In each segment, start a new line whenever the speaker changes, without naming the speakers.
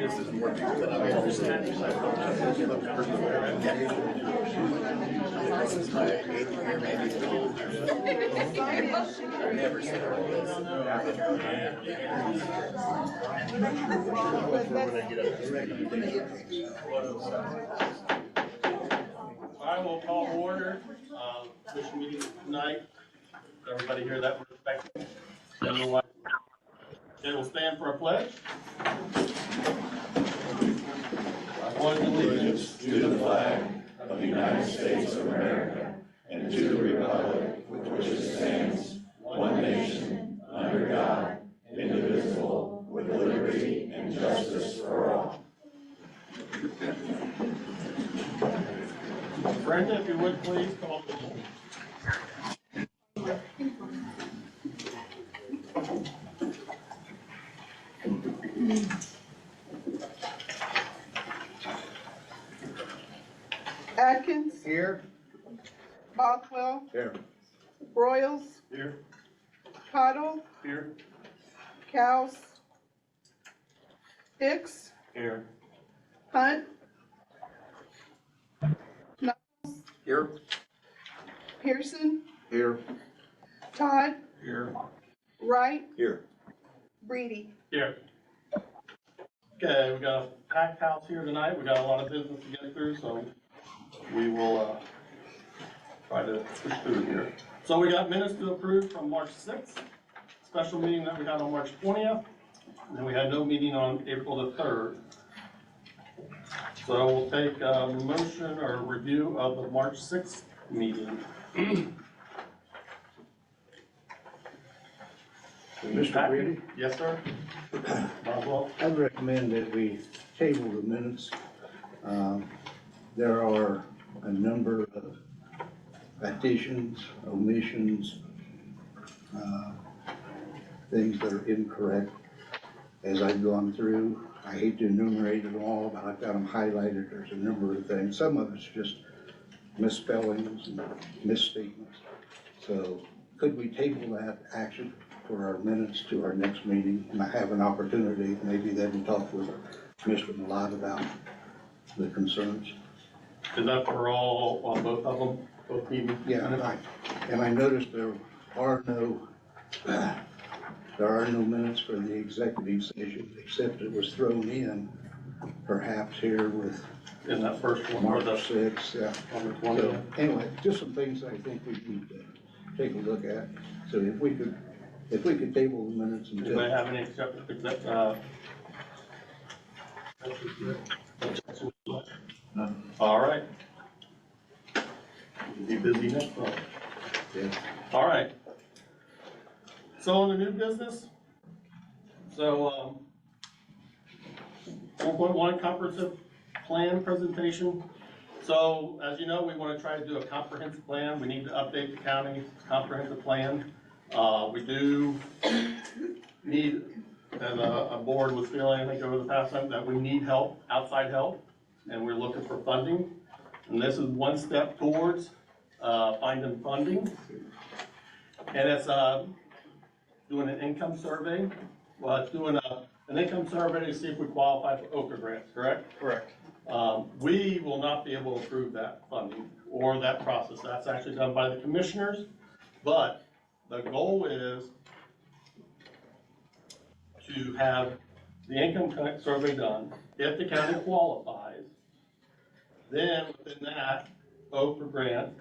This is more than I understand. This is my 8th year, maybe. I never said
I will call order commission meeting tonight. Everybody hear that respect? They will stand for a pledge. I pledge allegiance
to the flag of the United States of America and to the republic for which it stands, one nation, under God, indivisible, with liberty and justice for all.
Brenda, if you would please call the roll.
Atkins.
Here.
Bothwell.
Here.
Broyles.
Here.
Cottle.
Here.
Cows. Hicks.
Here.
Hunt.
Here.
Pearson.
Here.
Todd.
Here.
Wright.
Here.
Breedy.
Here. Okay, we got a packed house here tonight. We got a lot of business to get through, so we will try to push through here. So we got minutes to approve from March 6th, special meeting that we had on March 20th, and then we had no meeting on April the 3rd. So we'll take a motion or review of the March 6th meeting.
Mr. Brady?
Yes, sir. Boswell?
I'd recommend that we table the minutes. There are a number of additions, omissions, things that are incorrect. As I've gone through, I hate to enumerate them all, but I've got them highlighted. There's a number of things. Some of it's just misspellings and misstatements. So could we table that action for our minutes to our next meeting? And I have an opportunity, maybe then to talk with Mr. Malott about the concerns.
Is that for all, both of them, both meetings?
Yeah, and I noticed there are no minutes for the executive session, except it was thrown in, perhaps here with
In that first one,
March
or the
6th, yeah.
on the 20th?
So, anyway, just some things I think we need to take a look at. So if we could table the minutes
Do
until.
they have any all right. Be busy next month.
Yeah.
All right. So on the new business, so 4.1 comprehensive plan presentation. So as you know, we want to try to do a comprehensive plan. We need to update the county's comprehensive plan. We do need, and a board was feeling, I think over the past time, that we need help, outside help, and we're looking for funding. And this is one step towards finding funding. And it's doing an income survey. Well, it's doing an income survey to see if we qualify for OCA grants, correct?
Correct.
We will not be able to approve that funding or that process. That's actually done by the commissioners. But the goal is to have the income survey done. If the county qualifies, then within that OCA grant,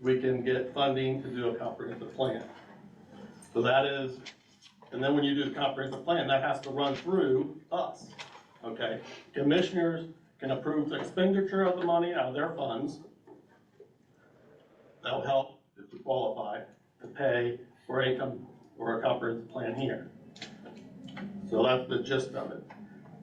we can get funding to do a comprehensive plan. So that is, and then when you do the comprehensive plan, that has to run through us, okay? Commissioners can approve the expenditure of the money out of their funds. that'll help if we qualify to pay for income or a comprehensive plan here. So that's the gist of it.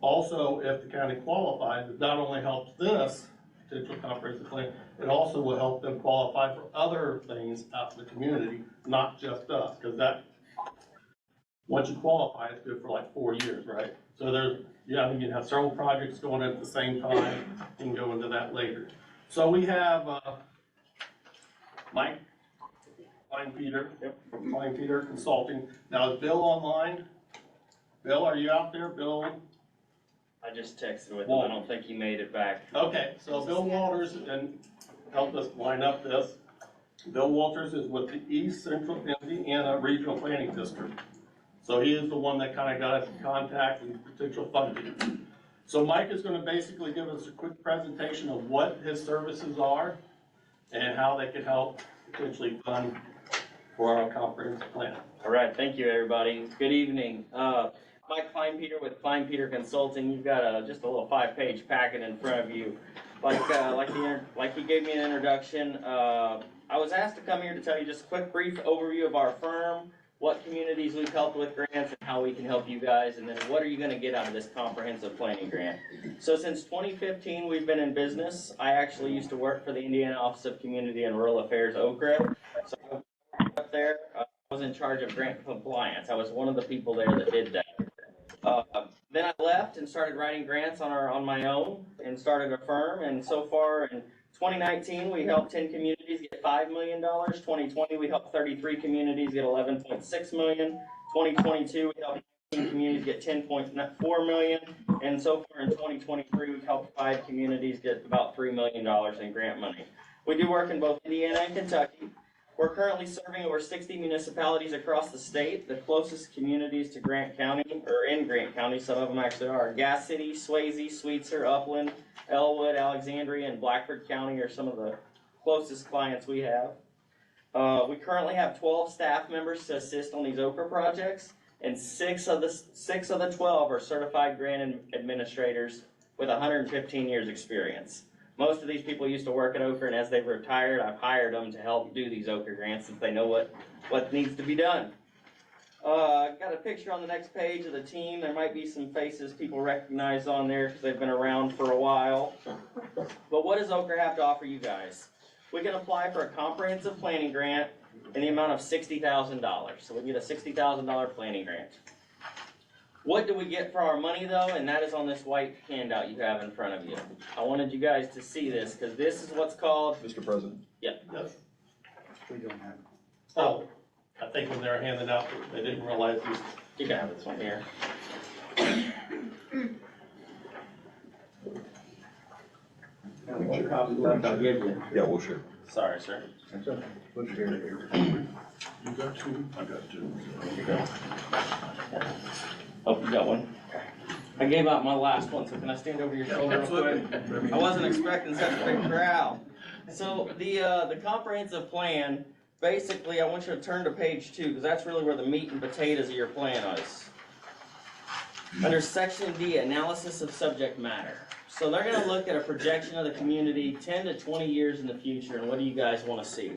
Also, if the county qualifies, it not only helps this potential comprehensive plan, it also will help them qualify for other things out in the community, not just us, because that, once you qualify, it's good for like 4 years, right? So there's, yeah, you can have several projects going in at the same time, you can go into that later. So we have, Mike Klein-Peter, from Klein-Peter Consulting. Now, is Bill online? Bill, are you out there? Bill?
I just texted with him, I don't think he made it back.
Okay, so Bill Walters, and helped us line up this. Bill Walters is with the East Central Indiana Regional Planning District. So he is the one that kind of got us in contact and potential funding. So Mike is gonna basically give us a quick presentation of what his services are and how they can help potentially fund for our comprehensive plan.
All right, thank you, everybody. Good evening. Mike Klein-Peter with Klein-Peter Consulting. You've got just a little 5-page packet in front of you. Like he gave me an introduction. I was asked to come here to tell you just a quick brief overview of our firm, what communities we've helped with grants, and how we can help you guys, and then what are you gonna get out of this comprehensive planning grant. So since 2015, we've been in business. I actually used to work for the Indiana Office of Community and Rural Affairs, OCRA. So up there, I was in charge of grant compliance. I was one of the people there that did that. Then I left and started writing grants on my own and started a firm. And so far in 2019, we helped 10 communities get $5 million. 2020, we helped 33 communities get $11.6 million. 2022, we helped 19 communities get $10.4 million. And so far in 2023, we've helped 5 communities get about $3 million in grant money. We do work in both Indiana and Kentucky. We're currently serving over 60 municipalities across the state. The closest communities to Grant County, or in Grant County, some of them actually are, Gas City, Swayze, Sweetser, Upland, Elwood, Alexandria, and Blackford County are some of the closest clients we have. We currently have 12 staff members to assist on these OCRA projects, and 6 of the 12 are certified grant administrators with 115 years experience. Most of these people used to work at OCRA, and as they've retired, I've hired them to help do these OCRA grants since they know what needs to be done. I've got a picture on the next page of the team. There might be some faces people recognize on there because they've been around for a while. But what does OCRA have to offer you guys? We can apply for a comprehensive planning grant in the amount of $60,000. So we get a $60,000 planning grant. What do we get for our money, though? And that is on this white handout you have in front of you. I wanted you guys to see this, because this is what's called...
Mr. President?
Yep. Yes.
We don't have.
Oh, I think when they were handing out, they didn't realize these.
You can have this one here. I'll give you.
Yeah, we'll share.
Sorry, sir.
That's okay. We'll share it here.
You got 2? I got 2.
There you go. Oh, you got one? I gave out my last one, so can I stand over your shoulder real quick? I wasn't expecting such a big crowd. So the comprehensive plan, basically, I want you to turn to page 2, because that's really where the meat and potatoes of your plan is. Under section D, analysis of subject matter. So they're going to look at a projection of the community 10 to 20 years in the future, and what do you guys want to see?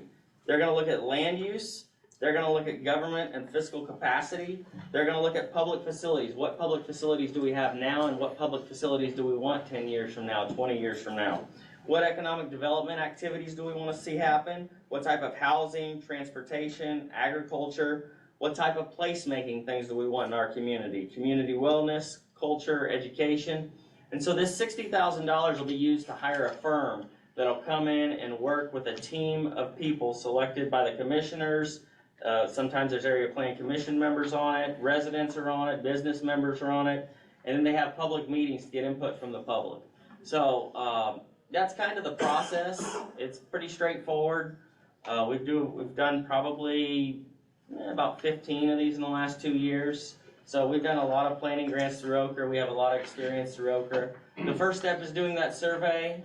They're going to look at land use. They're going to look at government and fiscal capacity. They're going to look at public facilities. What public facilities do we have now, and what public facilities do we want 10 years from now, 20 years from now? What economic development activities do we want to see happen? What type of housing, transportation, agriculture? What type of placemaking things do we want in our community? Community wellness, culture, education. And so this $60,000 will be used to hire a firm that'll come in and work with a team of people selected by the commissioners. Sometimes there's area plan commission members on it, residents are on it, business members are on it, and then they have public meetings to get input from the public. So that's kind of the process. It's pretty straightforward. We've done probably about 15 of these in the last 2 years. So we've done a lot of planning grants through OCRA. We have a lot of experience through OCRA. The first step is doing that survey,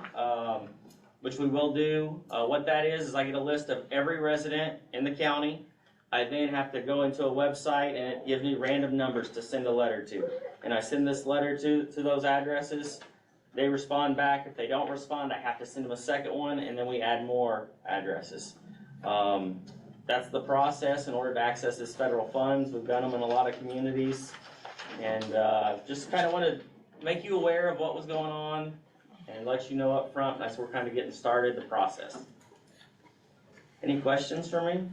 which we will do. What that is I get a list of every resident in the county. I then have to go into a website, and it gives me random numbers to send a letter to. And I send this letter to those addresses. They respond back. If they don't respond, I have to send them a second one, and then we add more addresses. That's the process in order to access this federal funds. We've done them in a lot of communities. And just kind of want to make you aware of what was going on and let you know up front as we're kind of getting started the process. Any questions for me?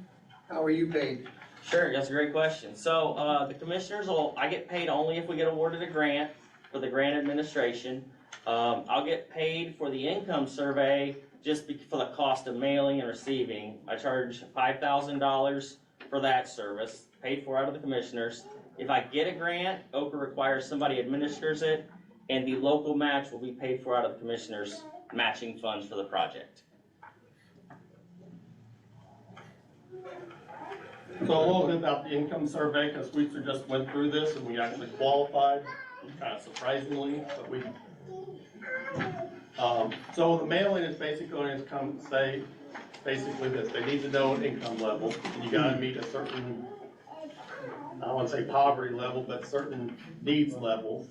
How are you paid?
Sure, that's a great question. So the commissioners I get paid only if we get awarded a grant for the grant administration. I'll get paid for the income survey just for the cost of mailing and receiving. I charge $5,000 for that service, paid for out of the commissioners. If I get a grant, OCA requires somebody administers it, and the local match will be paid for out of the commissioners' matching funds for the project.
So a little bit about the income survey, because Sweetser just went through this and we actually qualified, kind of surprisingly, but we. So the mailing is basically going to say basically this: they need to know an income level, and you got to meet a certain, I don't want to say poverty level, but certain needs level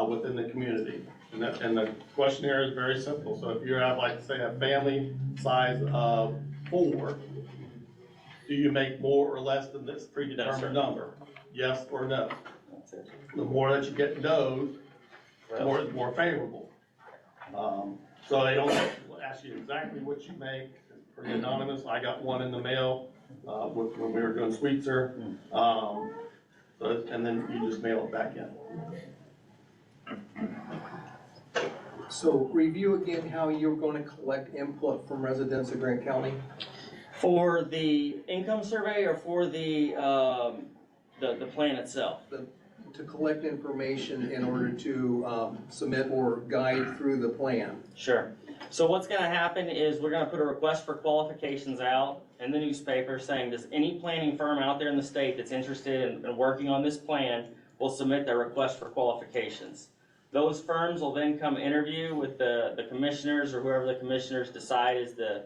within the community. And the questionnaire is very simple. So if you have, like, say, a family size of 4. Do you make more or less than this predetermined number? Yes or no? The more that you get no's, the more favorable. So they don't ask you exactly what you make. It's pretty anonymous. I got one in the mail when we were doing Sweetser. And then you just mail it back in.
So review again how you're going to collect input from residents of Grant County.
For the income survey or for the plan itself?
To collect information in order to submit or guide through the plan.
Sure. So what's gonna happen is we're gonna put a request for qualifications out in the newspaper saying, does any planning firm out there in the state that's interested in working on this plan will submit their request for qualifications. Those firms will then come interview with the commissioners or whoever the commissioners decide is the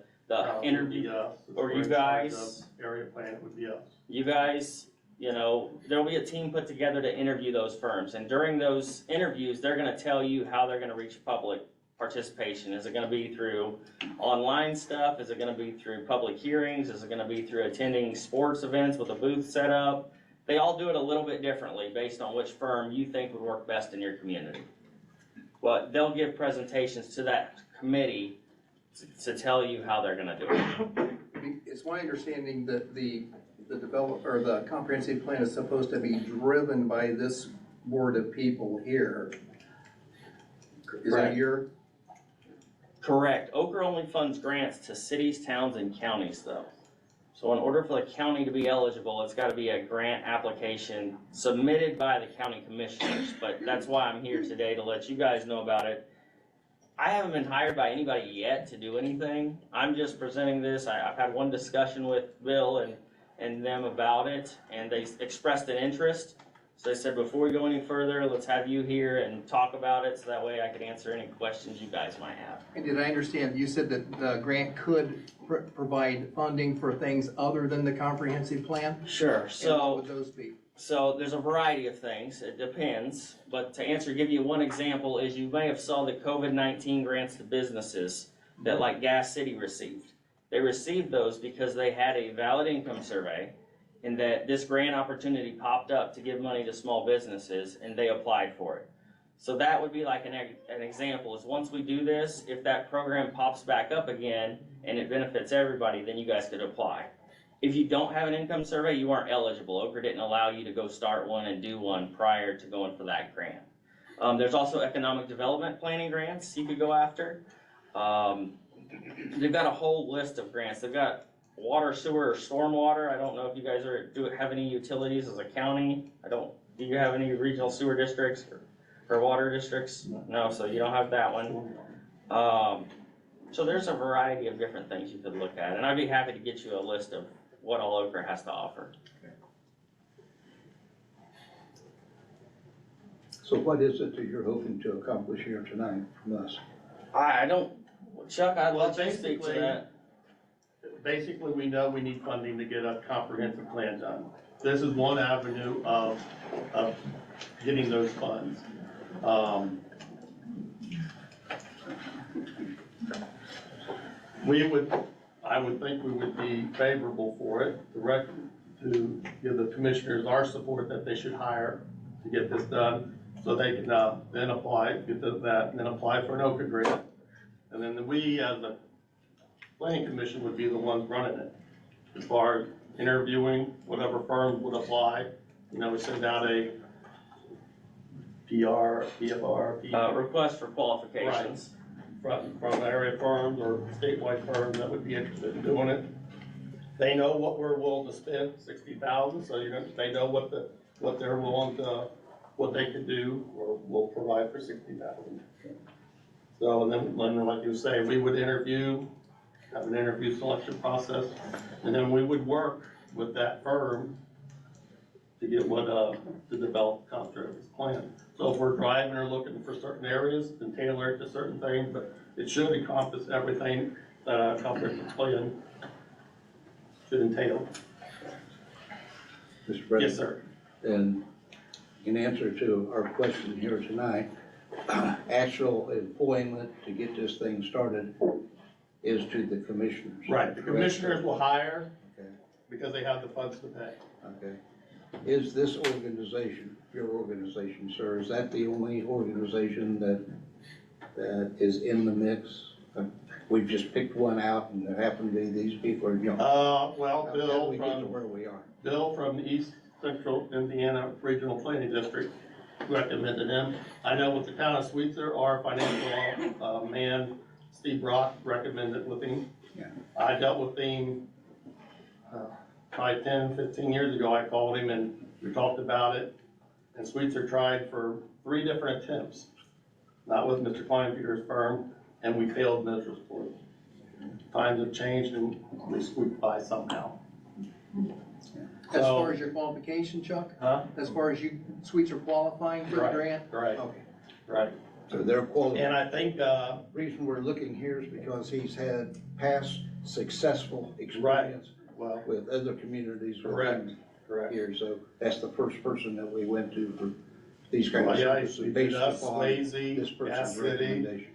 interview, or you guys.
Area plan, it would be us.
You guys, you know, there'll be a team put together to interview those firms. And during those interviews, they're gonna tell you how they're gonna reach public participation. Is it gonna be through online stuff? Is it gonna be through public hearings? Is it gonna be through attending sports events with a booth set up? They all do it a little bit differently based on which firm you think would work best in your community. But they'll give presentations to that committee to tell you how they're gonna do it.
It's my understanding that the comprehensive plan is supposed to be driven by this board of people here. Is that your?
Correct. Ochre only funds grants to cities, towns, and counties though. So in order for the county to be eligible, it's gotta be a grant application submitted by the county commissioners. But that's why I'm here today, to let you guys know about it. I haven't been hired by anybody yet to do anything. I'm just presenting this. I've had one discussion with Bill and them about it, and they expressed an interest. So they said, before we go any further, let's have you here and talk about it, so that way I can answer any questions you guys might have.
And did I understand, you said that the grant could provide funding for things other than the comprehensive plan?
Sure.
And
So
what would those be?
So there's a variety of things, it depends, but to give you one example is you may have saw the COVID-19 grants to businesses that like Gas City received. They received those because they had a valid income survey and that this grant opportunity popped up to give money to small businesses and they applied for it. So that would be like an example is once we do this, if that program pops back up again and it benefits everybody, then you guys could apply. If you don't have an income survey, you aren't eligible. Ochre didn't allow you to go start one and do one prior to going for that grant. There's also economic development planning grants you could go after. They've got a whole list of grants. They've got water, sewer, or stormwater. I don't know if you guys have any utilities as a county. Do you have any regional sewer districts or water districts? No, so you don't have that one. So there's a variety of different things you could look at, and I'd be happy to get you a list of what all Ochre has to offer.
So what is it that you're hoping to accomplish here tonight from us?
I don't, Chuck, I'd
Well,
let you speak to that.
Basically, we know we need funding to get a comprehensive plan done. This is one avenue of getting those funds. I would think we would be favorable for it, to give the commissioners our support that they should hire to get this done, so they can, then apply, get that, and then apply for an OCA grant. And then we, as a planning commission, would be the ones running it, as far as interviewing whatever firms would apply. You know, we send out a PFR,
Request for qualifications.
from area firms or statewide firms that would be interested in doing it. They know what we're willing to spend, $60,000, so they know what they're willing to, what they could do, or will provide for $60,000. So, and then, like you say, we would interview, have an interview selection process, and then we would work with that firm to get to develop a comprehensive plan. So if we're driving or looking for certain areas, then tailor it to certain things, but it should encompass everything that a comprehensive plan should entail.
Mr. President?
Yes, sir.
And in answer to our question here tonight, actual employment to get this thing started is to the commissioners.
Right, the commissioners will hire
Okay,
because they have the funds to pay.
okay. Is this organization, your organization, sir, is that the only organization that is in the mix? We've just picked one out and there happen to be these people, or, you know.
Well,
How do we get to where we are?
Bill from the East Central Indiana Regional Planning District recommended him. I know with the town of Sweetser, our financial man, Steve Brock, recommended with him.
Yeah.
I dealt with him probably 10, 15 years ago. I called him and we talked about it. And Sweetser tried for 3 different attempts, not with Mr. Kleinpeter's firm, and we failed miserably. Times have changed and we squeaked by somehow.
As far as your qualification, Chuck?
Huh?
As far as you, Sweets are qualifying for the
Right,
grant?
right.
Okay.
Right.
So they're qualified.
And I think,
Reason we're looking here is because he's had past successful experience
well,
with other communities
correct,
within
correct.
here. So that's the first person that we went to for these kind of
Well, yeah,
services
we
based
did us,
upon
Swayze,
this
Gas
person's
City.
recommendation.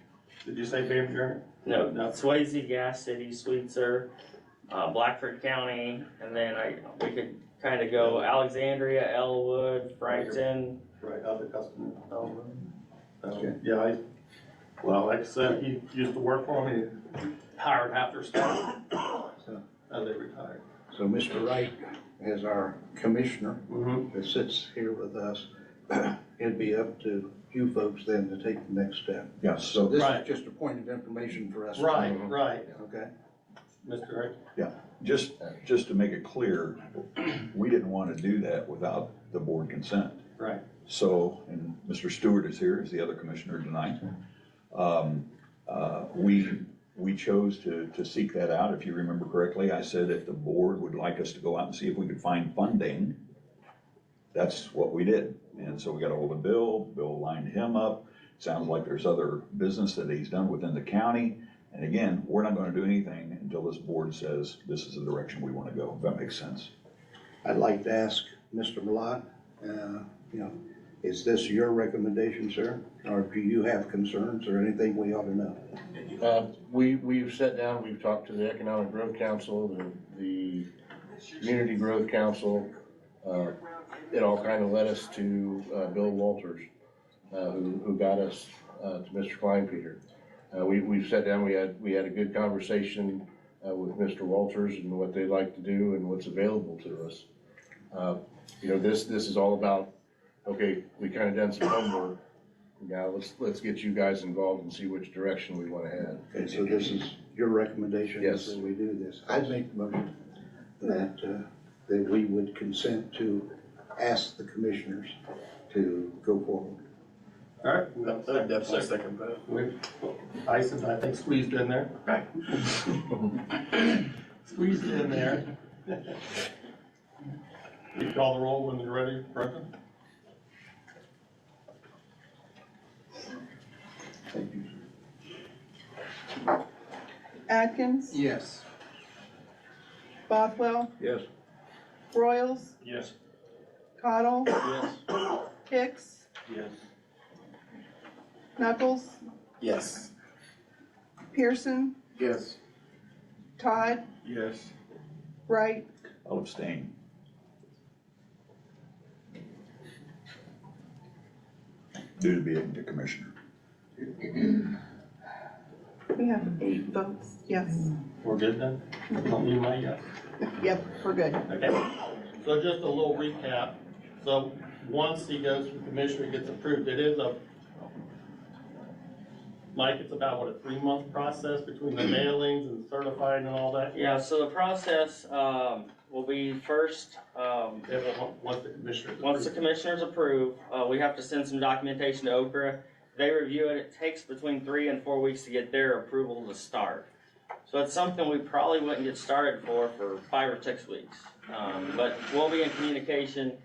Did you say Van Buren?
No,
No.
Swayze, Gas City, Sweetser, Blackford County, and then we could kind of go Alexandria, Elwood, Frankton.
Right, other customers.
Okay.
Yeah, well, like I said, he used to work for me, hired half their staff
So,
as they retired.
so Mr. Wright, as our commissioner
Mm-hmm.
that sits here with us, it'd be up to you folks then to take the next step.
Yes.
So this
Right.
is just a point of information for us.
Right, right,
Okay?
Mr. Wright.
Just to make it clear, we didn't want to do that without the board consent.
Right.
So, and Mr. Stewart is here, is the other commissioner tonight. We chose to seek that out. If you remember correctly, I said if the board would like us to go out and see if we could find funding, that's what we did. And so we got a hold of Bill lined him up. Sounds like there's other business that he's done within the county. And again, we're not gonna do anything until this board says this is the direction we wanna go, if that makes sense.
I'd like to ask Mr. Malott, is this your recommendation, sir? Or do you have concerns or anything we ought to know?
We've sat down, we've talked to the Economic Growth Council, the Community Growth Council. It all kind of led us to Bill Walters, who got us to Mr. Kleinpeter. We've sat down, we had a good conversation with Mr. Walters and what they'd like to do and what's available to us. This is all about, okay, we kind of done some homework. Now let's get you guys involved and see which direction we want to head.
Okay, so this is your recommendation?
Yes.
That we do this. I'd make the motion that we would consent to ask the commissioners to go forward.
All right. That's a second vote. Tyson, I think squeezed in there. Right. Squeezed in there. You call the roll when you're ready, Brendan?
Thank you.
Atkins,
Yes.
Bothwell,
Yes.
Royals,
Yes.
Cottle,
Yes.
Hicks,
Yes.
Knuckles,
Yes.
Pearson,
Yes.
Todd,
Yes.
Wright,
I'll abstain. Due to being the commissioner.
we have 8 votes, yes.
We're good then? Don't need my yes.
Yep, we're good.
Okay, so just a little recap. So once he goes through commissioner, gets approved, it is a, Mike, it's about, what, a 3-month process between the mailings and certified and all that?
Yeah, so the process, will be first,
Once the commissioner.
once the commissioners approve, we have to send some documentation to Okra. They review it. It takes between 3 and 4 weeks to get their approval to start. So it's something we probably wouldn't get started for 5 or 6 weeks. But we'll be in communication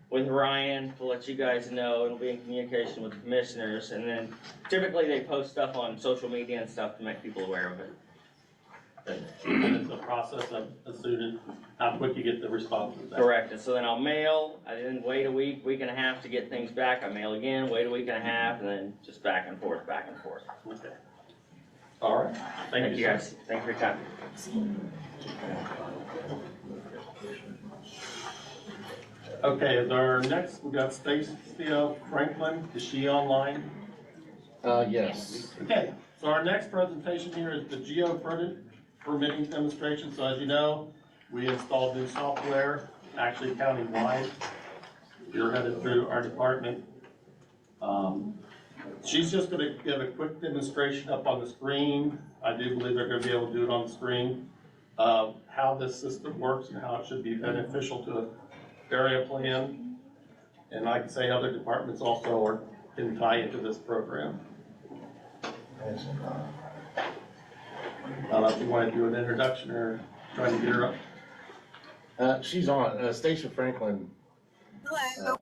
with Ryan to let you guys know. It'll be in communication with the commissioners, and then typically they post stuff on social media and stuff to make people aware of it.
And it's a process of as soon as, how quick you get the responses back.
Correct, and so then I'll mail, I then wait a week, week and a half to get things back, I mail again, wait a week and a half, and then just back and forth, back and forth.
Okay. All right,
Thank you guys, thank you for your time.
Okay, is our next, we got Stacy Franklin, is she online?
Yes.
Okay, so our next presentation here is the permitting demonstration. So as you know, we installed new software, actually countywide. You're headed through our department. She's just gonna give a quick demonstration up on the screen. I do believe they're gonna be able to do it on the screen, of how this system works and how it should be beneficial to an area plan. And I can say other departments also can tie into this program. I don't know if you want to do an introduction or try to get her up.
She's on, Stacia Franklin.
Hello.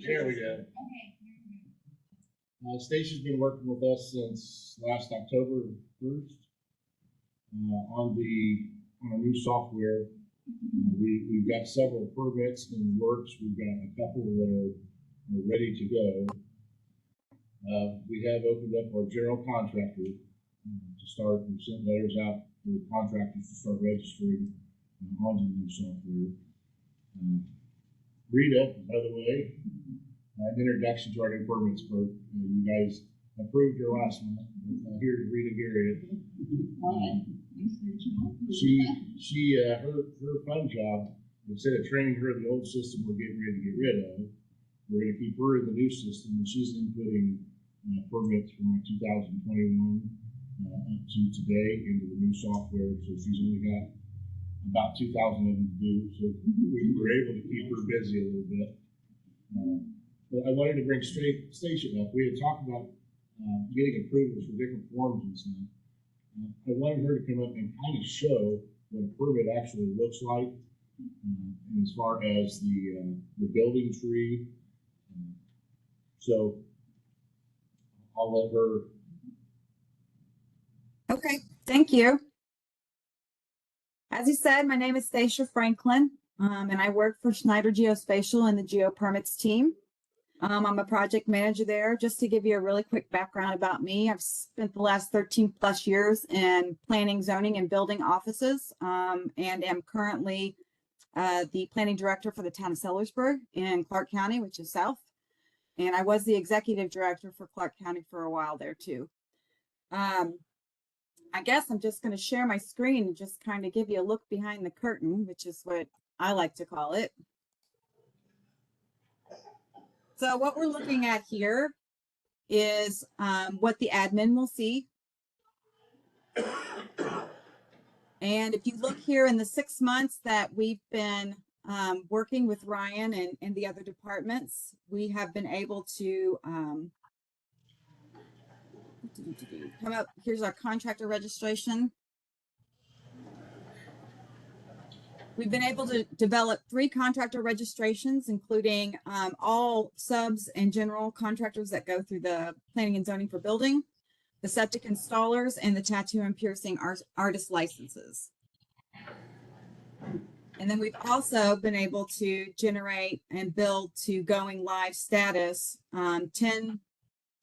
There we go. Stacia's been working with us since last October 1st on our new software. We've got several permits in the works. We've got a couple that are ready to go. We have opened up our general contractor to start and sent letters out for contractors to start registering onto the new software. Rita, by the way, an introduction to our new permits clerk. You guys approved her last month. Here's Rita Garrett. Her fun job, instead of training her the old system we're getting ready to get rid of, we're gonna keep her in the new system, and she's inputting permits from like 2021 up to today into the new software. So she's only got about 2,000 of them to do. So we were able to keep her busy a little bit. But I wanted to bring Station up. We had talked about getting approvals for different forms and stuff. I wanted her to come up and kind of show what a permit actually looks like, and as far as the building tree. So I'll let her.
Okay, thank you. As you said, my name is Stacia Franklin, and I work for Schneider Geospatial and the Geo Permits team. I'm a project manager there. Just to give you a really quick background about me, I've spent the last 13 plus years in planning, zoning, and building offices, and am currently the planning director for the town of Sellersburg in Clark County, which is south. And I was the executive director for Clark County for a while there too. I guess I'm just going to share my screen and just kind of give you a look behind the curtain, which is what I like to call it. So what we're looking at here is what the admin will see. And if you look here in the 6 months that we've been working with Ryan and the other departments, we have been able to come up. Here's our contractor registration. We've been able to develop 3 contractor registrations, including all subs and general contractors that go through the planning and zoning for building, the septic installers, and the tattoo and piercing artist licenses. And then we've also been able to generate and build to going live status 10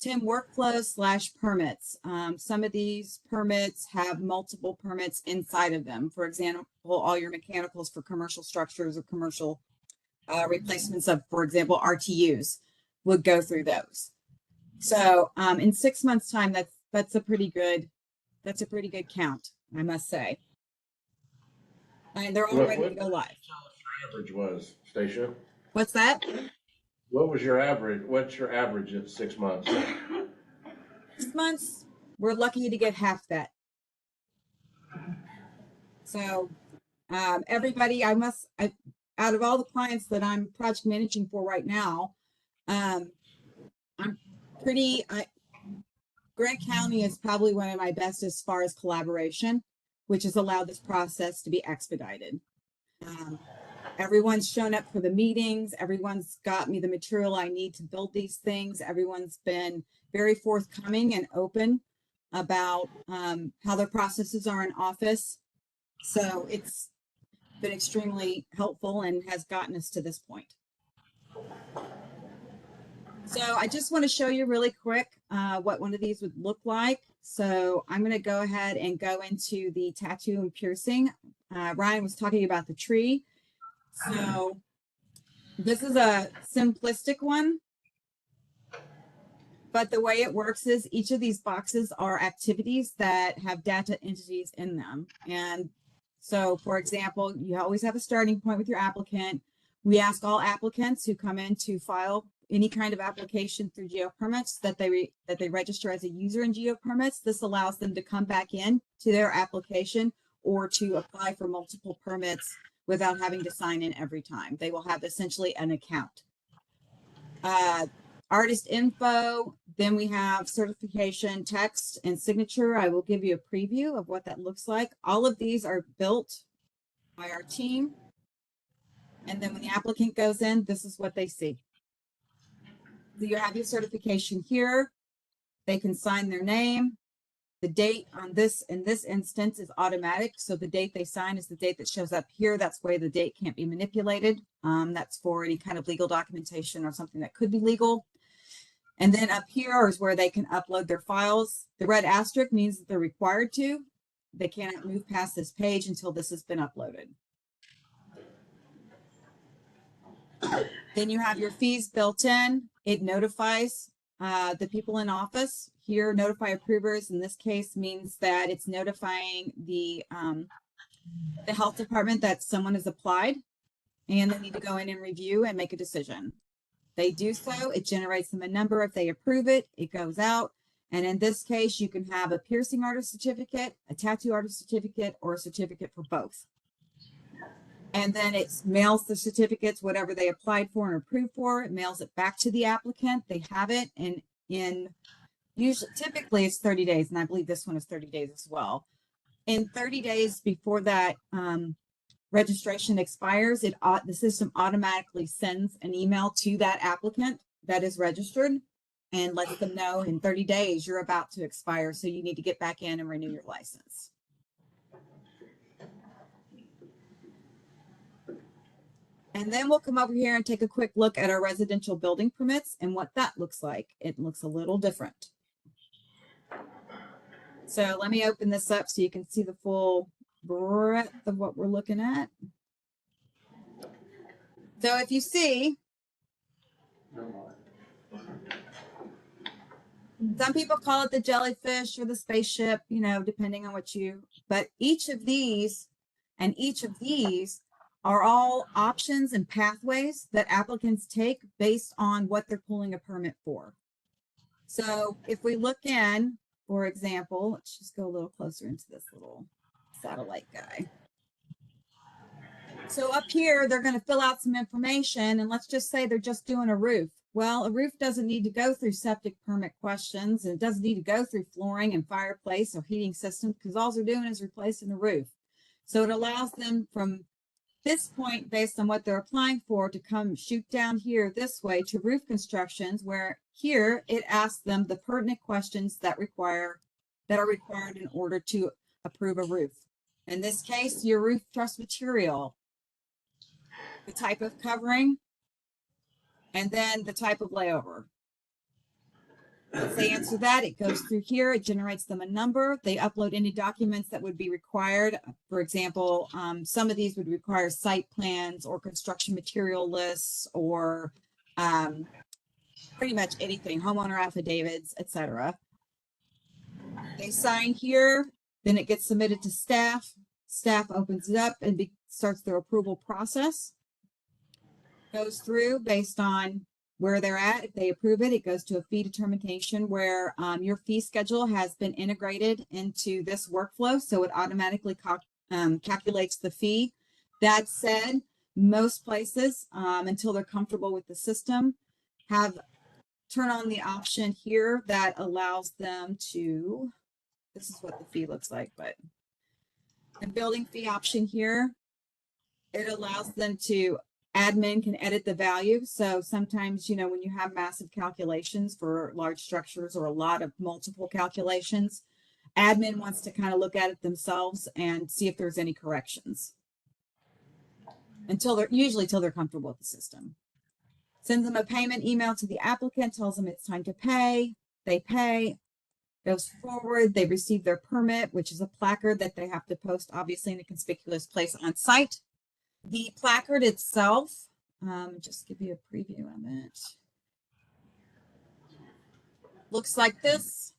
Tim, workflow / permits. Some of these permits have multiple permits inside of them. For example, all your mechanicals for commercial structures or commercial replacements of, for example, RTUs would go through those. So in 6 months' time, that's a pretty good count, I must say. And they're all ready to go live.
Average was, Stacia?
What's that?
What was your average? What's your average at 6 months?
6 months, we're lucky to get half that. So everybody, out of all the clients that I'm project managing for right now, I'm Grant County is probably one of my best as far as collaboration, which has allowed this process to be expedited. Everyone's shown up for the meetings. Everyone's got me the material I need to build these things. Everyone's been very forthcoming and open about how their processes are in office. So it's been extremely helpful and has gotten us to this point. So I just want to show you really quick what one of these would look like. So I'm going to go ahead and go into the tattoo and piercing. Ryan was talking about the tree. So this is a simplistic one, but the way it works is each of these boxes are activities that have data entities in them. And so, for example, you always have a starting point with your applicant. We ask all applicants who come in to file any kind of application through GeoPermits that they register as a user in GeoPermits. This allows them to come back in to their application or to apply for multiple permits without having to sign in every time. They will have essentially an account. Artist info, then we have certification, text, and signature. I will give you a preview of what that looks like. All of these are built by our team. And then when the applicant goes in, this is what they see. So you have your certification here. They can sign their name. The date on this, in this instance, is automatic. So the date they sign is the date that shows up here. That's why the date can't be manipulated. That's for any kind of legal documentation or something that could be legal. And then up here is where they can upload their files. The red asterisk means that they're required to. They cannot move past this page until this has been uploaded. Then you have your fees built in. It notifies the people in office. Here, notify approvers in this case means that it's notifying the health department that someone has applied and they need to go in and review and make a decision. They do so, it generates them a number. If they approve it, it goes out. And in this case, you can have a piercing artist certificate, a tattoo artist certificate, or a certificate for both. And then it mails the certificates, whatever they applied for and approved for, it mails it back to the applicant. They have it, and typically it's 30 days, and I believe this one is 30 days as well. In 30 days before that registration expires, the system automatically sends an email to that applicant that is registered and lets them know in 30 days you're about to expire, so you need to get back in and renew your license. And then we'll come over here and take a quick look at our residential building permits and what that looks like. It looks a little different. So let me open this up so you can see the full breadth of what we're looking at. So if you see, some people call it the jellyfish or the spaceship, depending on but each of these are all options and pathways that applicants take based on what they're pulling a permit for. So if we look in, for example, let's just go a little closer into this little satellite guy. So up here, they're going to fill out some information, and let's just say they're just doing a roof. Well, a roof doesn't need to go through septic permit questions, and it doesn't need to go through flooring and fireplace or heating systems, because all they're doing is replacing the roof. So it allows them from this point, based on what they're applying for, to come shoot down here this way to roof constructions, where here it asks them the pertinent questions that are required in order to approve a roof. In this case, your roof truss material, the type of covering, and then the type of layover. Once they answer that, it goes through here, it generates them a number. They upload any documents that would be required. For example, some of these would require site plans or construction material lists or pretty much anything, homeowner affidavits, etc. They sign here, then it gets submitted to staff. Staff opens it up and starts their approval process. Goes through based on where they're at. If they approve it, it goes to a fee determination where your fee schedule has been integrated into this workflow. So it automatically calculates the fee. That said, most places, until they're comfortable with the system, turn on the option here that allows them to, this is what the fee looks like, but the building fee option here, it allows them to, admin can edit the value. So sometimes, you know, when you have massive calculations for large structures or a lot of multiple calculations, admin wants to kind of look at it themselves and see if there's any corrections usually till they're comfortable with the system. Sends them a payment email to the applicant, tells them it's time to pay. They pay, goes forward. They receive their permit, which is a placard that they have to post, obviously, in a conspicuous place on site. The placard itself, just give you a preview of it. Looks like this.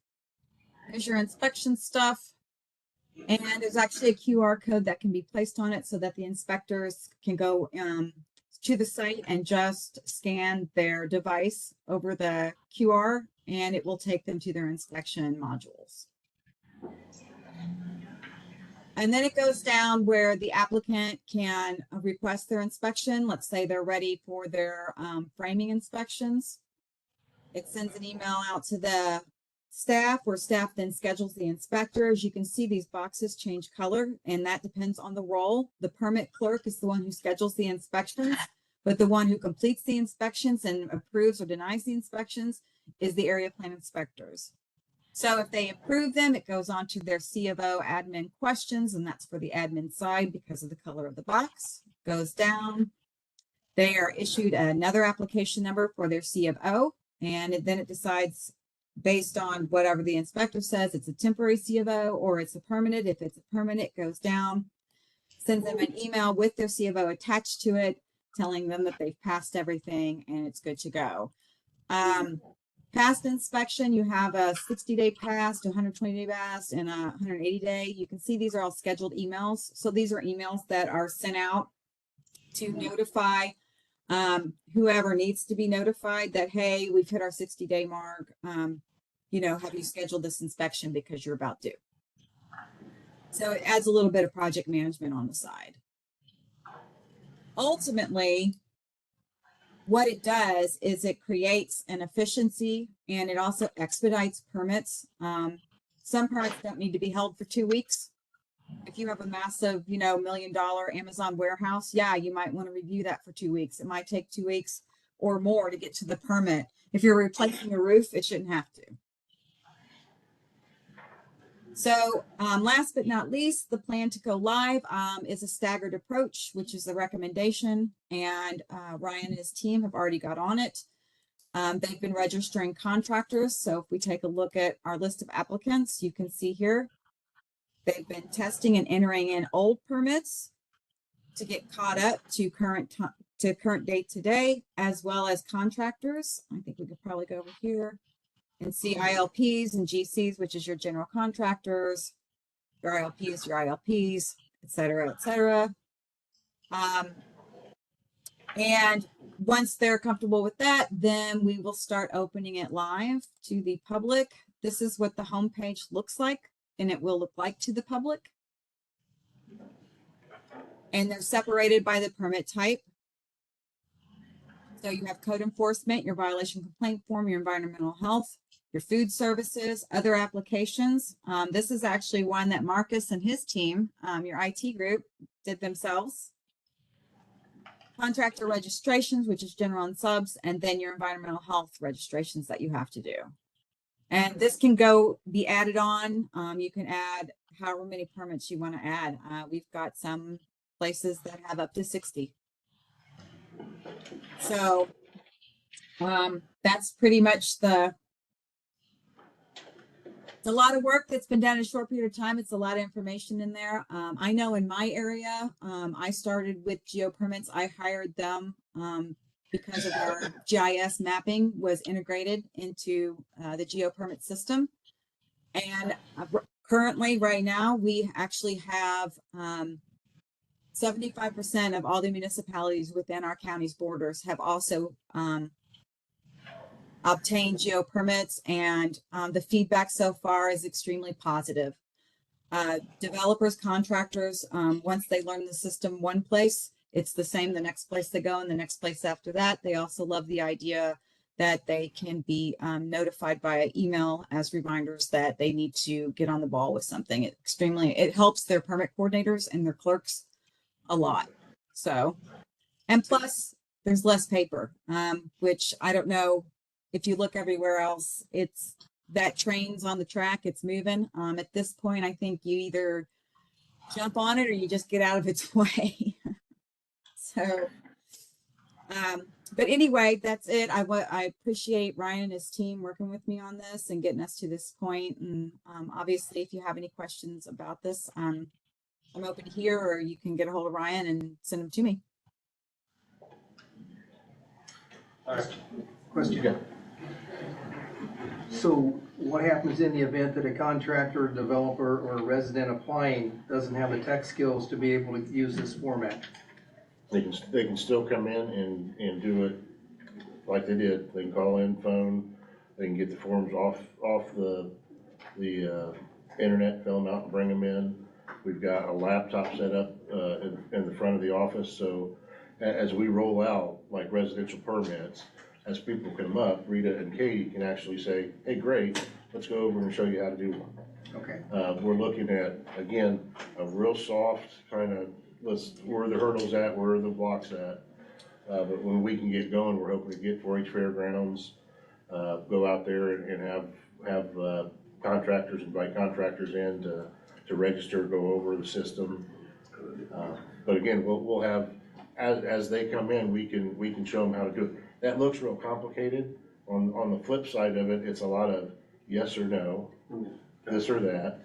There's your inspection stuff. And there's actually a QR code that can be placed on it so that the inspectors can go to the site and just scan their device over the QR, and it will take them to their inspection modules. And then it goes down where the applicant can request their inspection. Let's say they're ready for their framing inspections. It sends an email out to the staff where staff then schedules the inspector. As you can see, these boxes change color, and that depends on the role. The permit clerk is the one who schedules the inspections, but the one who completes the inspections and approves or denies the inspections is the area plan inspectors. So if they approve them, it goes on to their C of O admin questions, and that's for the admin side because of the color of the box. Goes down. They are issued another application number for their C of O, and then it decides based on whatever the inspector says, it's a temporary C of O or it's a permanent. If it's a permanent, it goes down. Sends them an email with their C of O attached to it, telling them that they've passed everything and it's good to go. Past inspection, you have a 60-day pass, 120-day pass, and a 180-day. You can see these are all scheduled emails. So these are emails that are sent out to notify whoever needs to be notified that, hey, we've hit our 60-day mark. You know, have you scheduled this inspection because you're about due? So it adds a little bit of project management on the side. Ultimately, what it does is it creates an efficiency and it also expedites permits. Some permits don't need to be held for 2 weeks. If you have a massive, you know, $1 million Amazon warehouse, yeah, you might want to review that for 2 weeks. It might take 2 weeks or more to get to the permit. If you're replacing a roof, it shouldn't have to. So last but not least, the plan to go live is a staggered approach, which is the recommendation. And Ryan and his team have already got on it. They've been registering contractors. So if we take a look at our list of applicants, you can see here, they've been testing and entering in old permits to get caught up to current date today, as well as contractors. I think we could probably go over here and see ILPs and GCs, which is your general contractors, your ILPs, et cetera, et cetera. And once they're comfortable with that, then we will start opening it live to the public. This is what the homepage looks like, and it will look like to the public. And they're separated by the permit type. So you have code enforcement, your violation complaint form, your environmental health, your food services, other applications. This is actually one that Marcus and his team, your IT group, did themselves. Contractor registrations, which is general and subs, and then your environmental health registrations that you have to do. And this can be added on. You can add however many permits you want to add. We've got some places that have up to 60. So that's pretty much the It's a lot of work that's been done in a short period of time. It's a lot of information in there. I know in my area, I started with geo permits. I hired them because of our GIS mapping was integrated into the geo permit system. And currently, right now, we actually have 75% of all the municipalities within our county's borders have also obtained geo permits, and the feedback so far is extremely positive. Developers, contractors, once they learn the system one place, it's the same the next place they go and the next place after that. They also love the idea that they can be notified via email as reminders that they need to get on the ball with something. It helps their permit coordinators and their clerks a lot. So, and plus there's less paper, which I don't know if you look everywhere else, it's that train's on the track, it's moving. At this point, I think you either jump on it or you just get out of its way. So, but anyway, that's it. I appreciate Ryan and his team working with me on this and getting us to this point. And obviously, if you have any questions about this, I'm open here, or you can get a hold of Ryan and send them to me.
All right.
Question. So what happens in the event that a contractor, developer, or a resident applying doesn't have the tech skills to be able to use this format?
They can still come in and do it like they did. They can call in, phone, they can get the forms off the internet, fill them out and bring them in. We've got a laptop set up in the front of the office, so as we roll out like residential permits, as people come up, Rita and Katie can actually say, hey, great, let's go over and show you how to do one.
Okay.
We're looking at, again, a real soft kind of, where are the hurdles at, where are the blocks at? But when we can get going, we're hoping to get 4-H fairgrounds, go out there and have contractors, invite contractors in to register, go over the system. But again, we'll have, as they come in, we can show them how to do it. That looks real complicated. On the flip side of it, it's a lot of yes or no, this or that.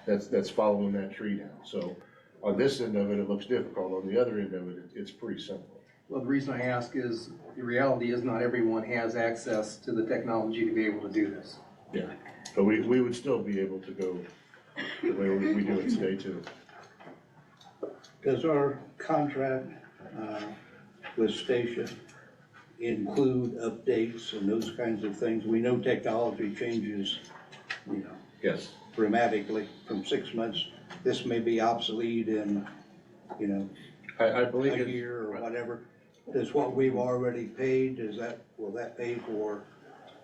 That's following that tree down. So on this end of it, it looks difficult. On the other end of it, it's pretty simple.
Well, the reason I ask is the reality is not everyone has access to the technology to be able to do this.
Yeah. But we would still be able to go the way we do it today too.
Does our contract with Stacia include updates and those kinds of things? We know technology changes,
Yes.
dramatically from 6 months. This may be obsolete in,
I believe
a year or whatever. Does what we've already paid, will that pay for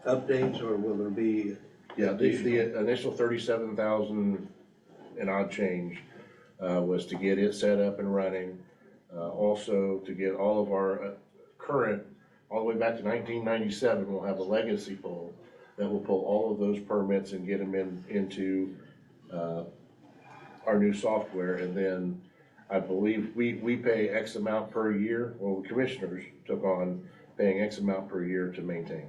updates, or will there be?
Yeah, the initial 37,000 and odd change was to get it set up and running. Also to get all of our current, all the way back to 1997, we'll have a legacy poll that will pull all of those permits and get them into our new software. And then I believe we pay X amount per year. Well, the commissioners took on paying X amount per year to maintain.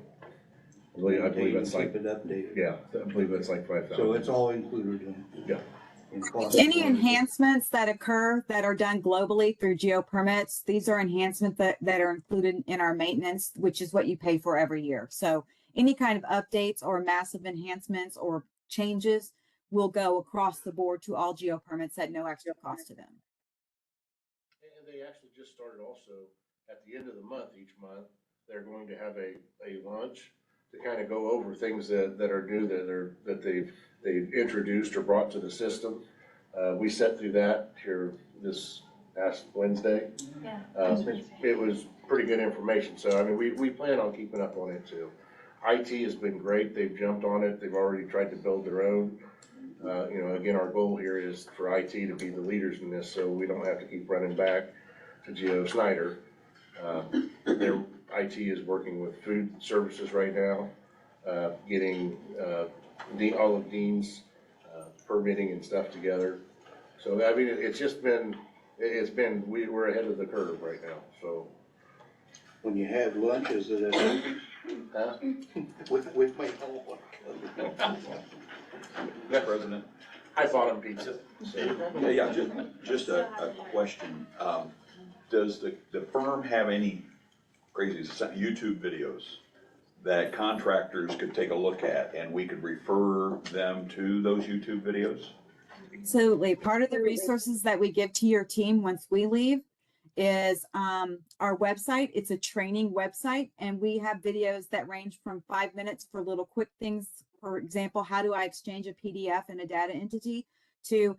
I believe that's like,
Keep it updated.
yeah, I believe that's like 5,000.
So it's all included in.
Yeah.
Any enhancements that occur that are done globally through geo permits, these are enhancements that are included in our maintenance, which is what you pay for every year. So any kind of updates or massive enhancements or changes will go across the board to all geo permits at no extra cost to them.
And they actually just started also at the end of the month, each month, they're going to have a lunch to kind of go over things that are new, that they've introduced or brought to the system. We sat through that here this past Wednesday.
Yeah.
It was pretty good information. So, I mean, we plan on keeping up on it too. IT has been great. They've jumped on it. They've already tried to build their own. Again, our goal here is for IT to be the leaders in this, so we don't have to keep running back to Geo Snyder. Their IT is working with food services right now, getting all of Dean's permitting and stuff together. So, I mean, we're ahead of the curve right now, so.
When you have lunch, is it at
Huh?
With my whole. President.
I bought him pizza.
Yeah, just a question. Does the firm have any crazy YouTube videos that contractors could take a look at and we could refer them to those YouTube videos?
Absolutely. Part of the resources that we give to your team once we leave is our website. It's a training website, and we have videos that range from 5 minutes for little quick things. For example, how do I exchange a PDF in a data entity, to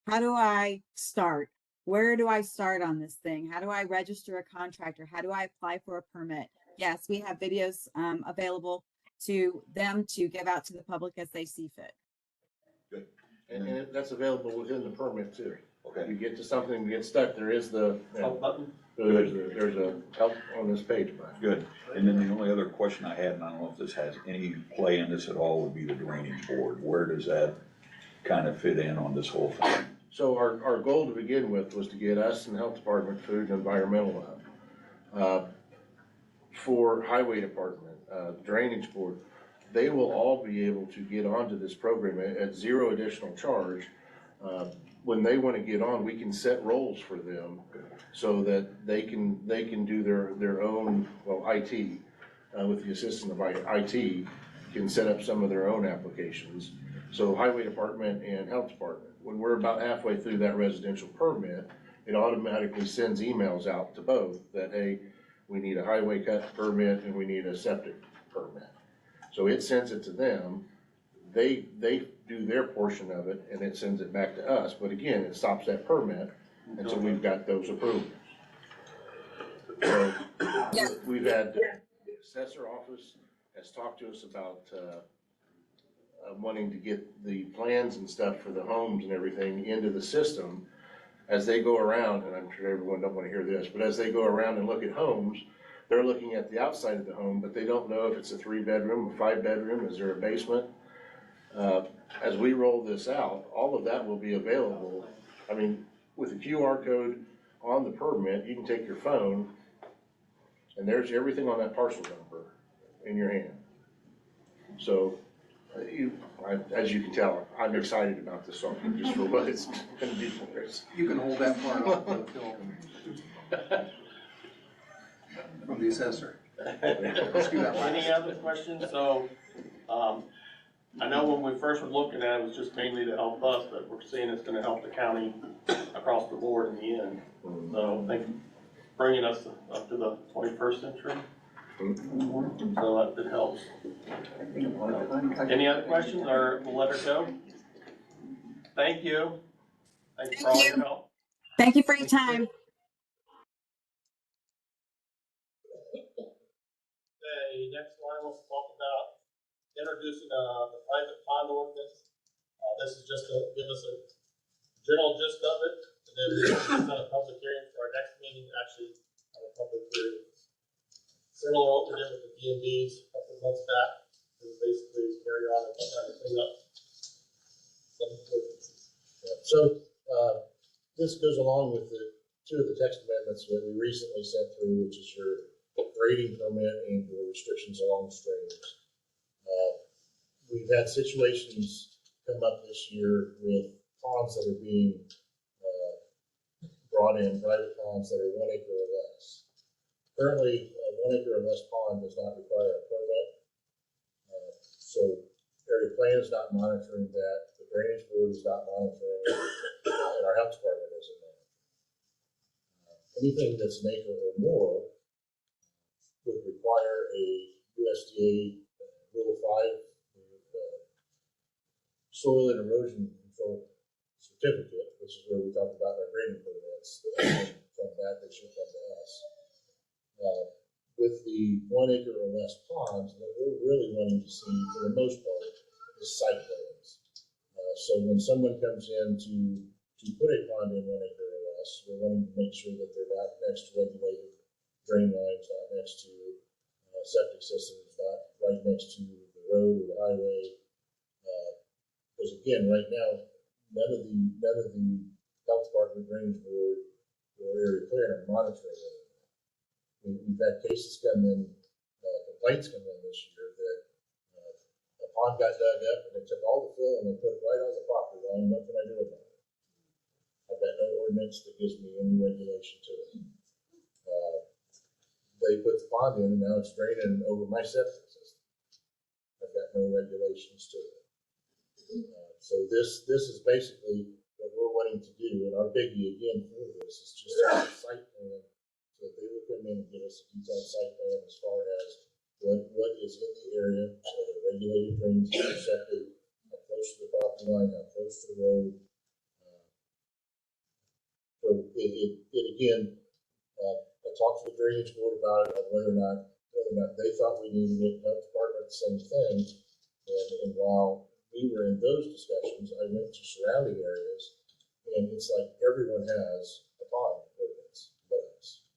how do I start? Where do I start on this thing? How do I register a contractor? How do I apply for a permit? Yes, we have videos available to them to give out to the public as they see fit.
Good.
And that's available within the permit too.
Okay.
You get to something, you get stuck, there is the,
Help button.
there's a help on this page, Brian.
Good. And then the only other question I had, and I don't know if this has any play in this at all, would be the drainage board. Where does that kind of fit in on this whole thing?
So our goal to begin with was to get us and Health Department, Food and Environmental up. For Highway Department, Drainage Board, they will all be able to get onto this program at zero additional charge. When they want to get on, we can set roles for them so that they can do their own, well, IT, with the assistance of IT, can set up some of their own applications. So Highway Department and Health Department, when we're about halfway through that residential permit, it automatically sends emails out to both that, hey, we need a highway cut permit and we need a septic permit. So it sends it to them. They do their portion of it and it sends it back to us. But again, it stops that permit until we've got those approvals. So we've had, the assessor office has talked to us about wanting to get the plans and stuff for the homes and everything into the system as they go around, and I'm sure everyone don't want to hear this, but as they go around and look at homes, they're looking at the outside of the home, but they don't know if it's a 3-bedroom, a 5-bedroom, is there a basement? As we roll this out, all of that will be available. I mean, with the QR code on the permit, you can take your phone and there's everything on that parcel number in your hand. So, as you can tell, I'm excited about this software just for what it's going to do for us.
You can hold that part off the film from the assessor. Let's do that
Any
last.
other questions? So, I know when we first were looking at it, it was just mainly to help us, but we're seeing it's gonna help the county across the board in the end. So I think bringing us up to the 21st century. So that helps. Any other questions, or we'll let her go? Thank you. Thanks for all your help.
Thank you for your time.
Okay, next one, we'll talk about introducing the private pond ordinance. This is just to give us a general gist of it, and then we'll set a public hearing for our next meeting, actually, have a public hearing. Similar to what we did with the DMVs a couple of months back, it was basically carry on and trying to clean up some ordinances.
So, this goes along with the two of the text amendments that we recently sent through, which is your grading permit and your restrictions along streams. We've had situations come up this year with ponds that are being brought in, private ponds that are 1 acre or less. Currently, a 1 acre or less pond does not require a permit. So area plan is not monitoring that, the drainage board is not monitoring it, and our health department isn't there. Anything that's an acre or more would require a USDA Rule 5 soil and erosion control certificate, which is where we talked about our grading permits. From that, they should come to us. With the 1 acre or less ponds, what we're really wanting to see, for the most part, is site plans. So when someone comes in to put a pond in 1 acre or less, we're wanting to make sure that they're not next to regulated drain lines, not next to septic systems, not right next to the road or the highway. Because again, right now, none of the health department, drainage board, or area plan are monitoring it. We've had cases come in, complaints come in this year that a pond got dug up and they took all the fill and they put it right on the property line. What can I do about it? I've got no ordinance that gives me any regulation to it. They put the pond in and now it's draining over my septic system. I've got no regulations to it. So this is basically what we're wanting to do, and our biggie again for this is just a site plan, so that they will come in and give us a detailed site plan as far as what is in the area, so the regulated drains, septic, how close to the property line, how close to the road. So it again, I talked to the drainage board about it, on whether or not they thought we needed it. Health department, the same thing. And while we were in those discussions, I went to surrounding areas, and it's like everyone has a pond ordinance but us.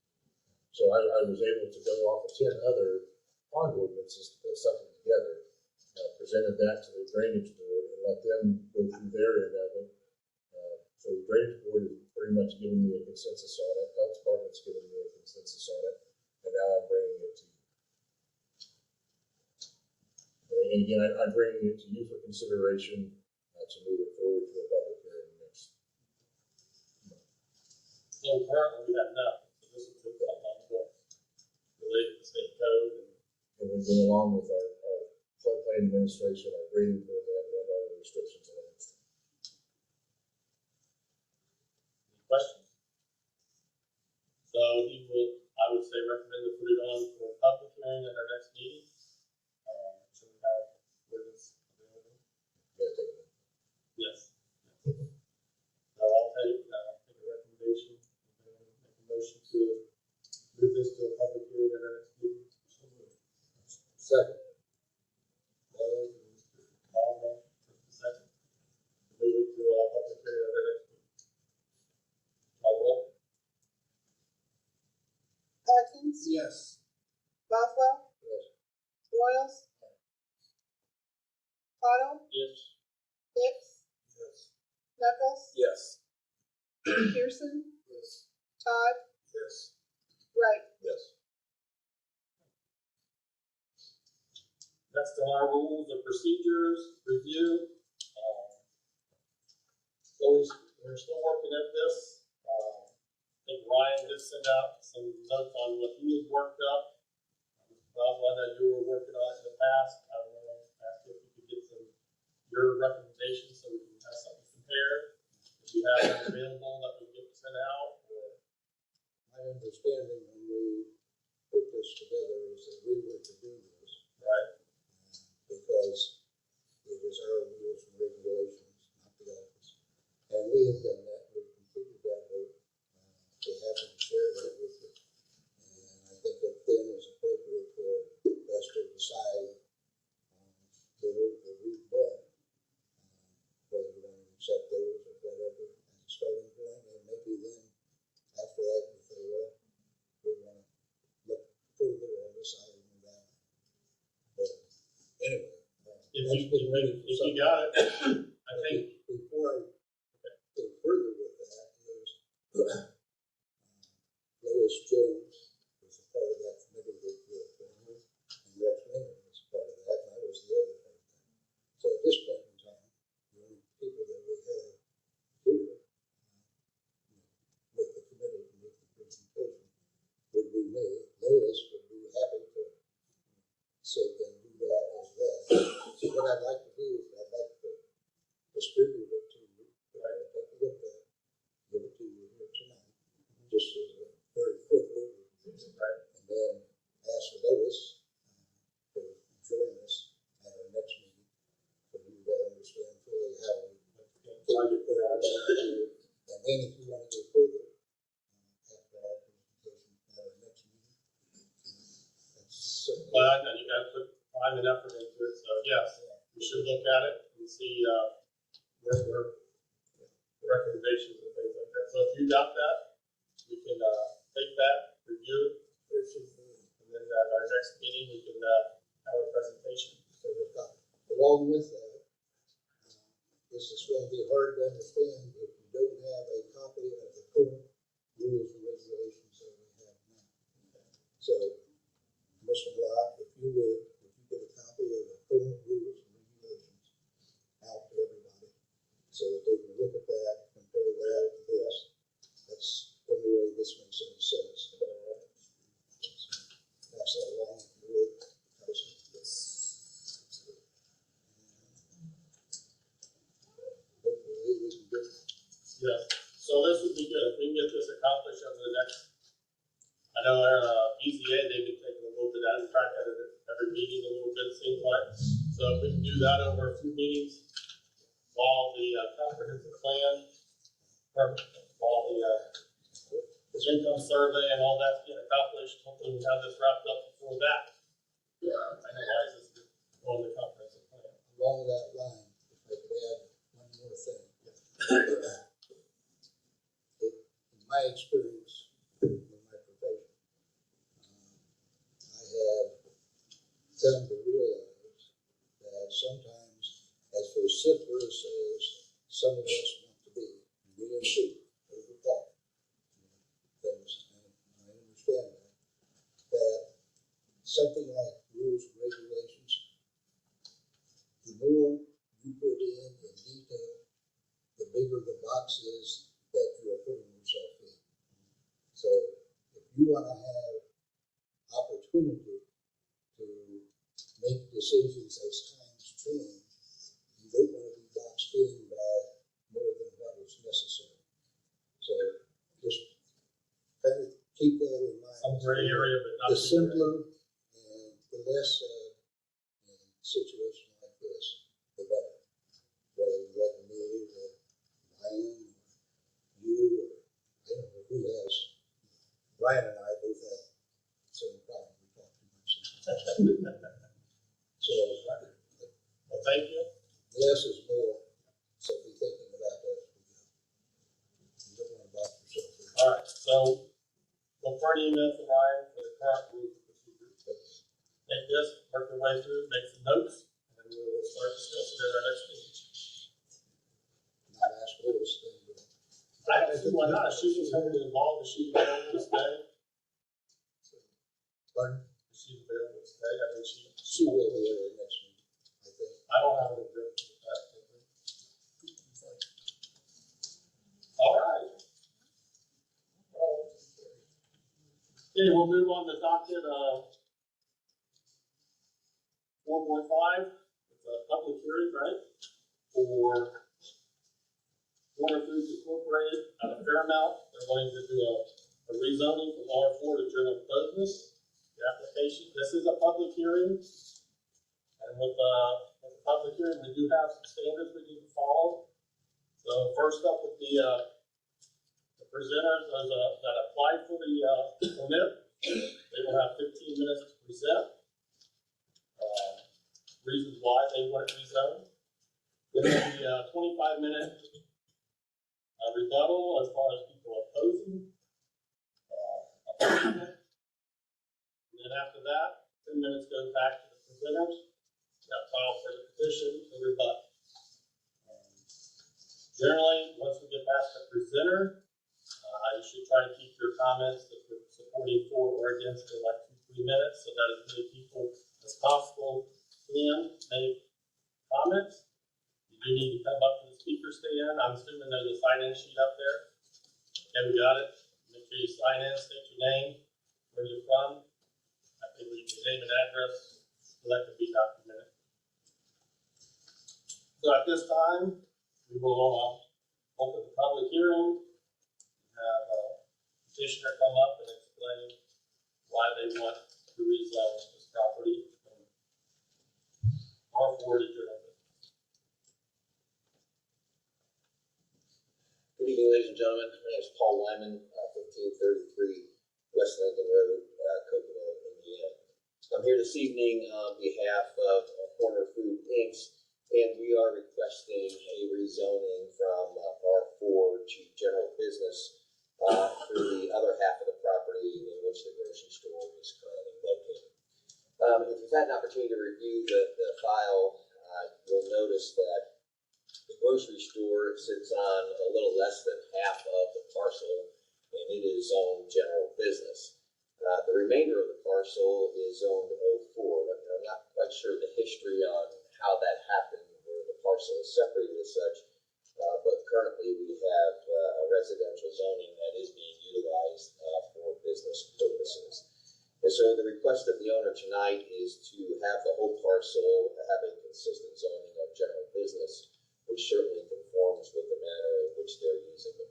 So I was able to go off of 10 other pond ordinances to put something together, presented that to the drainage board, and let them go through their end of it. So the drainage board is pretty much giving me a consensus on it. Health department's giving me a consensus on it, and now I'm bringing it to you. And again, I'm bringing it to you for consideration to move it forward to a public hearing next month.
So currently we have nothing, so this will take that long to relate to the state code.
And we've been along with our floodplain administration, our grading program, and our restrictions on it.
Any questions? So I would say recommend to put it on for a public hearing at our next meeting. So we have ordinance available.
Yeah, take it.
Yes. So I'll take a recommendation, make a motion to move this to a public hearing at our next meeting.
Second.
Second. Move it to a public hearing at our next meeting. Call the roll.
Atkins,
Yes.
Bothwell,
Yes.
Boyles, Cottle,
Yes.
Hicks,
Yes.
Knuckles,
Yes.
Pearson,
Yes.
Todd,
Yes.
Wright.
Yes.
Next on our rules of procedures review. So we're still working at this. I think Ryan did send out some notes on what he had worked up. Bob, I know you were working on it in the past. I don't know, ask you if you could get your recommendations so we can have something compared. If you have that available that we get sent out, or
My understanding when we put this together is that we were to do this
right.
because it is our rules and regulations, not the office. And we have done that, we've completed that work. We're happy to share that with you. And I think that then is appropriate for us to decide the work that we've done, whether we want to accept those or whatever as a starting point, and maybe then after that, we say, well, we want to look further and decide and move on. But anyway, that's been ready for
If
some
you got it, I
But
think.
before I go further with that is Lois Jones was a part of that committee with and Rex Maynard was a part of that, and I was the other part of that. So at this point in time, the only people that we have here with the committee to make the presentation would be me. Lois would be happy to sit and do that as well. So what I'd like to do is I'd like to distribute it to you, take a look at it, give it to you here tonight, just as a very quick overview.
Right.
And then ask Lois to join us at our next meeting, so you will understand fully how we target what our and then if you want to go further, after our presentation at our next meeting, that's certainly.
But I know you got to put time and effort into it, so yes, we should look at it and see, where recommendations and things like that. So if you got that, we can, take that, review it, and then at our next meeting, we can, have a presentation.
So along with that, this is going to be hard to understand if you don't have a copy of the current rules and regulations that we have now. So, Mr. Locke, if you would
Yes, so this would be good, if we can get this accomplished over the next, I know our, BZA, they've been taking a little bit out of track at it every meeting, a little bit, it seems like. So if we can do that over a few meetings, while the comprehensive plan, or while the income survey and all that's getting accomplished, hopefully we have this wrapped up before that. Finalize this on the comprehensive plan.
Along that line, if I could add one more thing. In my experience with my profession, I have come to realize that sometimes, as vociferous as some of us want to be, we do overtalk things, and I understand that something like rules and regulations, the more you put in detail, the bigger the box is that you are putting yourself in. So if you want to have opportunity to make decisions as times change, you don't want to be boxed in by more than what is necessary. So just kind of keep that in mind.
Some gray area, but not
The
too
simpler and the less in a situation like this, the better. Whether you let me or Ryan or you or I don't know who has. Ryan and I both have the same problem. We talk too much sometimes. So,
Well, thank you.
less is more. So be thinking about that as we go. You don't want to box yourself in.
All right, so look for an email from Ryan for the current rules and procedures. Take this, work your way through, make some notes, and then we'll start discussing it at our next meeting.
Not ask for this thing, but
I don't see why not, she was heavily involved, is she available to stay?
pardon?
Is she available to stay? I mean,
She will be there next week, I think.
I don't have an objection to that. All right. Okay, we'll move on to docket, 4.5, it's a public hearing, right? For Warner Foods Incorporated out of Fairmount, they're wanting to do a rezoning from R4 to general business. The application, this is a public hearing. And with the public hearing, we do have some standards we need to follow. So first up with the presenters that applied for the permit. They will have 15 minutes to present. Reasons why they want it rezoned. Then there'll be a 25-minute rebuttal as far as people opposing. And then after that, 10 minutes goes back to the presenters. Got filed for the petition to rebut. Generally, once we get past the presenter, you should try to keep your comments that you're supporting for or against in like 2-3 minutes so that as many people as possible can make comments. You do need to come up to the speaker stand. I'm assuming there's a sign-in sheet up there. Okay, we got it. Make sure you sign in, state your name, where you're from. I think we can name and address, let it be documented. So at this time, we will open the public hearing. Have a petitioner come up and explain why they want to rezone this property from R4 to general business.
Good evening, ladies and gentlemen. My name is Paul Wyman, 1533 West Lincoln Road, Kokomo, Indiana. I'm here this evening on behalf of Corner Food Inc., and we are requesting a rezoning from R4 to general business for the other half of the property in which the grocery store is currently located. If you've had an opportunity to review the file, you'll notice that the grocery store sits on a little less than half of the parcel, and it is zoned general business. The remainder of the parcel is zoned 04. I'm not quite sure the history on how that happened, where the parcel is separated as such, but currently we have a residential zoning that is being utilized for business purposes. And so the request of the owner tonight is to have the whole parcel have a consistent zoning of general business, which certainly conforms with the manner in which they're using the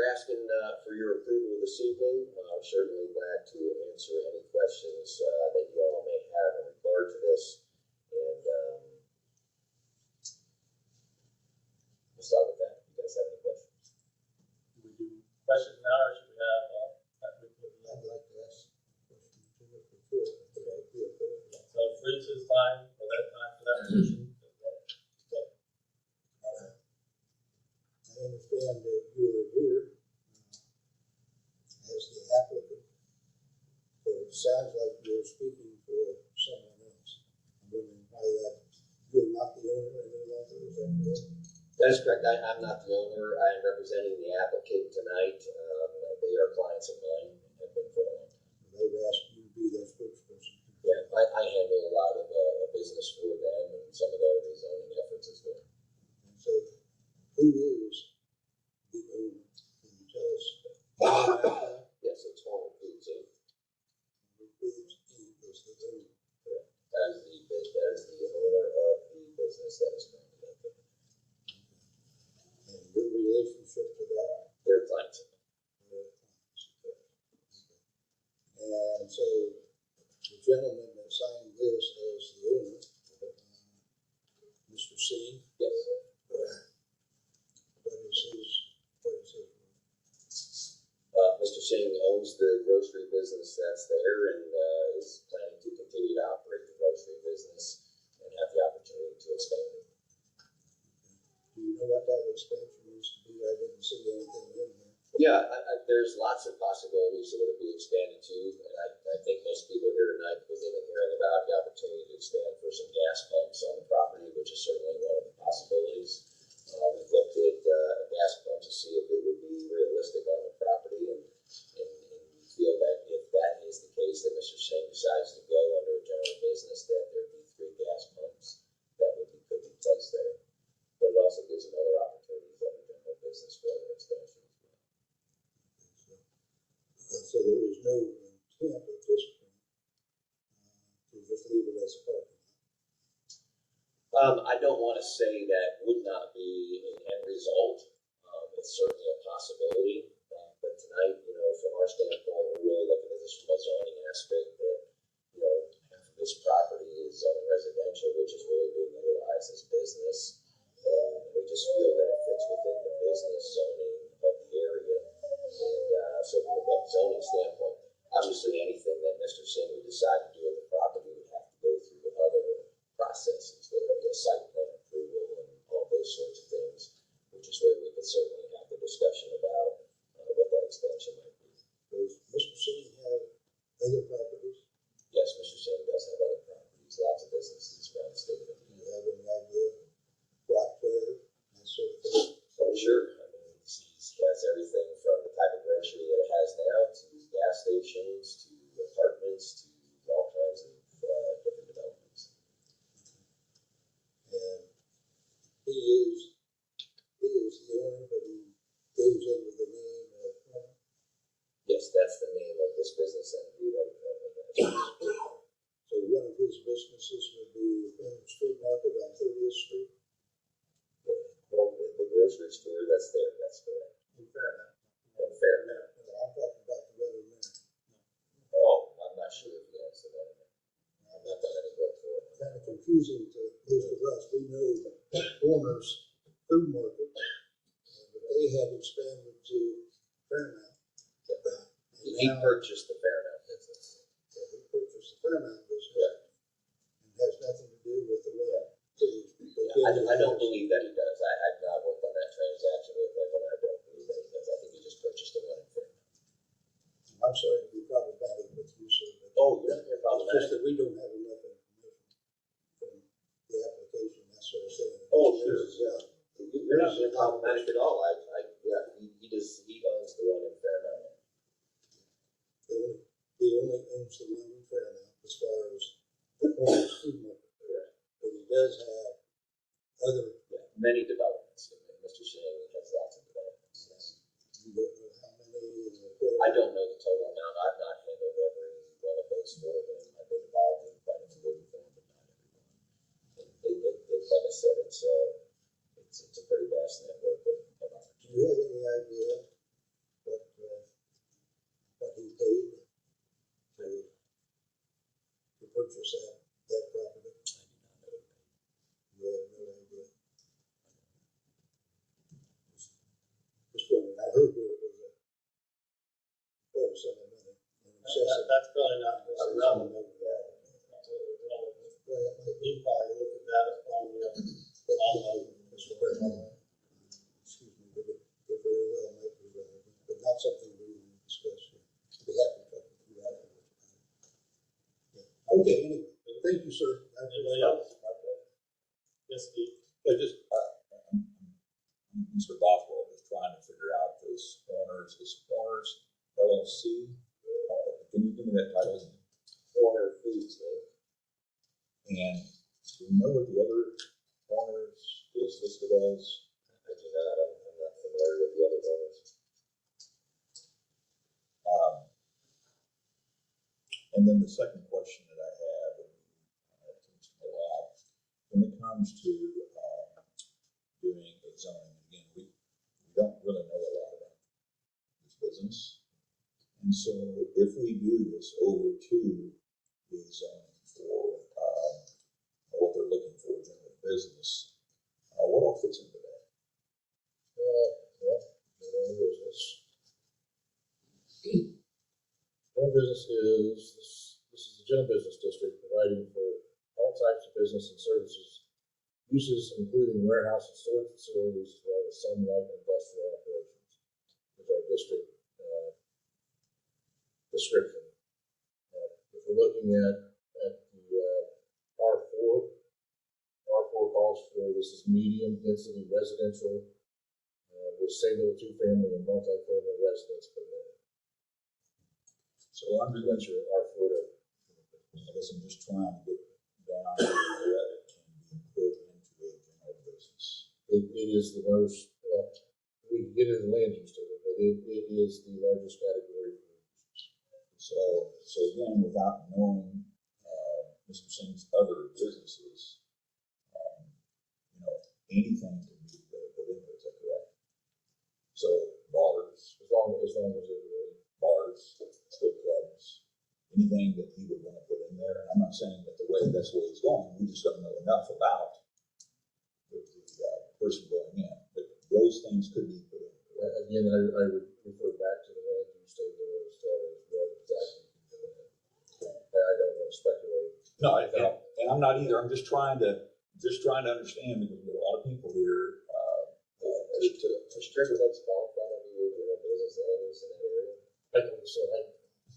asking for your approval this evening. I'm certainly glad to answer any questions that you all may have in regard to this. And we'll start with that. You guys have any questions?
Do we do questions now, or should we have,
I'd like to ask a question to it if we could.
so Fritz is fine for that position?
I understand that you are here as the applicant, but it sounds like you're speaking for someone else. I'm wondering why that, you're not the owner any longer, is that correct?
That is correct. I'm not the owner. I am representing the applicant tonight. They are clients of mine and have been for a long time.
They've asked you to be their spokesperson.
Yeah, I handle a lot of business for them and some of their rezoning efforts as well.
And so, who is the owner? Can you tell us more about that?
Yes, it's Horn Foods Inc.
Who is the owner?
That is the owner of the business that is currently open.
And your relationship to that?
Their clients.
And so, the gentleman that signed this as the owner, Mr. Singh,
Yes.
what is his role?
Mr. Singh owns the grocery business that's there and is planning to continue to operate the grocery business and have the opportunity to expand it.
Do you know what that expansion is to be? I didn't see anything in there.
Yeah, there's lots of possibilities of what it be expanded to, and I think most people here tonight, because they've been hearing about the opportunity to expand for some gas pumps on the property, which is certainly one of the possibilities. We've looked at gas pumps to see if it would be realistic on the property, and we feel that if that is the case, that Mr. Singh decides to go under a general business, that there'd be 3 gas pumps that could be placed there. But it also gives them other opportunities under general business for other expansion as well.
So there is no intent at this point to just leave it as a parking lot.
I don't want to say that would not be an end result. It's certainly a possibility. But tonight, from our standpoint, we're really looking at this from a zoning aspect that, half of this property is zoned residential, which is really being utilized as business. And we just feel that it fits within the business zoning of the area. And so from a zoning standpoint, obviously anything that Mr. Singh would decide to do with the property would have to go through other processes, whether it be a site plan approval and all those sorts of things, which is where we could certainly have the discussion about what that expansion might be.
Does Mr. Singh have other properties?
Yes, Mr. Singh does have other properties, lots of businesses around the state of
Do
Indiana.
you have any idea what, where, that sort of thing?
Oh, sure. I mean, he has everything from the type of grocery that it has now to gas stations to apartments to all kinds of different developments.
And he is the owner, but he goes under the name of,
Yes, that's the name of this business entity that
so one of his businesses would be the street market on 30th Street.
the grocery store that's there, that's correct.
In Fairmount.
And Fairmount.
I'm talking about the other man.
Oh, I'm not sure if he has that. I've not done any work for it.
Kind of confusing to most of us. We know Warner's Food Market, but they have expanded to Fairmount.
He purchased the Fairmount business.
So he purchased the Fairmount business.
Correct.
And has nothing to do with the one.
I don't believe that he does. I've not worked on that transaction with him, and I don't believe that he does. I think he just purchased the one in Fairmount.
I'm sorry to be problematic with you, sir. But
Oh, you're
it's just
problematic.
that we don't have enough information from the application, that's what I'm saying.
Oh, sure.
Yeah.
You're not being problematic at all. He owns the one in Fairmount.
He only owns the one in Fairmount as far as the Warner's Food Market.
Correct.
But he does have other,
Many developments. Mr. Singh has lots of developments. Yes.
you don't know how many,
I don't know the total amount. I've not handled every one of those for them. I've been involved in quite a few of them, but not every one. It's like I said, it's a pretty vast network of opportunities.
That's probably not relevant. He probably looked at that on the,
Excuse me, but it very well might be relevant, but not something we want to discuss here. Be happy to talk with you afterwards. Okay, anyway, thank you, sir.
anybody else? Yes, Steve?
Just, Mr. Bothwell is trying to figure out this Corners LLC. Can you give me that title?
Corner Foods, man.
And do you know what the other Corners is listed as?
I do not, I'm not familiar with the other owners.
And then the second question that I have, when it comes to doing a zoning, again, we don't really know a lot about this business. And so if we do this over to the zoning for what they're looking for in the business, what all fits into that?
Business. General business this is the general business district providing for all types of business and services, uses including warehouse and storage facilities, as well as some light industrial operations. Is our district description. If we're looking at the R4 calls for this is medium density residential with single, two-family, and multi-family residents permitted.
So I'm just
Your R4 to
I guess I'm just trying to get down to what can be put into a general business.
It is the most, we can get into the land use to it, but it is the largest category for uses.
So again, without knowing Mr. Singh's other businesses, anything can be put into it, is that correct? So bars,
As long as it really.
bars, strip clubs, anything that he would want to put in there. And I'm not saying that that's the way it's going. We just don't know enough about the person going in. But those things could be put in.
Again, I would refer back to the land use table as far as what exactly you can do in it. I don't want to speculate.
No, and I'm not either. I'm just trying to understand because there are a lot of people here.
Strip clubs qualified under your general business land use in that area?
I don't say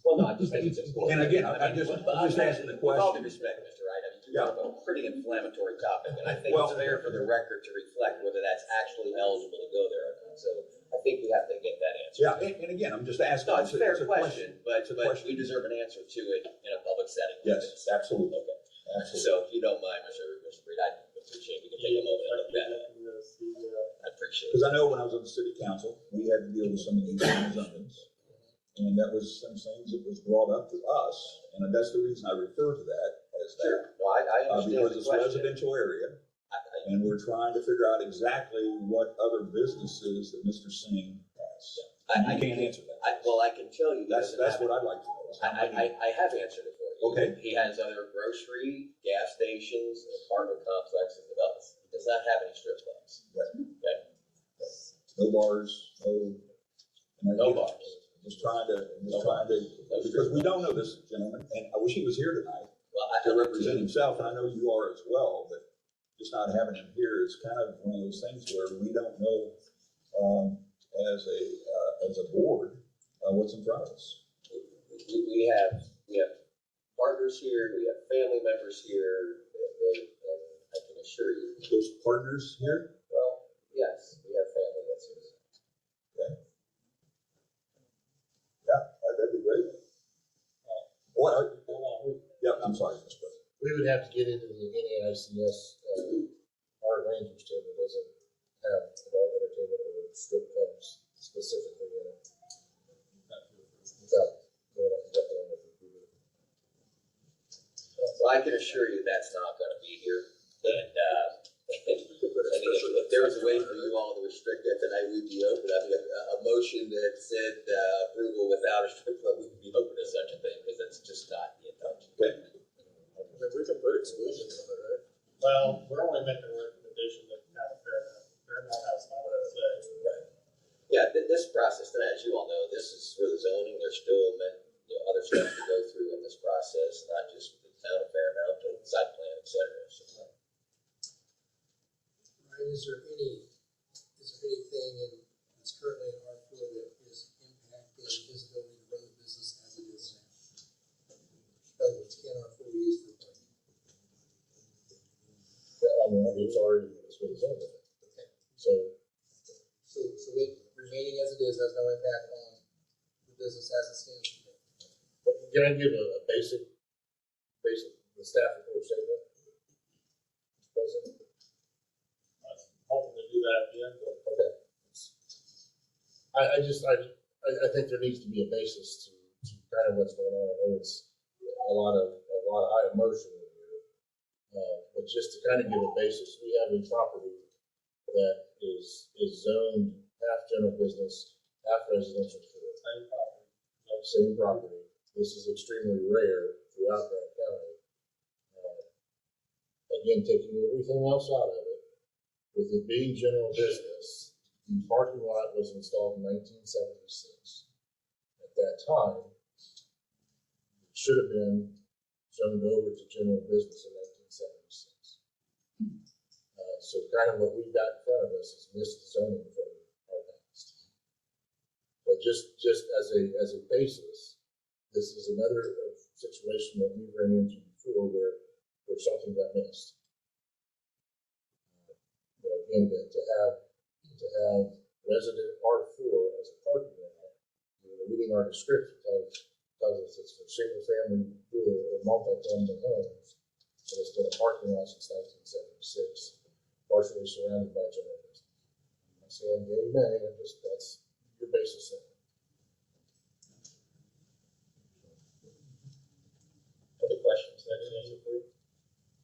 Well, no, I just think it's important.
And again, I'm just asking the
With all due
question.
respect, Mr. Wright, I mean, you
Yeah.
have a pretty inflammatory topic, and I think
Well-
it's fair for the record to reflect whether that's actually eligible to go there or not. So I think we have to get that answer.
Yeah, and again, I'm just asking.
No, it's a fair
a
question, but
It's a
we
question.
deserve an answer to it in a public setting.
Yes, absolutely.
Okay.
Absolutely.
So if you don't mind, Mr. Reed, I appreciate we can take a moment and look at that. I appreciate it.
Because I know when I was on the city council, we had to deal with some of these zones. And that was some things that was brought up to us, and that's the reason I refer to that as that.
Sure, no, I understand
Because
the
it's a
question.
residential area,
I-
and we're trying to figure out exactly what other businesses that Mr. Singh has.
I
You can't answer that.
Well, I can tell you. he
That's
doesn't have
what I'd like to know. is how many-
I have answered it for you.
Okay.
He has other grocery, gas stations, apartment complexes, developments. He does not have any strip clubs.
Right.
Okay.
No bars, no.
No bars.
Just trying to, because we don't know this gentleman, and I wish he was here tonight
Well,
to represent himself, and I know you are as well, but just not having him here is kind of one of those things where we don't know, as a board, what's in front of us.
We have partners here, we have family members here, and I can assure you.
There's partners here?
Well, yes, we have family that's here.
Okay. Yeah, that'd be great. Yeah, I'm sorry, Mr. President.
We would have to get into the NAICS, our land use table doesn't have adult entertainment or strip clubs specifically in it. Without going up and down with the
Well, I can assure you that's not gonna be here, and, if there was a way for you all to restrict it, then I would be open. I mean, a motion that said, approval without a strip club, we would be open to such a thing, because that's just not the intention.
Okay.
we can put exclusions on it, right? Well, we're only making a recommendation that you have a fair amount has not what I say.
Right. Yeah, this process, as you all know, this is for the zoning, there's still other steps
meeting as it is has no impact on the business as it stands today.
But can I give a basic, the staff report statement? Mr. President?
I was hoping to do that at the end, but
Okay. I think there needs to be a basis to kind of what's going on. I know it's a lot of high emotion in here. But just to kind of give a basis, we have a property that is zoned half general business, half residential.
same property.
Same property. This is extremely rare throughout Grant County. Again, taking everything else out of it, with it being general business, the parking lot was installed in 1976. At that time, it should have been zoned over to general business in 1976. So kind of what we've got in front of us is missed zoning from our past. But just as a basis, this is another situation that we've run into before where something got missed. Again, to have resident R4 as a parking lot, reading our description tells us it's for single family or multi-family homes, and it's been a parking lot since 1976, partially surrounded by general business. I'm not saying yea or nay, that's your basis of it.
Other questions that you answer for?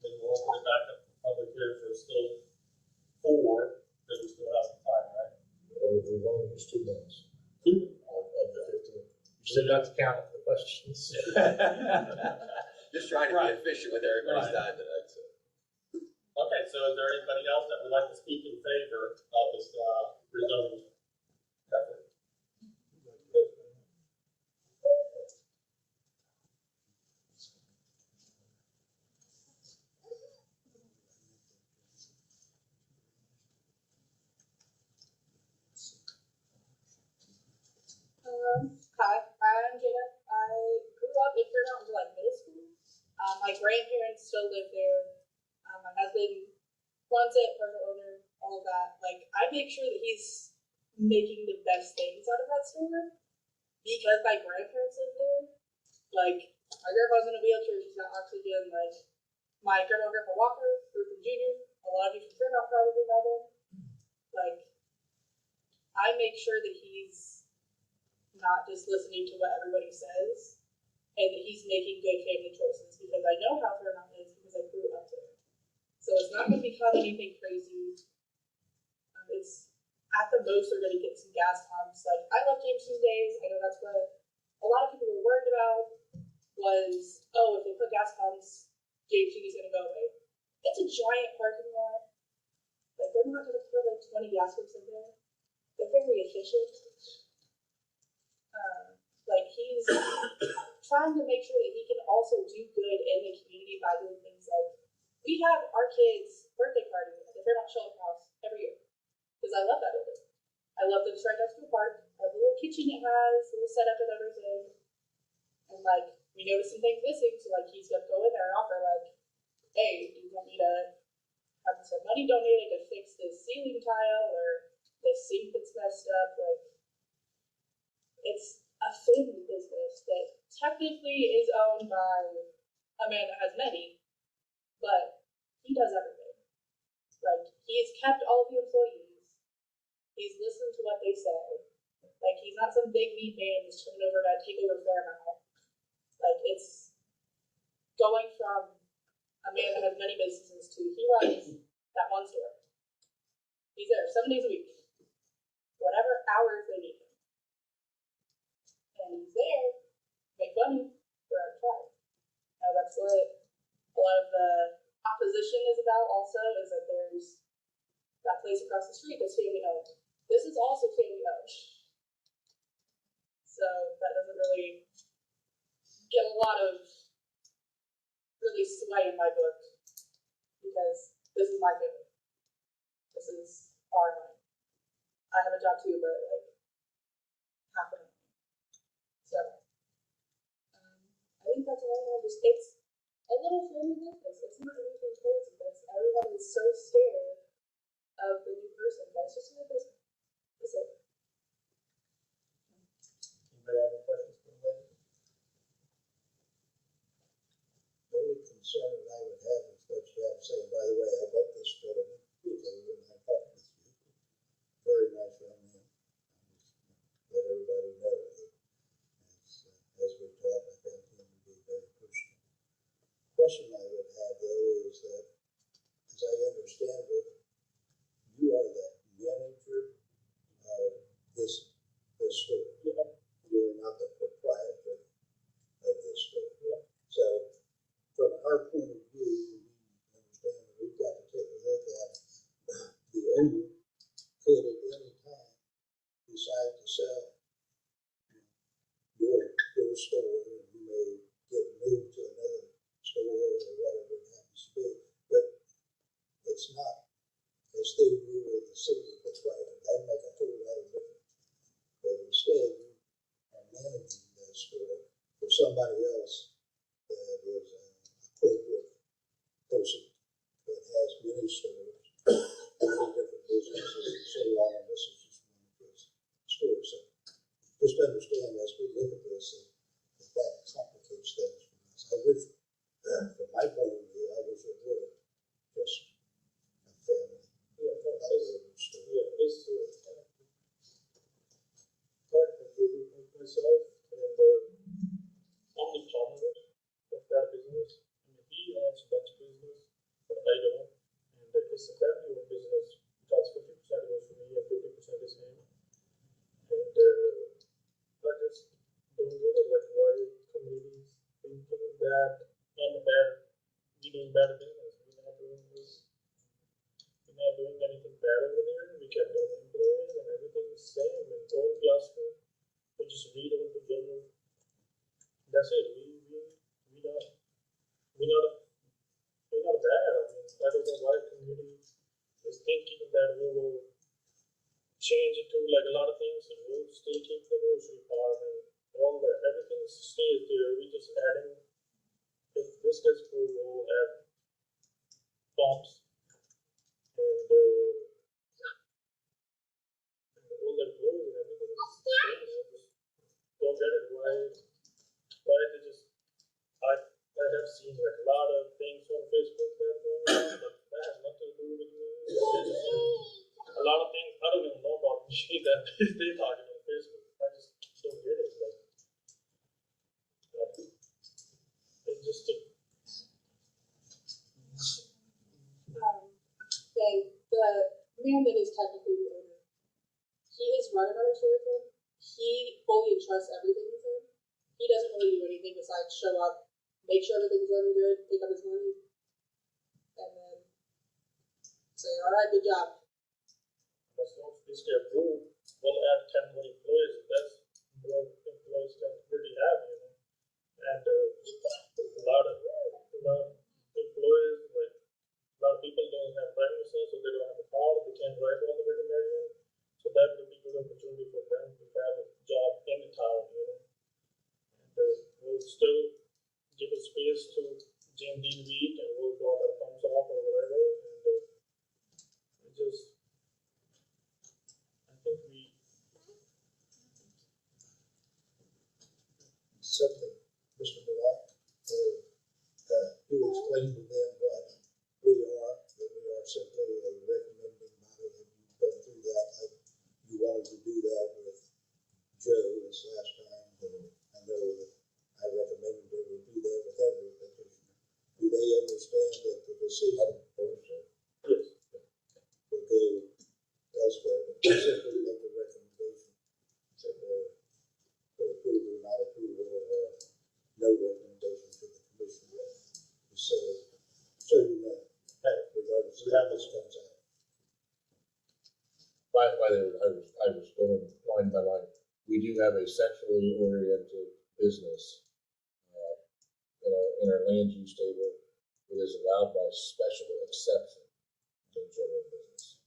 Then we'll open it back up to public here for still 4, because we still have some time, right?
We've only used 2 minutes
2.
of the 15. You said not to count the questions.
Just trying to be efficient with everybody's time tonight, so.
Okay, so is there anybody else that would like to speak in favor of this rezoning effort?
Hi, I'm Jada. I grew up in Fairmount until like middle school. My grandparents still live there. My husband runs it, partner owner, all of that. Like, I make sure that he's making the best things out of that store because my grandparents live there. Like, my grandpa's in a wheelchair, she's got oxygen. Like, my grandpa Walker, Griffin Jr., a lot of you from Fairmount probably know them. Like, I make sure that he's not just listening to what everybody says, and that he's making good family choices because I know how Fairmount is because I grew up there. So it's not going to become anything crazy. It's at the most they're going to get some gas pumps. Like, I love Jameson's days. I know that's what a lot of people were worried about was, oh, if they put gas pumps, Jameson is going to go away. It's a giant parking lot. Like, they're not going to put like 20 gas pumps in there. They're very efficient. Like, he's trying to make sure that he can also do good in the community by doing things like, we have our kids' birthday party at the Fairmount Shelter House every year, because I love that building. I love that it's right next to the park, the little kitchen it has, the little setup and everything. And like, we noticed some things missing, so like, he's gonna go in there and offer like, hey, do you want me to have some money donated to fix this ceiling tile or the sink that's messed up? Like, it's a family business that technically is owned by a man that has many, but he does everything. Like, he has kept all of the employees. He's listened to what they say. Like, he's not some big meat man that's turning over to take over Fairmount. Like, it's going from a man that has many businesses to he runs that one store. He's there 7 days a week, whatever hours they need him. And he's there to make money for our tribe. Now, that's what a lot of the opposition is about also, is that there's that place across the street that's family owned. This is also family owned. So that doesn't really get a lot of really sway in my book because this is my family. This is our money. I have a job too, but like half of it. So I think that's all I have. It's a little family business. It's not anything crazy, but everyone is so scared of the new person. But it's just a new business. That's it.
question I would have though is that, as I understand it, you are the manager of this store. You're not the proprietor of this store. So from our point of view, we understand that we've got to take a look at the owner could at any time decide to sell your store, and you may get moved to another store or whatever it happens to be. But it's not as though you were the city proprietor. That'd make a whole lot of difference. But instead, you are managing that store for somebody else that is a corporate person that has many stores, many different businesses, and so on, and this is just one of those stores. So just understand as we look at this, that complicates things for us. I wish, from my point of view, I wish it would just a family.
It's myself and I'm the founder of that business. I mean, he owns a bunch of business, but I don't. And it's a family-owned business. That's 50% goes to me and 50% is him. And I just don't get it, like why communities thinking that I'm bad, we doing bad business. We're not doing anything bad over there. We kept all the employees and everything is the same. And all we ask for, we just read over the general. That's it. We're not bad. I mean, I don't know why community is thinking that we will change it to like a lot of things and we'll still keep the grocery part and all that. Everything stays there. We just adding, if this gets full, we'll add pumps and all the clothes and everything is changed. I just don't get it. Why they just, I have seen like a lot of things on Facebook that are going on, but that has nothing to do with me. A lot of things I don't even know about me that they're talking on Facebook. I just don't get it. Like, it's just a,
the man that is technically the owner, he has run another store with him. He fully entrusts everything with him. He doesn't really do anything besides show up, make sure everything's running good, pick up his money, and then say, all right, good job.
that's not basically approved. We'll add 10 more employees. That's more employees than really have, you know. And a lot of employees, like a lot of people don't have driving license, so they don't have a car, they can't drive all the way to Marion. So that would be a good opportunity for them to have a job in the town, you know. And we'll still give a space to Jim Dean Week and we'll draw the thumbs off or whatever. And just, I think we.
Something, Mr. Malak, you explain to them what we are, that we are simply a recommending body. Have you gone through that? Like you wanted to do that with Joe this last time, and I know that I recommended that we do that with every petitioner. Do they understand that the decision will go elsewhere? But simply make a recommendation for approval, not approval, or no recommendation to the commission. So you know, regardless of how this comes out.
I was going line by line. We do have a sexually oriented business in our land use table. It is allowed by special exception to general business.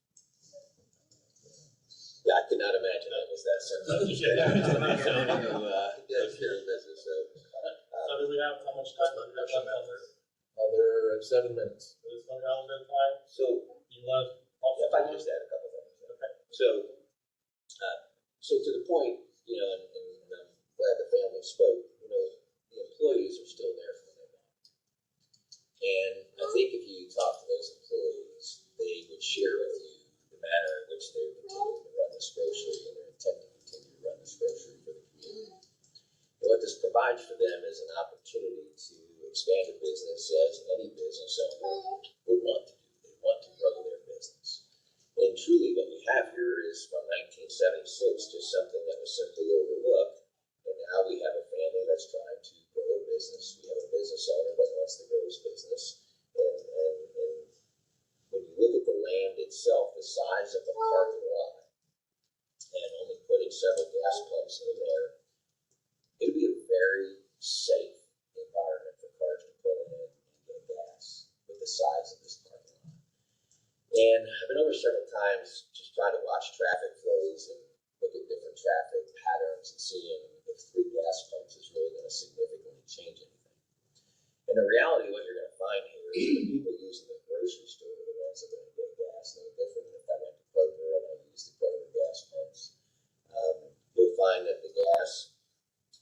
Yeah, I could not imagine that was that simple. Business.
So do we have how much time do we have left on this?
They're at 7 minutes.
Is there relevant time?
So,
You want also?
if I could just add a couple things.
Okay.
So to the point, you know, and I'm glad the family spoke, you know, the employees are still there for when they want. And I think if you talk to those employees, they would share with you the manner in which they're continuing to run this grocery and their intent to continue to run this grocery for the community. And what this provides for them is an opportunity to expand the business as any business owner would want to do. They want to grow their business. And truly what we have here is from 1976, just something that was simply overlooked. And now we have a family that's trying to grow a business. We have a business owner that wants to grow his business. And when you look at the land itself, the size of the parking lot, and only putting several gas pumps in there, it'd be a very safe environment for cars to pull in and get gas with the size of this parking lot. And I've been over several times just trying to watch traffic flows and look at different traffic patterns and seeing if 3 gas pumps is really going to significantly change anything. And the reality, what you're going to find here is the people using the grocery store are the ones that are going to get gas. No different than if I went to Kroger and I used the Kroger gas pumps. You'll find that the gas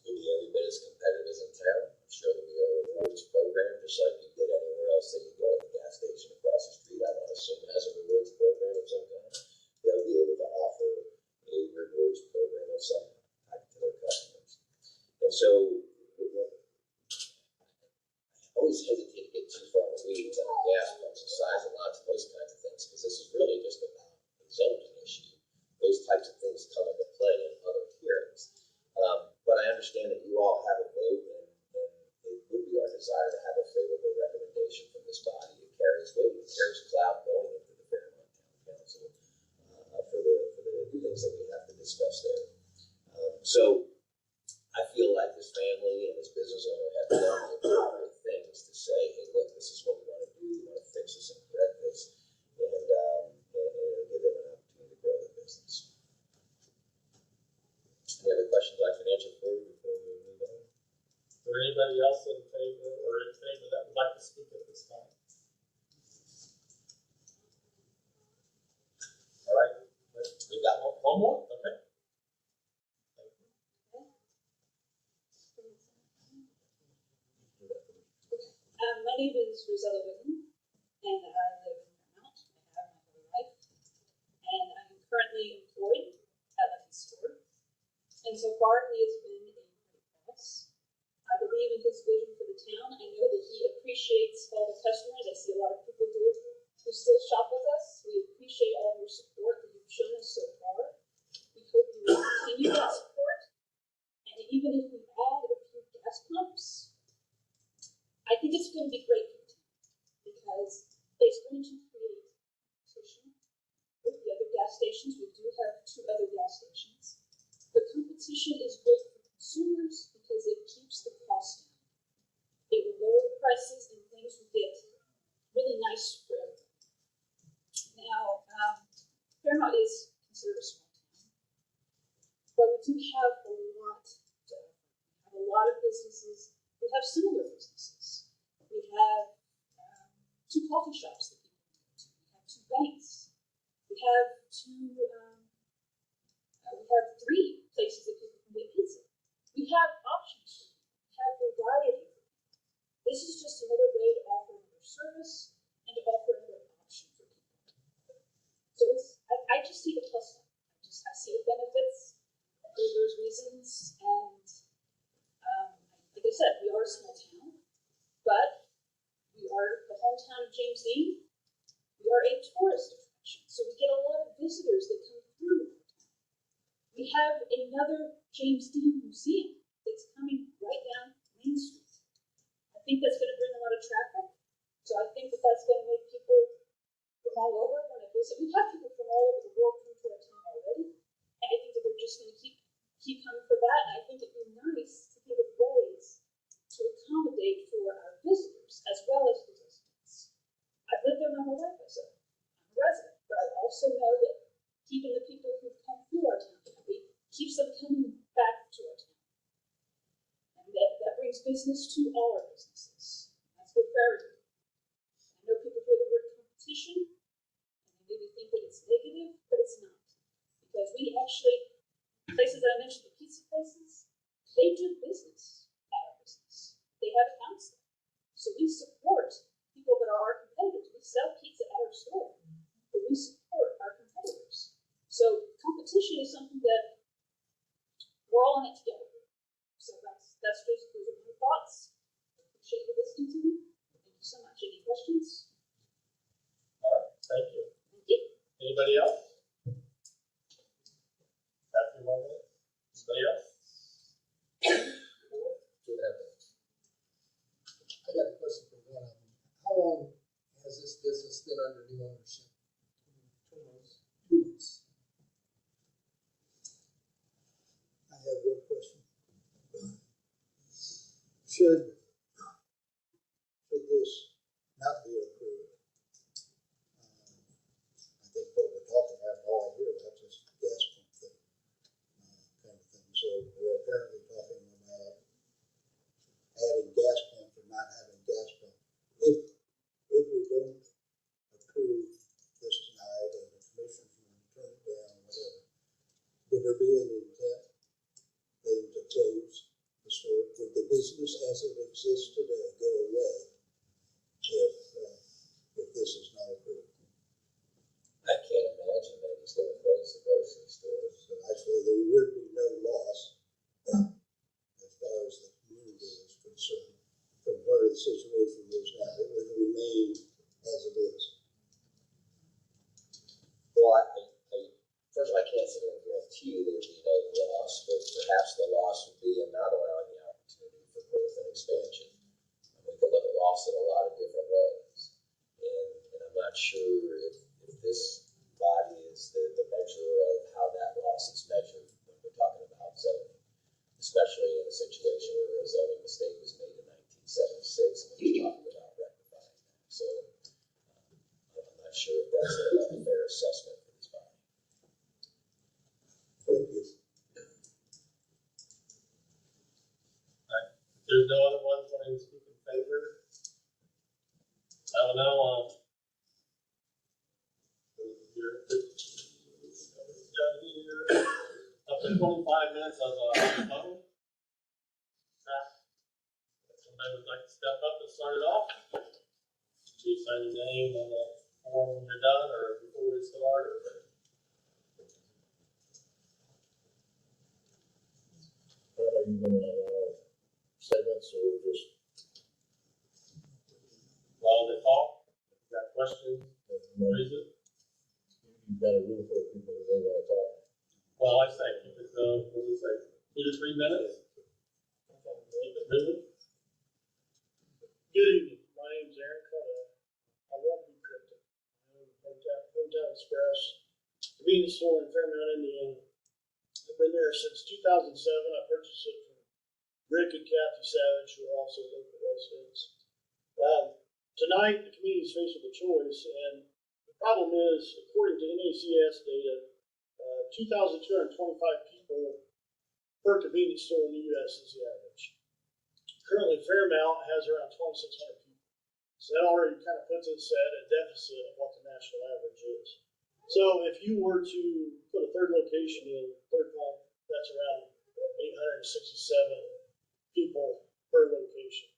will be every bit as competitive as in town. I'm sure there'll be a rewards program, just like you get anywhere else that you go at the gas station across the street. I want to assume it has a rewards program of some kind. They'll be able to offer a rewards program of some type to their customers. And so, I always hesitate to get too far in the weeds on gas pumps and size and lots and those kinds of things, because this is really just about a zoning issue. Those types of things come into play in other hearings. But I understand that you all have a vote, and it would be our desire to have a favorable recommendation from this body. It carries weight, it carries clout going into the Fairmont Town Council for the things that we have to discuss there. So I feel like this family and this business owner have done the appropriate things to say, hey, look, this is what we want to do. We want to fix this and correct this, and give them an opportunity to grow their business. Any other questions on financial report before we move on?
Is there anybody else in favor or in favor that would like to speak at this time? All right, we got one more, okay.
My name is Rosella Whitten, and I live in Fairmount. I have my whole life, and I'm currently employed at Lucky Store. And so far, he has been a great boss. I believe in his vision for the town. I know that he appreciates all the customers. I see a lot of people here who still shop with us. We appreciate all of your support that you've shown us so far. We hope you will continue that support. And even if we add a few gas pumps, I think it's going to be great for the town, because it's going to create competition with the other gas stations. We do have 2 other gas stations. The competition is great for consumers because it keeps the cost down. It will lower the prices and things will get really nice for everyone. Now, Fairmount is considered a small town, but we do have a lot to offer. We have a lot of businesses. We have similar businesses. We have 2 coffee shops that people go to. We have 2 banks. We have 3 places that people can get pizza. We have options. We have variety. This is just another way to offer another service and to offer another option for people. So I just see the plus side. I see the benefits. There's reasons, and like I said, we are a small town, but we are the hometown of James Dean. We are a tourist attraction, so we get a lot of visitors that come through. We have another James Dean Museum that's coming right down Main Street. I think that's going to bring a lot of traffic, so I think that that's going to make people from all over want to visit. We have people from all over the world come to our town already, and I think that they're just going to keep coming for that, and I think it'd be nice to think of ways to accommodate for our visitors as well as the residents. I've lived there my whole life, so I'm a resident, but I also know that keeping the people who've come through our town happy keeps them coming back to our town. And that brings business to all our businesses. That's good for everybody. I know people hear the word competition, and they maybe think that it's negative, but it's not. Because we actually, places that I mentioned, the pizza places, they do business at our business. They have accounts there. So we support people that are our competitors. We sell pizza at our store, but we support our competitors. So competition is something that we're all in it together. So that's just those are my thoughts. I appreciate you listening to me. Thank you so much. Any questions?
Thank you.
Thank you.
Anybody else? Happy moment? Anybody else?
I got a question for one of them. How long has this business been under new ownership? 2 months. 2 months. I have one question. Should this not be approved? I think what we're talking about all here, that's just gas pump thing, kind of thing. So we're apparently talking about adding gas pump or not having gas pump. If we don't approve this tonight and the commission can turn it down, whatever, would there be an intent then to close the store? Would the business as it exists today go away if this is not approved?
I can't imagine that he's gonna close the grocery stores.
So actually, there would be no loss as far as the community is concerned from where the situation is now. It would remain as it is.
Well, first of all, I can't sit here and guarantee you there would be no loss, but perhaps the loss would be in not allowing the opportunity for growth and expansion. And we could look at loss in a lot of different ways. And I'm not sure if this body is the measure of how that loss is measured when we're talking about zoning, especially in a situation where a zoning mistake was made in 1976 and we're talking about rectifying that. So I'm not sure if that's a fair assessment for this body.
Thank you.
There's no other ones wanting to speak in favor? I don't know, up to 25 minutes of voting. Somebody would like to step up and start it off? Please sign your name on the form when you're done or before we start.
Are you gonna allow segments or just?
While they talk, if you got questions, raise it.
You've got a room full of people that they wanna talk.
Well, I say, keep it, what do you say, 2 to 3 minutes? Keep it moving.
Good evening, my name's Aaron Cotto. I won't be cryptic. I own Hometown Express, convenience store in Fairmount, Indiana. I've been there since 2007. I purchased it from Rick and Kathy Savage, who are also local residents. Tonight, the community is faced with a choice, and the problem is, according to NACS data, 2,225 people per convenience store in the U.S. is the average. Currently, Fairmount has around 2,600 people. So that already kind of puts us at a deficit of what the national average is. So if you were to put a third location in Third Pump, that's around 867 people per location.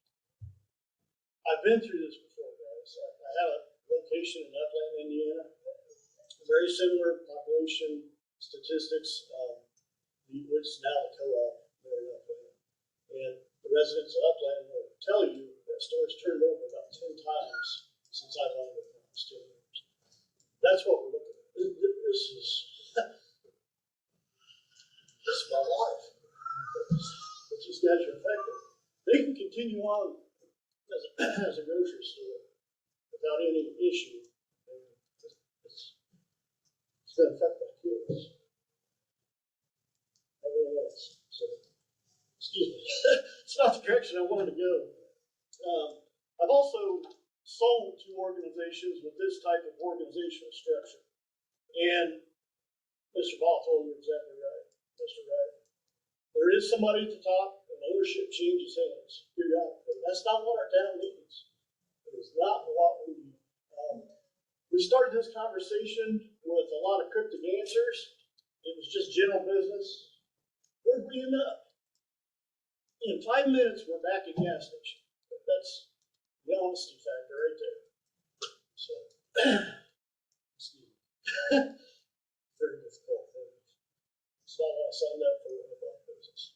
I've been through this before, guys. I had a location in Upland, Indiana. Very similar population statistics, which is now the co-op there in Upland. And the residents of Upland will tell you that store's turned over about 10 times since I've owned it for almost 10 years. That's what we're looking at. This is my life. But these guys are effective. They can continue on as a grocery store without any issue. It's going to affect my kids. Everything else. So, excuse me. It's not the direction I wanted to go. I've also sold to organizations with this type of organizational structure. And Mr. Ball told you exactly right, Mr. Wright. There is somebody at the top, and ownership changes hands periodically. That's not what our town needs. It is not what we need. We started this conversation with a lot of cryptic answers. It was just general business. Where'd we end up? In 5 minutes, we're back at gas station. That's the honesty factor right there. So, excuse me. Very difficult thing. It's not what I signed up for in the bike business.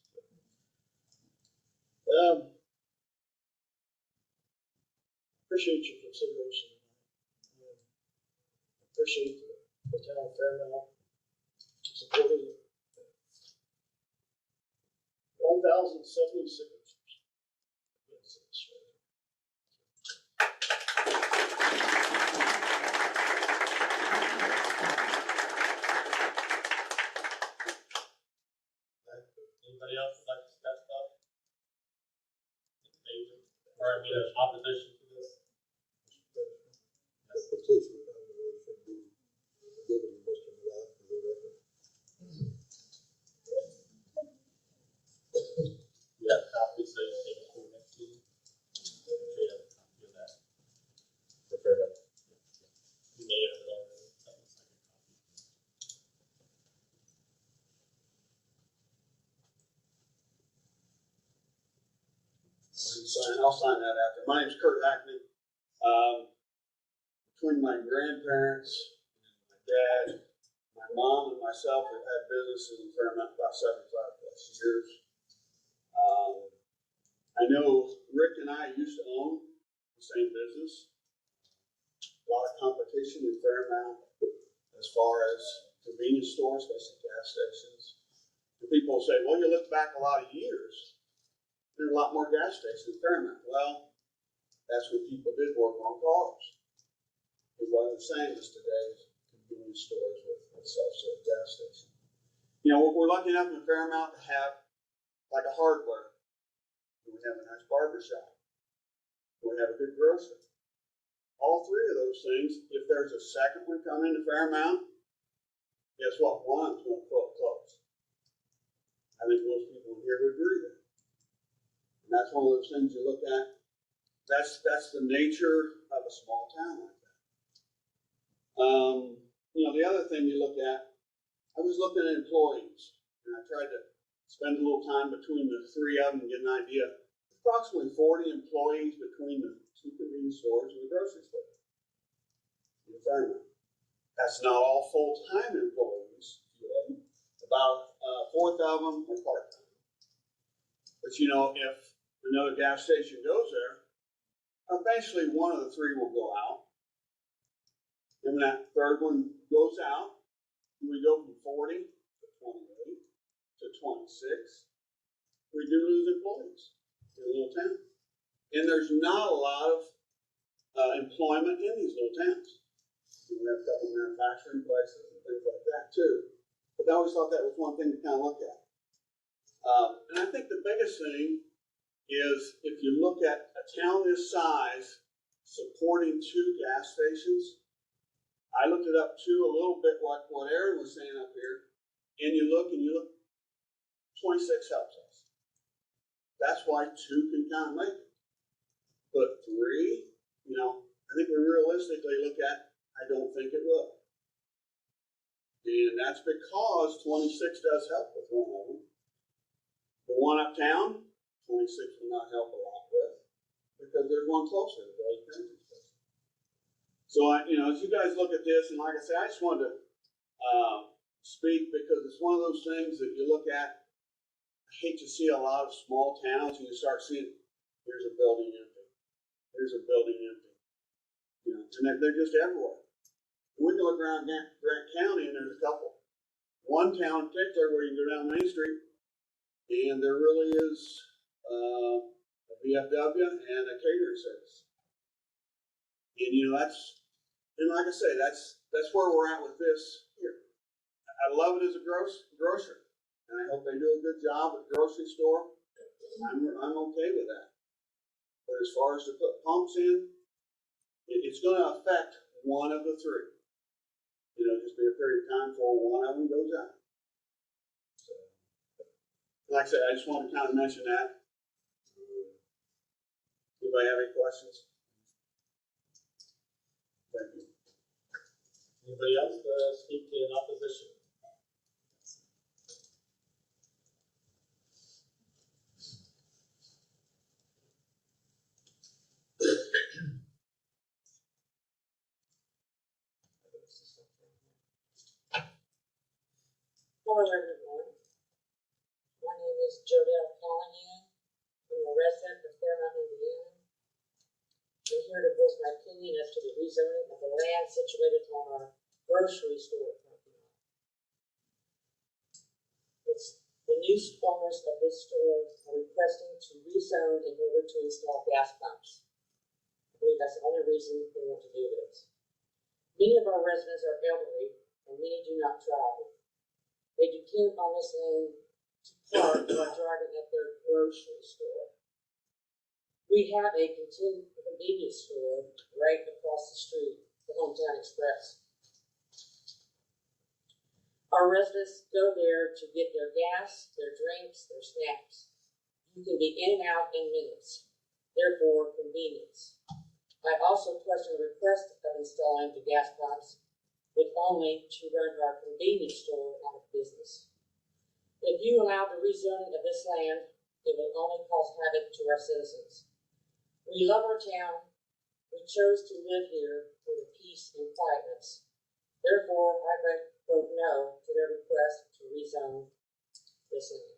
appreciate your consideration. Appreciate the town of Fairmount supporting it. 1,070 signatures. Yes, that's right.
Anybody else would like to step up? Or I mean, there's opposition to this?
The petition probably should be given to Mr. Malott for the record.
You have copies, so you take it to the next meeting? You have a copy of that.
For Fairmount.
You may have it already. That looks like a copy.
I'll sign that after. My name's Kurt Hackney. Between my grandparents, my dad, my mom, and myself have had businesses in Fairmount about 75 plus years. I know Rick and I used to own the same business. A lot of competition in Fairmount as far as convenience stores, especially gas stations. And people say, well, you look back a lot of years, there's a lot more gas stations in Fairmount. Well, that's when people did work on cars. It wasn't the same as today's convenience stores with self-serve gas stations. You know, we're lucky enough in Fairmount to have like a hardware. We have a nice barber shop. We have a good grocery. All three of those things, if there's a second one coming to Fairmount, guess what? One of them's going to close. I think most people here would agree with that. And that's one of those things you look at. That's the nature of a small town like that. You know, the other thing you look at, I was looking at employees, and I tried to spend a little time between the three of them and get an idea. Approximately 40 employees between the two convenience stores and the grocery store in Fairmount. That's not all full-time employees. About 4th of them are part-time. But you know, if another gas station goes there, eventually one of the three will go out. And when that third one goes out, we go from 40 to 28 to 26. We do lose employees in a little town. And there's not a lot of employment in these little towns. We have a couple of manufacturing places and things like that too. But I always thought that was one thing to kind of look at. And I think the biggest thing is if you look at a town this size supporting 2 gas stations, I looked it up too a little bit what Aaron was saying up here, and you look, 26 helps us. That's why 2 can kind of make it. But 3, you know, I think we realistically look at, I don't think it will. And that's because 26 does help with one of them. The one uptown, 26 will not help a lot with, because there's one closer to those pension stations. So, you know, as you guys look at this, and like I said, I just wanted to speak because it's one of those things that you look at. I hate to see a lot of small towns and you start seeing, here's a building empty, here's a building empty. You know, and they're just everywhere. We can look around Grant County and there's a couple. One town in particular where you can go down Main Street and there really is a VFW and a catering service. And you know, and like I say, that's where we're at with this here. I love it as a grocer, and I hope they do a good job at the grocery store. I'm okay with that. But as far as to put pumps in, it's going to affect one of the 3. You know, just be a period of time before one of them goes out. So, like I said, I just wanted to kind of mention that. Anybody have any questions? Thank you.
Anybody else speak in opposition?
Hello, everyone. My name is Jodelle Callahan. I'm a resident of Fairmount, Indiana. I'm here to voice my opinion as to the rezoning of the land situated on our grocery store parking lot. The new owners of this store are requesting to rezone in order to install gas pumps. I believe that's the only reason they want to do this. Many of our residents are elderly, and many do not drive. They depend on this land to park while driving at their grocery store. We have a convenience store right across the street, the Hometown Express. Our residents go there to get their gas, their drinks, their snacks. You can be in and out in minutes, therefore convenience. I also question the request of installing the gas pumps, if only to run our convenience store out of business. If you allow the rezoning of this land, it will only cause havoc to our citizens. We love our town. We chose to live here for the peace and quietness. Therefore, I vote no to their request to rezone this land.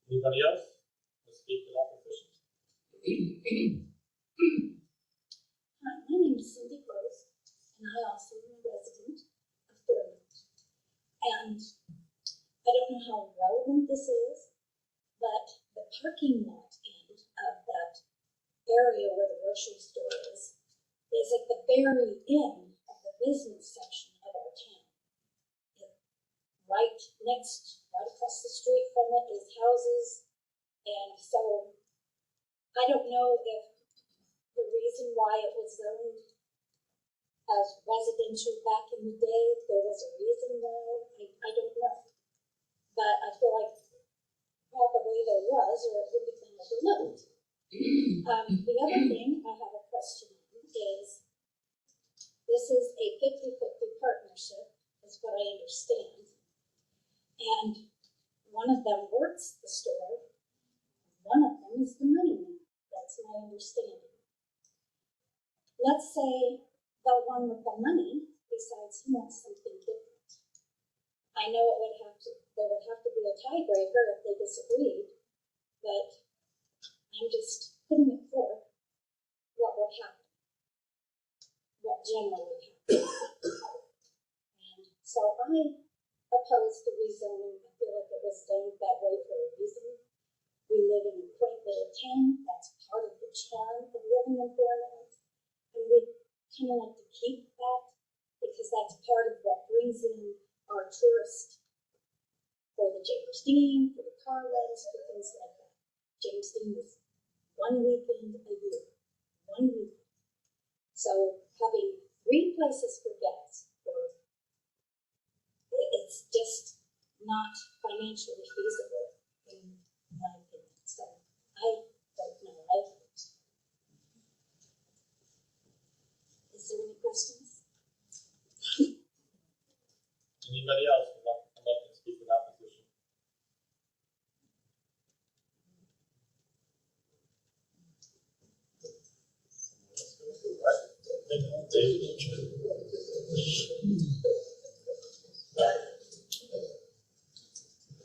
Anybody else? Let's speak to opposition.
Hi, my name is Cindy Rose, and I also am a resident of Fairmont. And I don't know how relevant this is, but the parking lot end of that area where the grocery store is at the very end of the business section of our town. Right across the street from it is houses, and so I don't know if the reason why it was zoned as residential back in the day, if there was a reason why, I don't know. But I feel like probably there was, or it would have been overlooked. The other thing I have a question on is, this is a 50-50 partnership, is what I understand. And one of them works the store, one of them is the money man. That's my understanding. Let's say the one with the money decides he wants something different. I know there would have to be a tiebreaker if they disagreed, but I'm just putting it forth what would happen, what generally happens. And so I oppose the rezoning. I feel like it was done that way for a reason. We live in a quaint little town. That's part of the charm of living in Fairmont. And we kind of like to keep that because that's part of what brings in our tourists for the James Dean, for the car rentals, for things like that. James Dean is one weekend a year. One weekend. So having 3 places for gas, it's just not financially feasible in my opinion. So I don't know. Is there any questions?
Anybody else would like to come up and speak with opposition?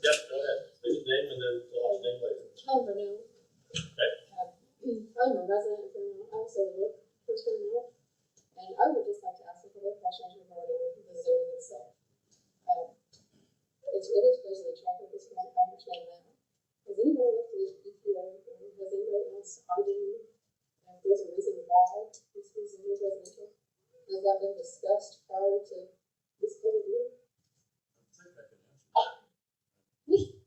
Yes, go ahead. State your name and then the last name later.
Hi, Renew.
Okay.
I'm a resident of Fairmont. I also live for Fairmont. And I would just like to ask a couple of questions regarding the zoning itself. It is residential at this point, I understand that. Has anybody looked at EPA, or has anybody else argued if there's a reason why this is residential? Has that been discussed prior to this public meeting?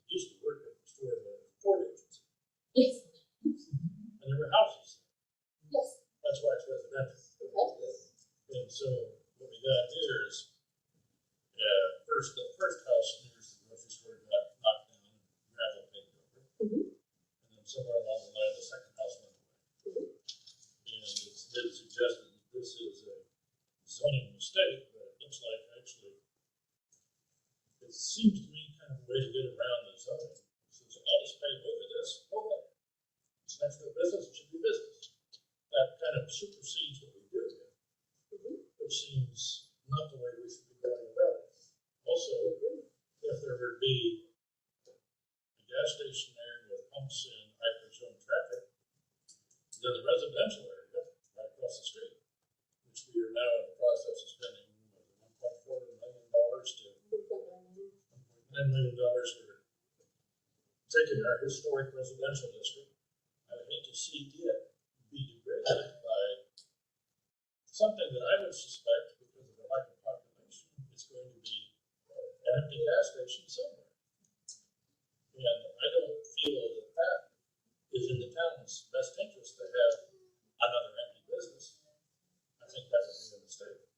Used to work at the store in the Ford agency.
Yes.
And there were houses.
Yes.
That's why it's residential.
Okay.
And so what we got here is, the first house near the grocery store got knocked down and gravel paved over.
Mm-hmm.
And then somewhere along the line, the second house went away.
Mm-hmm.
And it's been suggested that this is a zoning mistake, but it looks like actually, it seems to me kind of a way to get around the zoning. Since I'll just pave over this, okay. It's next to a business, it should be business. That kind of supersedes what we do here.
Mm-hmm.
Which seems not the way we should be going about it. Also, if there would be
in our historic residential district, I hate to see it be degraded by something that I would suspect, because of the lack of population, it's going to be an empty gas station somewhere. And I don't feel that that is in the town's best interest to have another empty business. I think that would be a mistake.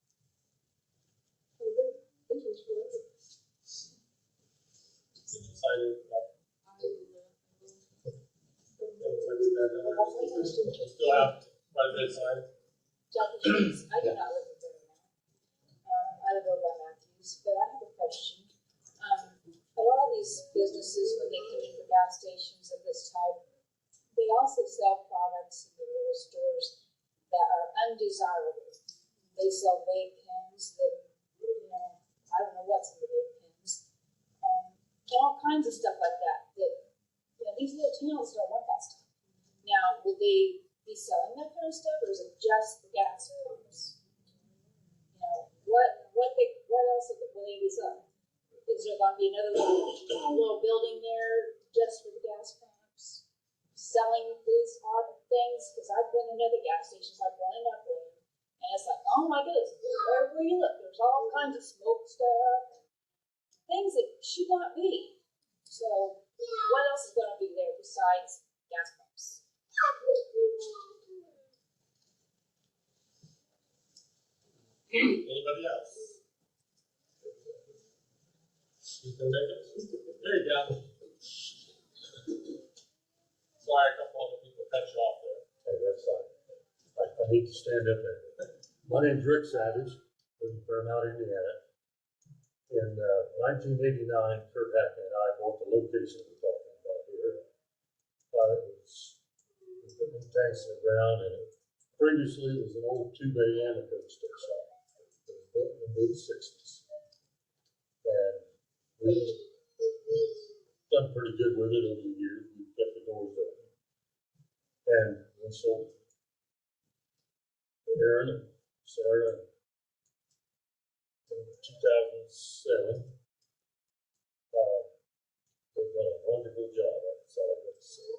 Did you sign it? Still out, by the side.
Jefferson's, I do not live in there now. I live over by Matthews, but I have a question. A lot of these businesses, when they come in for gas stations of this type, they also sell products in the little stores that are undesirable. They sell vape pens that, I don't know what's in the vape pens. And all kinds of stuff like that, these little towns don't want that stuff. Now, would they be selling that kind of stuff, or is it just the gas pumps? What else will they be selling? Is there going to be another little building there just for the gas pumps, selling these odd things? Because I've been in other gas stations, like one in Upland, and it's like, oh my goodness, everywhere you look, there's all kinds of smoke stuff, things that should not be. So, what else is going to be there besides gas pumps?
Anybody else? You can make it. There you go. Sorry, a couple other people cut you off there.
Hey, that's fine. I need to stand up there. My name's Rick Savage, from Fairmount, Indiana. In 1989, Kurt Hackney and I bought the location we're talking about here. It was putting tanks in the ground, and previously it was an old 2-bay Anaco stick shop. It was built in the mid-60s. And we've done pretty good with it over the years. We've kept the doors open. And we sold Aaron and Sarah in 2007. They've done a wonderful job. That's all I got to say.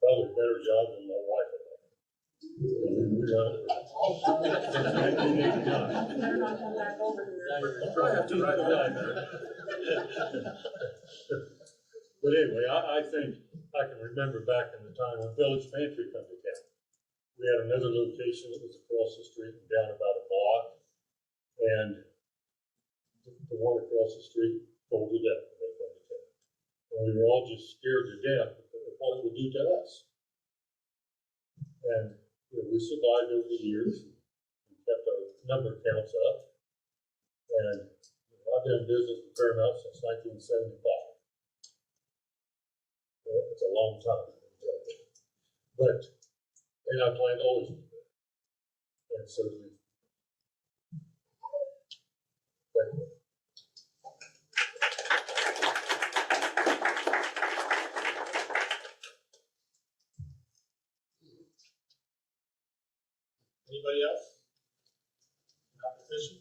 Probably a better job than my wife and I. We run it since 1989. I'll probably have to write that down. But anyway, I think I can remember back in the time when Village Pantry come to town. We had another location that was across the street and down about a block. And the one across the street folded up when they come to town. And we were all just scared to death of what it would do to us. And we survived over the years and kept our number counts up. And I've been in business with Fairmount since 1975. It's a long time. But, and I plan to always do that. And so do we. Thank you.
Anybody else? Opposition?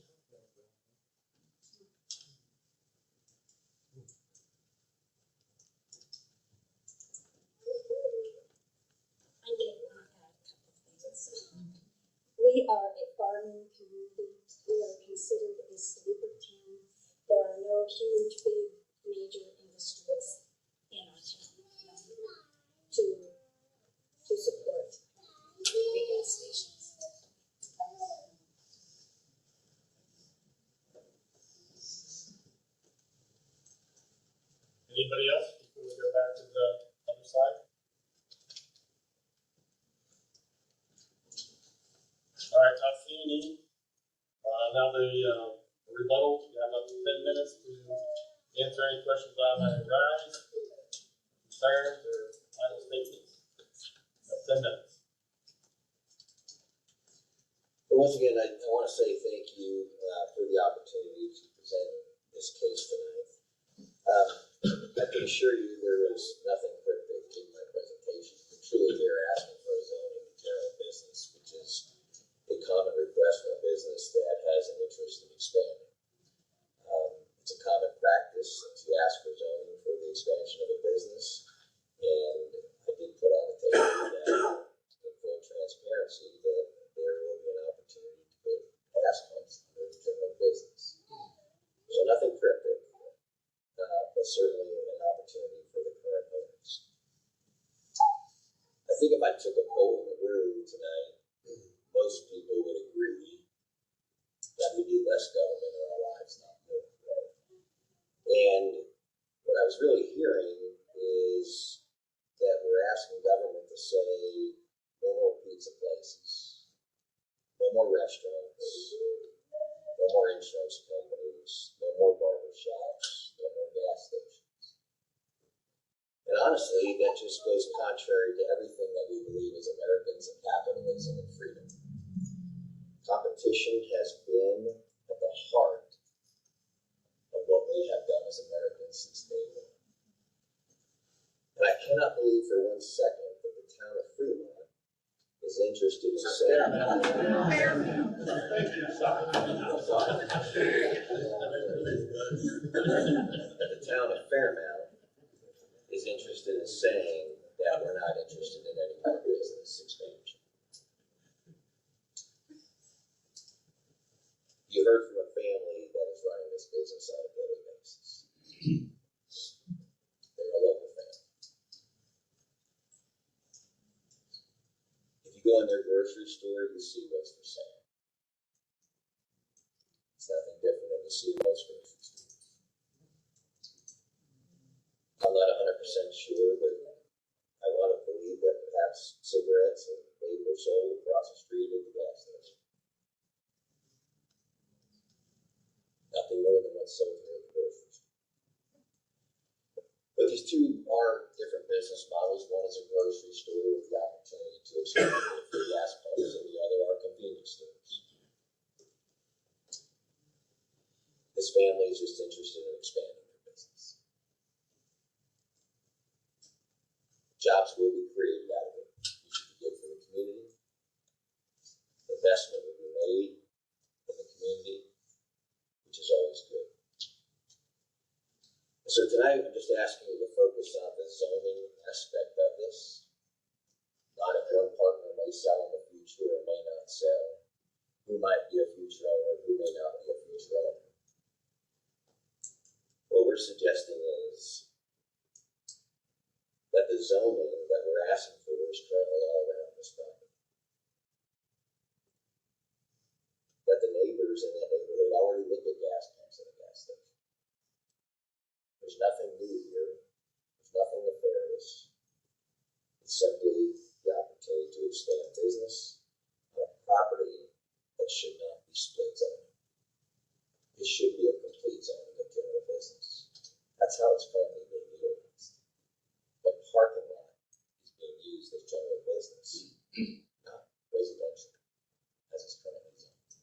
We are a farming community. We are considered a sleeper town. There are no huge, big, major industries in our town to support the gas stations.
Anybody else before we go back to the other side? All right, not seeing any. Now the rebuttal, you have up to 10 minutes to answer any questions that might arise, concerns, or final statements. 10 minutes.
But once again, I want to say thank you for the opportunity to present this case tonight. I can assure you there is nothing cryptic in my presentation. We're truly here asking for a zoning in general business, which is a common request from a business that has an interest in expanding. It's a common practice to ask for zoning for the expansion of a restaurants, no more insurance companies, no more barber shops, no more gas stations. And honestly, that just goes contrary to everything that we believe as Americans in capitalism and freedom. Competition has been at the heart of what we have done as Americans since day one. And I cannot believe for 1 second that the town of Fremont is interested in saying the town of Fairmount is interested in saying that we're not interested in any more business expansion. You heard from a family that is running this business on a daily basis. They're a local family. If you go in their grocery store, you see what's for sale. It's nothing different than you see in most grocery stores. I'm not 100% sure, but I want to believe that perhaps cigarettes and vape are sold across the street at the gas station. Nothing more than what's sold here at the grocery store. But these two are different business models. One is a grocery store with the opportunity to expand for gas pumps, and the other are convenience stores. This family is just interested in expanding their business. Jobs will be created out of it. It should be good for the community. Investment will be made in the community, which is always good. So tonight, I'm just asking you to focus on the zoning aspect of this. Not if one partner may sell in the future or may not sell. Who might be a future owner, who may not be a future owner. What we're suggesting is that the zoning that we're asking for is currently all around this property. That the neighbors in that neighborhood already look at gas pumps at a gas station. There's nothing new here. There's nothing nefarious. It's simply the opportunity to expand business on a property that should not be split zoning. It should be a complete zoning of general business. That's how it's currently being utilized. The parking lot is being used as general business, not residential, as it's currently zoned.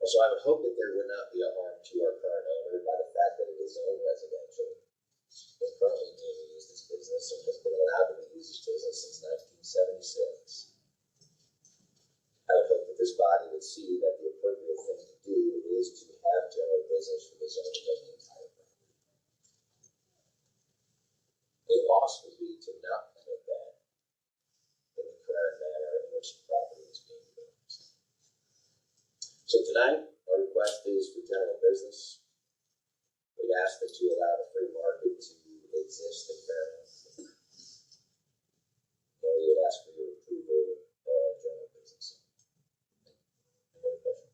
And so I would hope that there would not be a harm to our current owner by the fact that it is zoned residential. It's currently being used as business and has been allowed to be used as business since 1976. I would hope that this body would see that the appropriate thing to do is to have general business for the zoning of the entire property. A loss would be to not permit that in the current manner in which the property is being utilized. So tonight, our request is for general business. We'd ask that you allow the free market to exist in Fairmount. And we would ask for your approval of general business. Any other questions?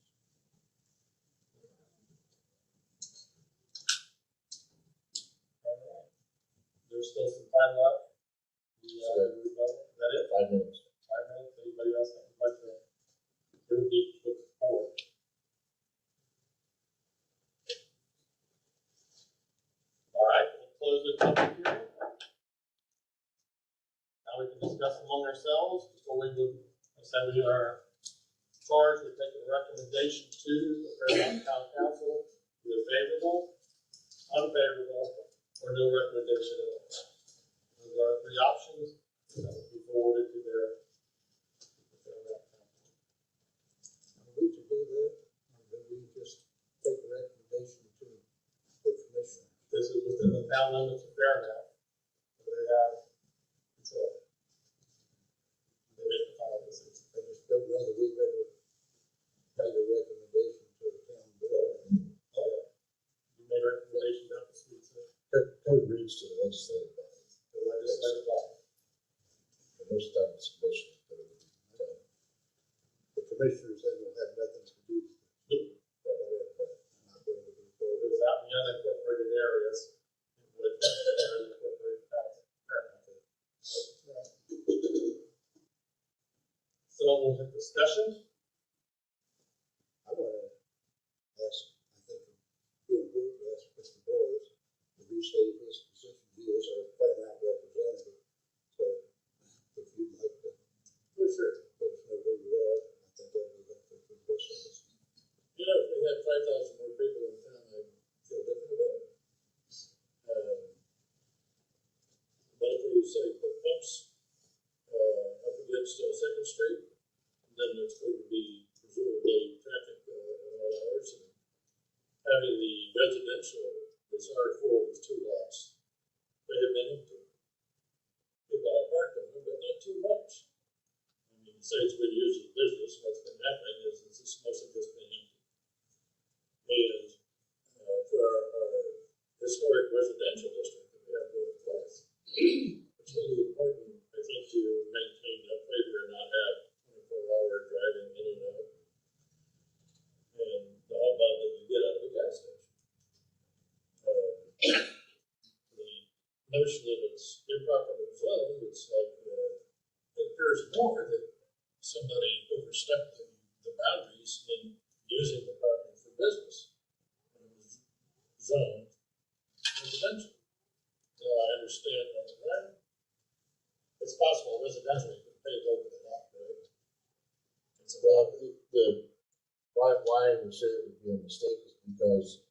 All right. There's still some time left. Is that it?
5 minutes.
5 minutes. Anybody else that would like to put forward? All right, we'll close the public hearing. Now we can discuss among ourselves before we move. We are charged with taking a recommendation to the Fairmount Town Council, either favorable, unfavorable, or no recommendation at all. Those are our 3 options that will be forwarded to their Fairmount Council.
Are we to do that, or do we just take a recommendation to the commissioner?
This is within the town limits of Fairmount, so they have control. They make the final decision.
I just don't know that we've ever made a recommendation to the town board.
Oh, yeah. You made recommendations out the streets.
Code reads to the legislative body.
The legislative body.
And most times it's commissioners.
The commissioners then will have nothing to do with it. Not going to be
If it was out in the unincorporated areas, it would incorporate Fairmount. So we'll have discussion.
I want to ask, I think, being important to ask Mr. Boyes to restate his position. He is our paramount representative. So if you'd like to,
For sure.
let us know who you are, I think that would be helpful for the rest of us.
You know, if we had 5,000 more people in town, I'd feel different about it. But if we say put pumps up against Second Street, then there's going to be presumably traffic at all hours. And having the residential, this R4 with 2 lots, they have been empty. People have parked on them, but not too much. I mean, say it's been used as business, what's been happening is it's mostly just been empty. And for our historic residential district that we have going place, it's really important, I think, to maintain that flavor and not have 24-hour driving in and out. And the hubbub that you get out of a gas station. The notion that it's improperly zoned, it's like, it appears more that somebody overstepped the boundaries in using the property for business. And it was zoned residential. Now, I understand that, right? It's possible residential, you could pay over the lot, right? It's about why I would say it would be a mistake is because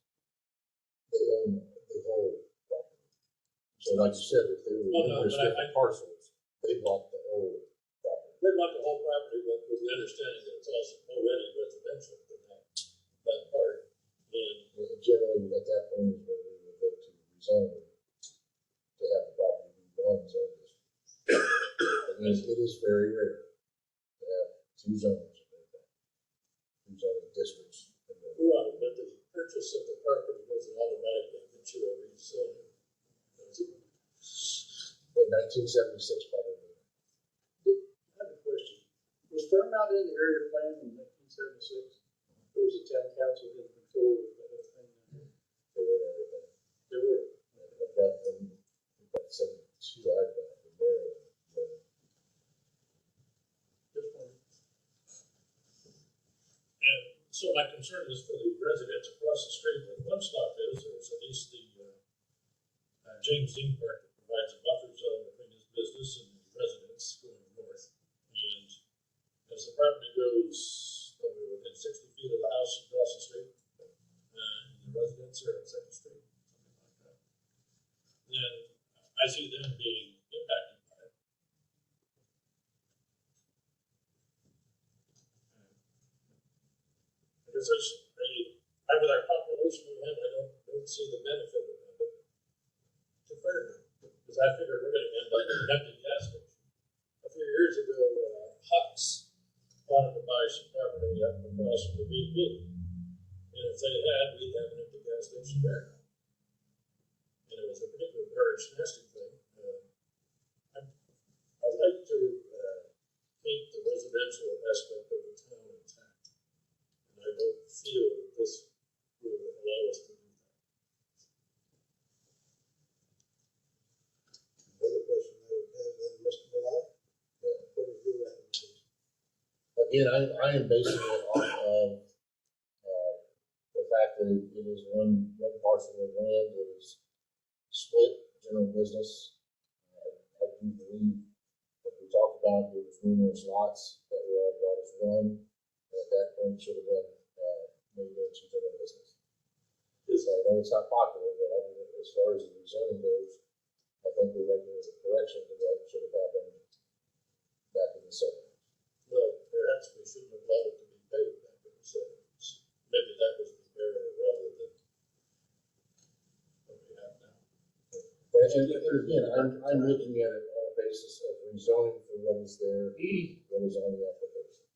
they own the whole property. So like you said, if they were different parcels, they bought the whole property. They bought the whole property, but with the understanding that it's also already residential for that part. And generally, at that point, is where we would look to rezone it, to have the property be one zone district. And it is very rare to have 2 zones. Zoning districts. Right, but the purchase of the property doesn't automatically get you a rezoning. In 1976, probably.
I have a question. Was Fairmount in the area plan in 1976? Or was the town council in control of that thing?
They were everything.
They were.
About 72, I got the mayor. So my concern is for the residents across the street where the one stop is, there's at least the James Dean Park that provides a buffer zone between his business and the residents going north. And as the property goes within 60 feet of the house across the street, the residents are at Second Street, something like that. Then I see them being impacted by it. Because with our population we have, I don't see the benefit of it to Fairmount. Because I figure we're going to end up with an empty gas station. A few years ago, Huck's wanted to buy some property up across from the BP. And if they had, we'd have an empty gas station there. And it was a particularly large nesting thing. I'd like to keep the residential aspect of the town intact. I don't feel that this will allow us to do that.
Another question I would have then, Mr. Malott, what is your recommendation?
Again, I am basing it off of the fact that it is one parcel of land that is split general business. I do believe what we talked about, there was numerous lots that were bought as one. At that point, should have been made into general business. I know it's not popular, but I mean, as far as the rezoning goes, I think we're making a correction to what should have happened back in the 70s.
Well, perhaps we shouldn't have allowed it to be paid back in the 70s. Maybe that was the barrier rather than what we have now.
But again, I'm looking at it on a basis of rezoning for what is there, what is on the application.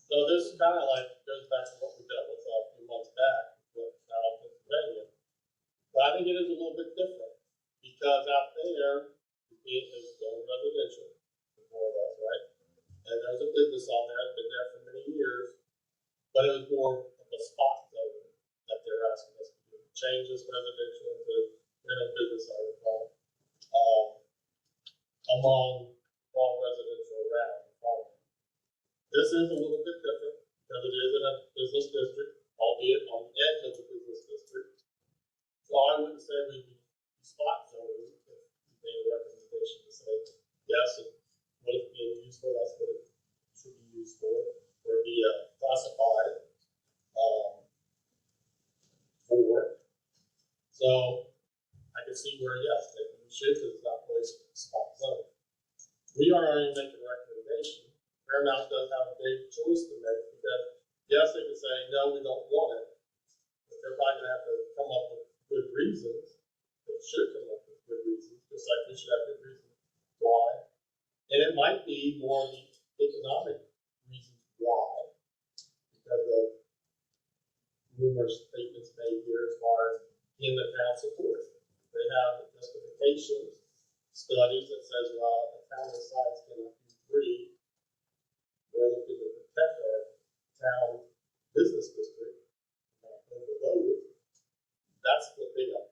So this kind of like goes back to what we dealt with a few months back with Pennsylvania. But I think it is a little bit different because out there, it is zone residential, more or less, right? And there's a business on there, been there for many years, but it was more of a spot zone that they're asking us to do. Change this residential into rental business, I recall, among all residential around the farm. This is a little bit different because it is in a business district, albeit on the edge of the business district. So I wouldn't say we spot zoning if you made a recommendation to say, yes, what it's being used for, that's what it should be used for, or be classified for. So I can see where, yes, maybe we should, because it's not really spot zoning. We are only making a recommendation. Paramount does have a big choice to make, because yes, they could say, no, we don't want it, but they're probably gonna have to come up with good reasons. They should come up with good reasons, just like we should have good reasons why. And it might be more the economic reasons why, because of numerous statements made here as far as in the town support. They have justifications, studies that says, well, a town this size cannot be free. We're looking to protect our town business district, not overload it. That's what they got.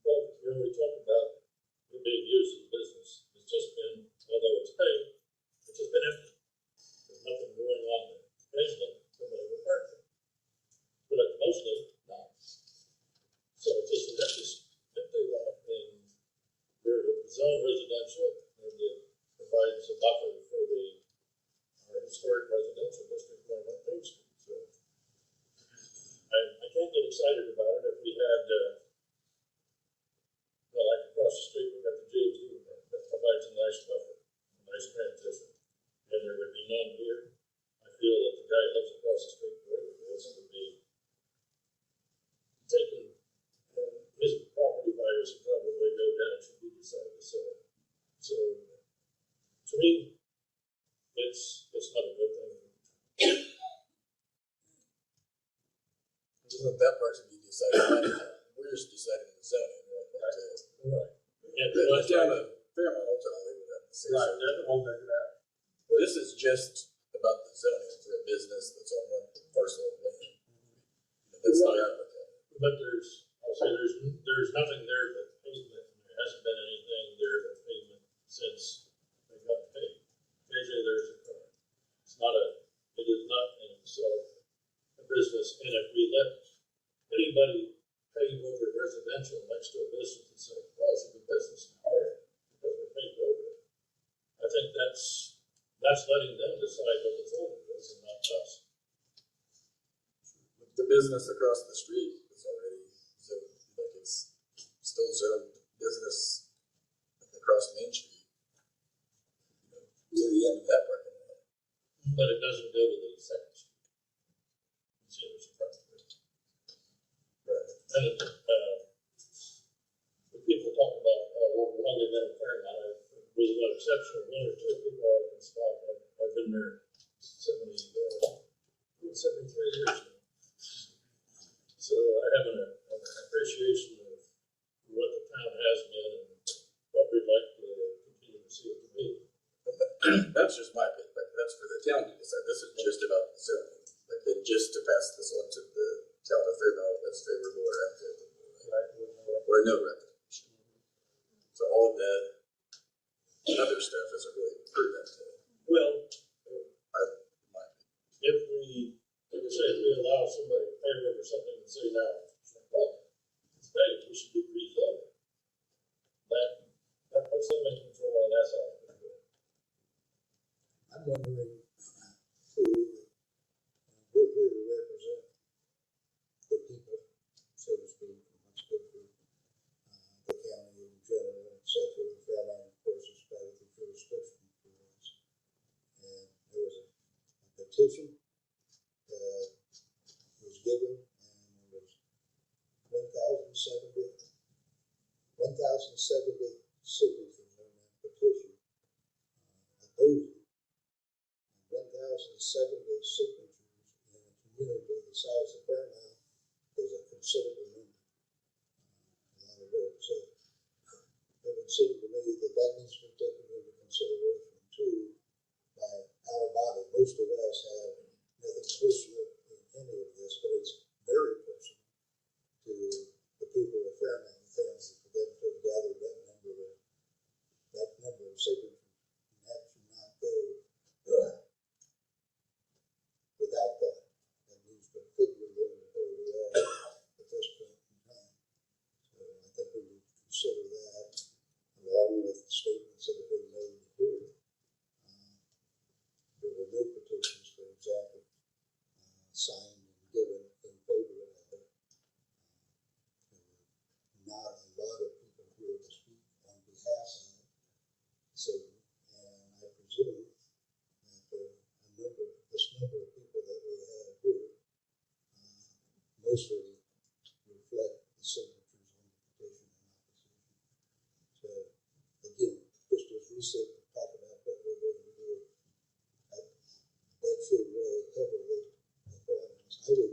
Well, when we talk about it being used as business, it's just been, although it's paid, it's just been empty. There's nothing going on there. Occasionally, somebody will park there. But mostly, not. So it's just an empty lot, and we're zone residential, and it provides a buffer for the historic residential district on Main Street. So I can't get excited about it. If we had, well, like across the street, we've got the James Dean that provides a nice buffer, a nice transition, and there would be none here. I feel that the guy who lives across the street, wherever it is, would be taking his property values would probably go down should we decide to sell it. So, to me, it's not a good thing.
That part should be decided. We're just deciding the zoning.
Right.
And the town of Fairmont ultimately would have to say.
Right, they're the ones that do that.
This is just about the zoning for a business that's on one parcel of land. That's how I look at it.
But I'll say there's nothing there that's pavement, and there hasn't been anything there that's pavement since they got paid. Occasionally there's a car. It is not in itself a business, and if we let anybody pave over residential next to a business and say, well, it's a good business now, because we're paved over it. I think that's letting them decide what the zoning is and not us.
The business across the street is already zoned, like it's still zoned business across Main Street. To the end of that parking lot.
But it doesn't go to the second street. Consumers across the street.
Right.
And when people talk about what we're only in Fairmont, with an exception of one or two people I can spot, I've been there 73 years now. So I have an appreciation of what the town has been and what we'd like to continue to see it to be.
That's just my opinion, but that's for the town to decide. This is just about the zoning. Like, then just to pass this on to the town of Fairmont, that's favorable or unfavorable, right? Or no recommendation. So all of that other stuff isn't really pertinent to it.
Well, if we, like I say, if we allow somebody to pay over something and say now, well, it's paid, we should be rezoned. That puts them in control, and that's how it's going.
I'm wondering who, we're here to represent the people, so to speak, and what's good for the county in general, et cetera. The Fairmont, of course, is part of the jurisdiction for us. And there was a petition that was given, and there was 1,070 signatures on that petition opposing. 1,070 signatures in a community the size of Fairmont is a considerable number. A lot of work. So it would seem to me that needs to be taken into consideration too by our body. Most of us have nothing personal in any of this, but it's very personal to the people of Fairmont and for them to have gathered that number of we sit and talk about what we're going to do. That should really heavily apply. I would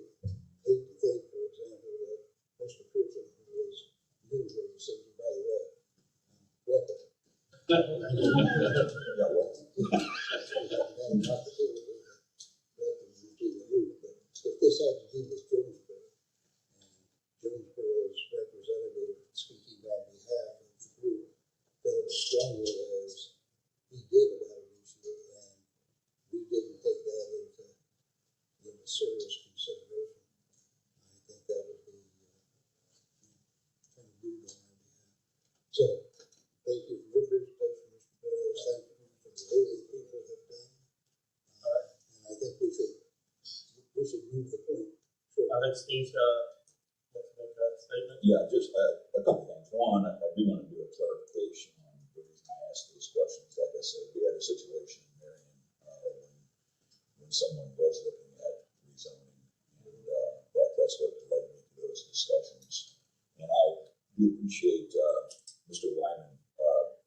hate to think, for example, that Mr. Pearson, who was new here, said, by the way, welcome. Not the if this had to do with Jonesboro, and Jonesboro's representative speaking on behalf of the group felt as strongly as he did about an issue, and we didn't take that into serious consideration, I think that would be kind of rude on our behalf. So, thank you for your presentation, Mr. Boyles. Thank you for the work that people have done. And I think we should move the point.
I think Steve's got to make that statement.
Yeah, just a couple things. One, I do want to do a clarification on the reason I asked these questions. Like I said, we had a situation in Marion when someone was looking at rezoning, and that's what led me to those discussions. And I do appreciate Mr. Wyman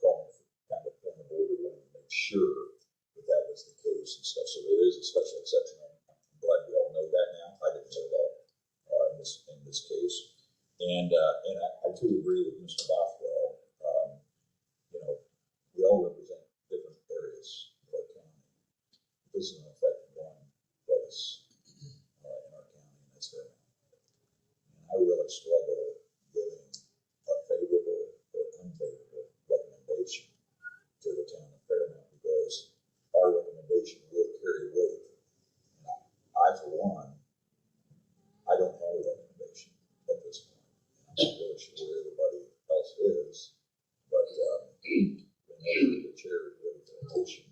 calling for kind of a point of order, wanting to make sure that was the case and stuff. So there is a special exception. I'm glad we all know that now. I didn't know that in this case. And I too agree with Mr. Bothwell. We all represent different areas of our county. This is going to affect one place in our county, and that's Fairmount. And I really struggle giving a favorable or unfavorable recommendation to the town of Fairmount because our recommendation will carry weight. I, for one, I don't have a recommendation at this point. I'm not really sure where everybody else is, but whenever the chair is ready for a motion,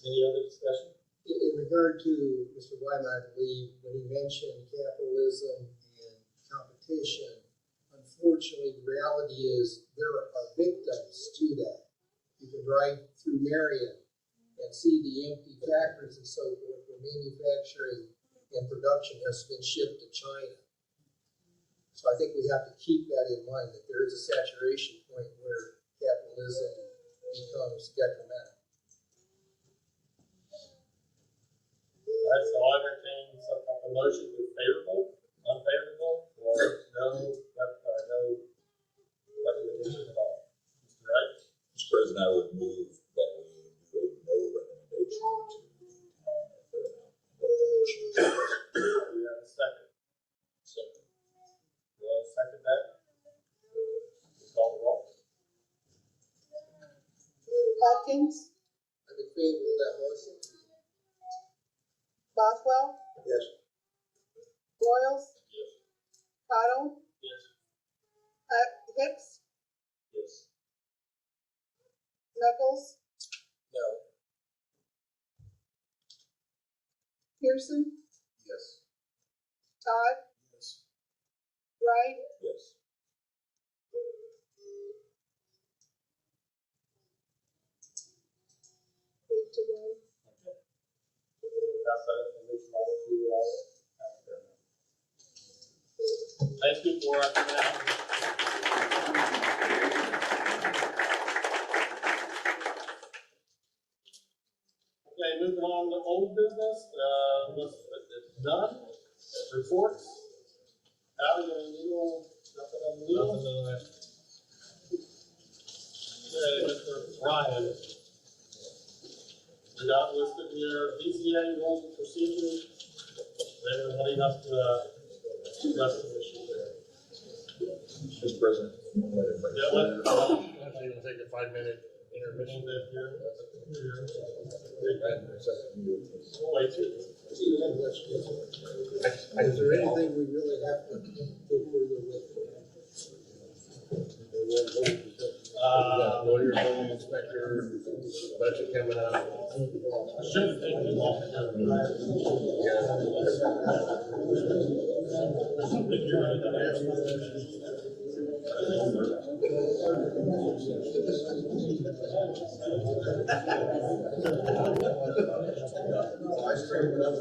Any other discussion?
In regard to Mr. Wyman, I believe when he mentioned capitalism and competition, unfortunately, the reality is there are victims to that. You can drive through Marion and see the empty factories and so forth where manufacturing and production has been shipped to China. So I think we have to keep that in mind, that there is a saturation point where capitalism becomes detrimental.
All right, so I'll entertain some type of motion to favorable, unfavorable, or no recommendation at all. Mr. Wright?
Mr. President, I would move that we do a no recommendation to the town of Fairmount.
Do we have a second? Second. Will second that? Please call the roll.
Hopkins,
I'm in favor of that motion.
Bothwell,
Yes.
Boyles,
Yes.
Cottle,
Yes.
Hicks,
Yes.
Knuckles,
No.
Pearson,
Yes.
Todd,
Yes.
Wright,
Yes.
8-1.
Pass that information on to Thank you for our Okay, moving on to old business, it's done, reports. Howdy, nothing on the news? Okay, Mr. Ryan. We got listed here, BCA rules and procedures. Everybody has to address the issue there.
Mr. President.
Yeah, what?
Actually, we'll take a 5-minute
Intermission
intermission.
here.
Is there anything we really have to go further with?
We got lawyer, building inspector, budget coming up.
Shouldn't take too long.
I straightened up.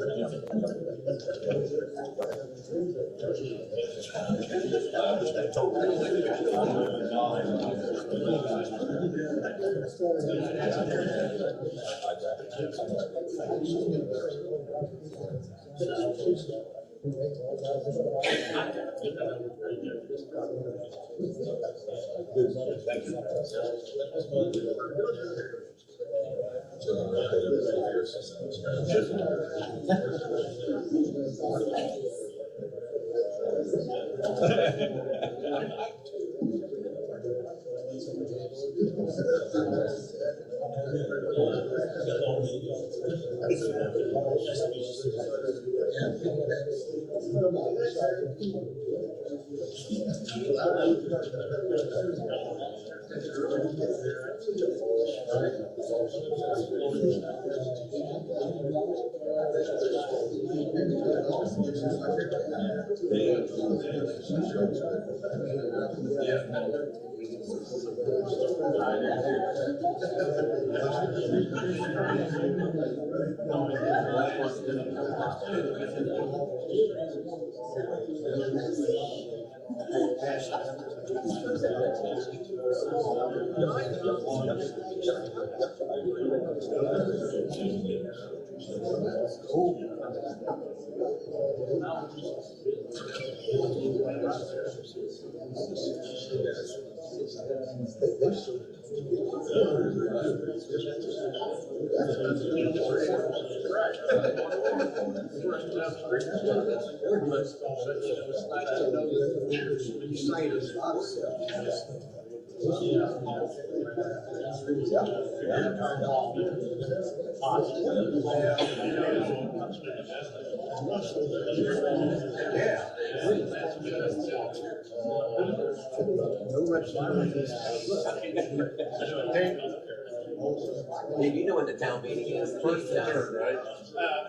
Dave, you know when the town meeting is?
First and third, right?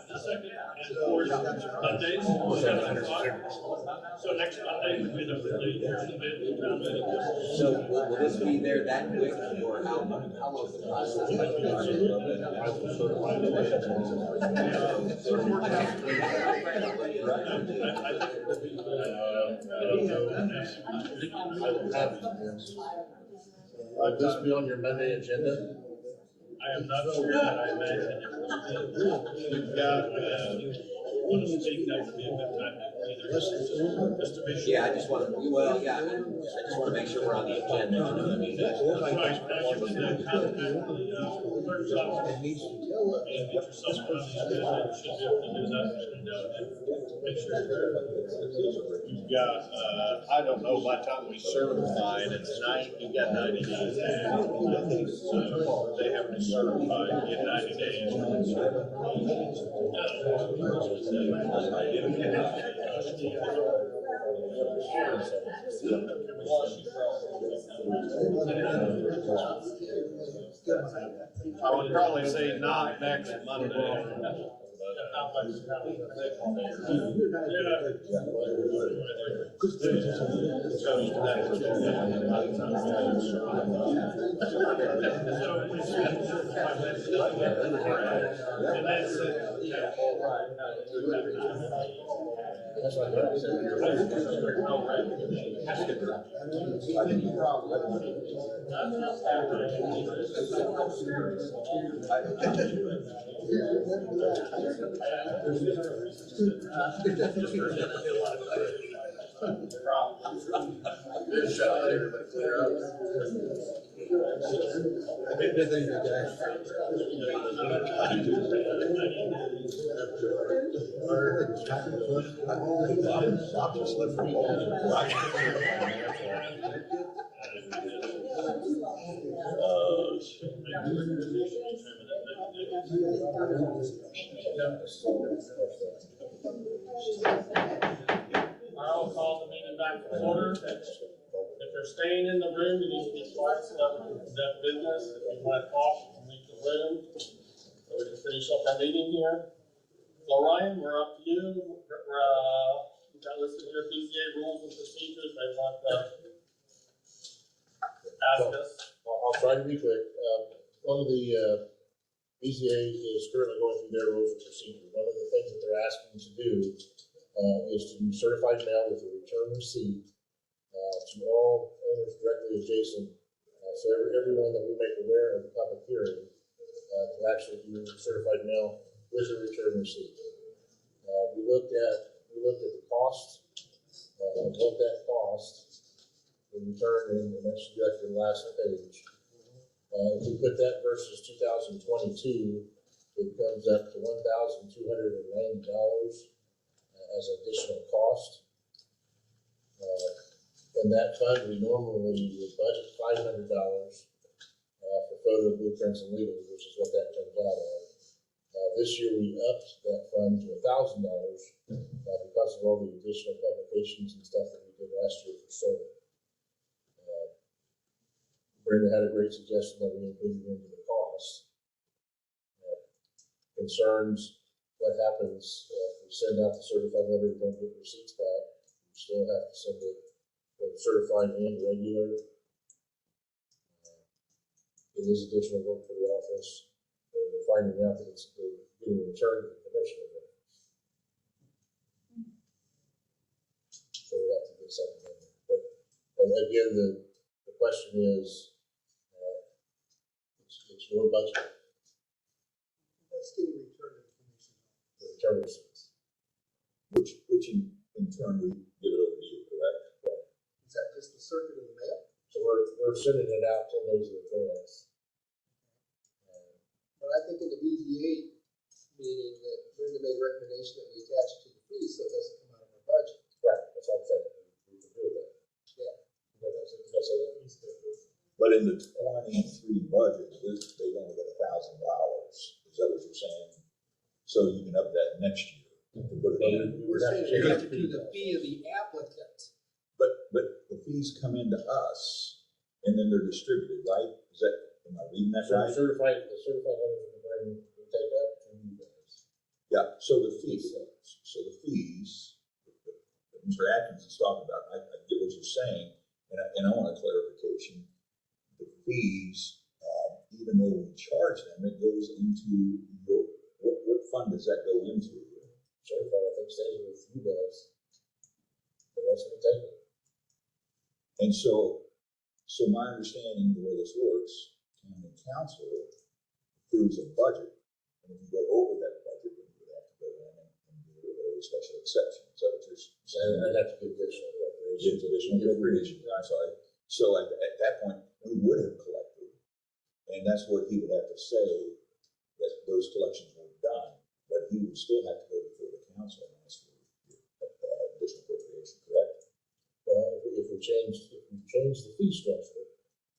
Second and fourth Mondays, 7 o'clock. So next Monday would be the town meeting.
So will this be there that quick, or how long is the process?
I will certify the day I will have this. Will this be on your Monday agenda?
I am not sure, but I imagine you've got, want to speak, that would be a good time to either just to be sure.
Yeah, I just want to, well, yeah, I just want to make sure we're on the agenda, you know what I mean?
That's right, as you would then contact the clerk's office and get yourself on the agenda, you should be able to do that, between now and then. Make sure.
You've got, I don't know, by the time we certify it, it's you got 90 days. They have to certify, you get 90 days. I would probably say not next Monday.
I'll call the meeting back to order. If you're staying in the room, you need to be quiet so that we can conduct business. If you want to talk, you can leave the room. So we can finish up our meeting here. So Ryan, we're up to you. We've got listed here BCA rules and procedures. They want to ask us.
I'll try to be quick. One of the
BZA is currently going through their rules and procedure. One of the things that they're asking to do is to do certified mail with a return receipt to all owners directly adjacent. So everyone that we make aware of the public hearing to actually do certified mail with a return receipt. We looked at the cost of what that cost in return, and that's your last page. If we put that versus 2022, it comes up to $1,290 as additional cost. In that fund, we normally would budget $500 for photo blueprints and legals, which is what that comes out of. This year, we upped that fund to $1,000 because of all the additional publications and stuff that we did last year for solar. Brenda had a great suggestion that we included into the cost. Concerns what happens if we send out the certified letter and don't get receipts back. We still have to send it certified and regular. It is additional work for the office. We're finding out that it's getting returned to the commissioner. So we have to get something in there. But again, the question is, it's your budget.
Let's get a return to the commission.
The return receipts.
Which in turn, we give it over to you, correct?
Right.
Is that just the circuit of the mail?
So we're sending it out 10 days in advance.
But I think in the BZA meeting that Brenda made a recommendation that we attach it to the fee so it doesn't come out of our budget.
Right, that's what I'm saying. We can do that.
Yeah.
But in the 23 budget, they only got $1,000. Is that what you're saying? So you can up that next year to put it in.
We're saying attach it to the fee of the applicant.
But the fees come into us and then they're distributed, right? Is that, am I reading that right?
The certified letter from the Brenda we take up to you guys.
Yeah, so the fees that Mr. Atkins is talking about, I get what you're saying, and I want a clarification. The fees, even though we charge them, it goes into what fund does that go into?
Certified, I think, stays with you guys. But that's what we take it.
And so my understanding of the way this works, county council approves a budget, and if you go over that budget, then you would have to go in and do a special exception. Is that what you're saying?
I'd have to give additional appropriations.
Additional appropriations, I'm sorry. So at that point, we would have collected, and that's what he would have to say, that those collections were done, but he would still have to go before the council and ask for additional appropriation, correct?
Well, if we change the fee structure,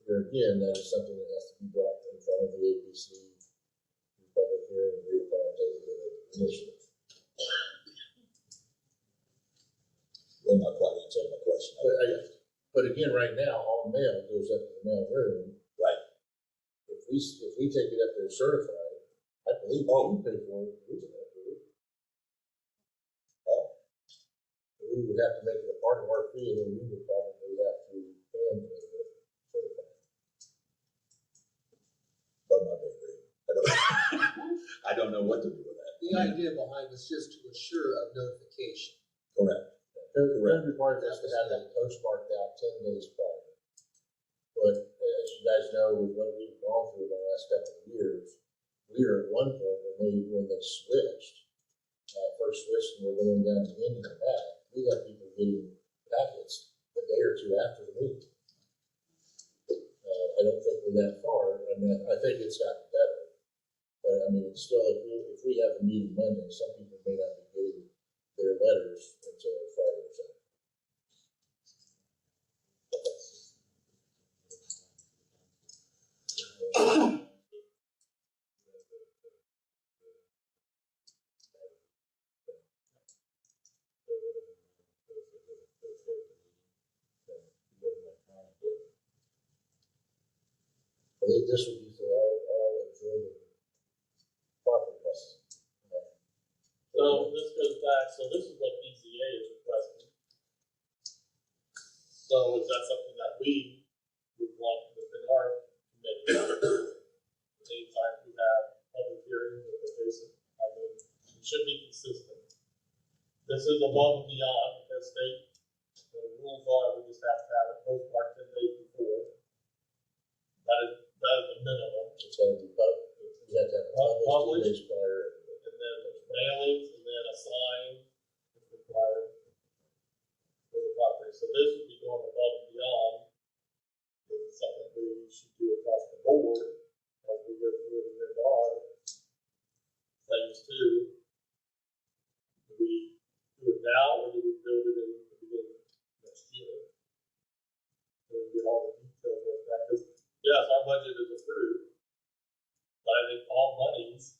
there again, that is something that has to be brought in front of the APC, public hearing, and agreed upon initiative.
Well, not quite answering my question.
But again, right now, all mail goes up to the mail room.
Right.
If we take it up there certified, I believe we pay for it. We would have to make it a part of our fee, and then we would probably have to hand it certified.
But not I don't know what to do with that.
The idea behind was just to assure of notification.
Correct.
Code requires us to have that postmarked out 10 days prior. But as you guys know, with what we've gone through the last couple of years, we are at one point when they switched, first switched and we're going down to the end of the back, we got people getting packets a day or two after the meeting. I don't think we're that far. I mean, I think it's gotten better. But I mean, it's still, if we have a meeting Monday, some people may not be getting their letters until Friday or Saturday. This would be for all enjoying property prices.
So this goes back, so this is what BZA is requesting. So is that something that we would want within our committee? Anytime we have other this is above and beyond, because the rules are, we just have to have it postmarked 10 days before. That is the minimum.
It's gotta be you have to have it published 2 days prior.
And then mailings, and then a sign is required for the property. So this would be going above and beyond. It's something we should do across the board as we go through it in our things too. Do we do it now, or do we build it in the beginning of next year? So we get all the details of that, because yes, our budget is approved, but I think all monies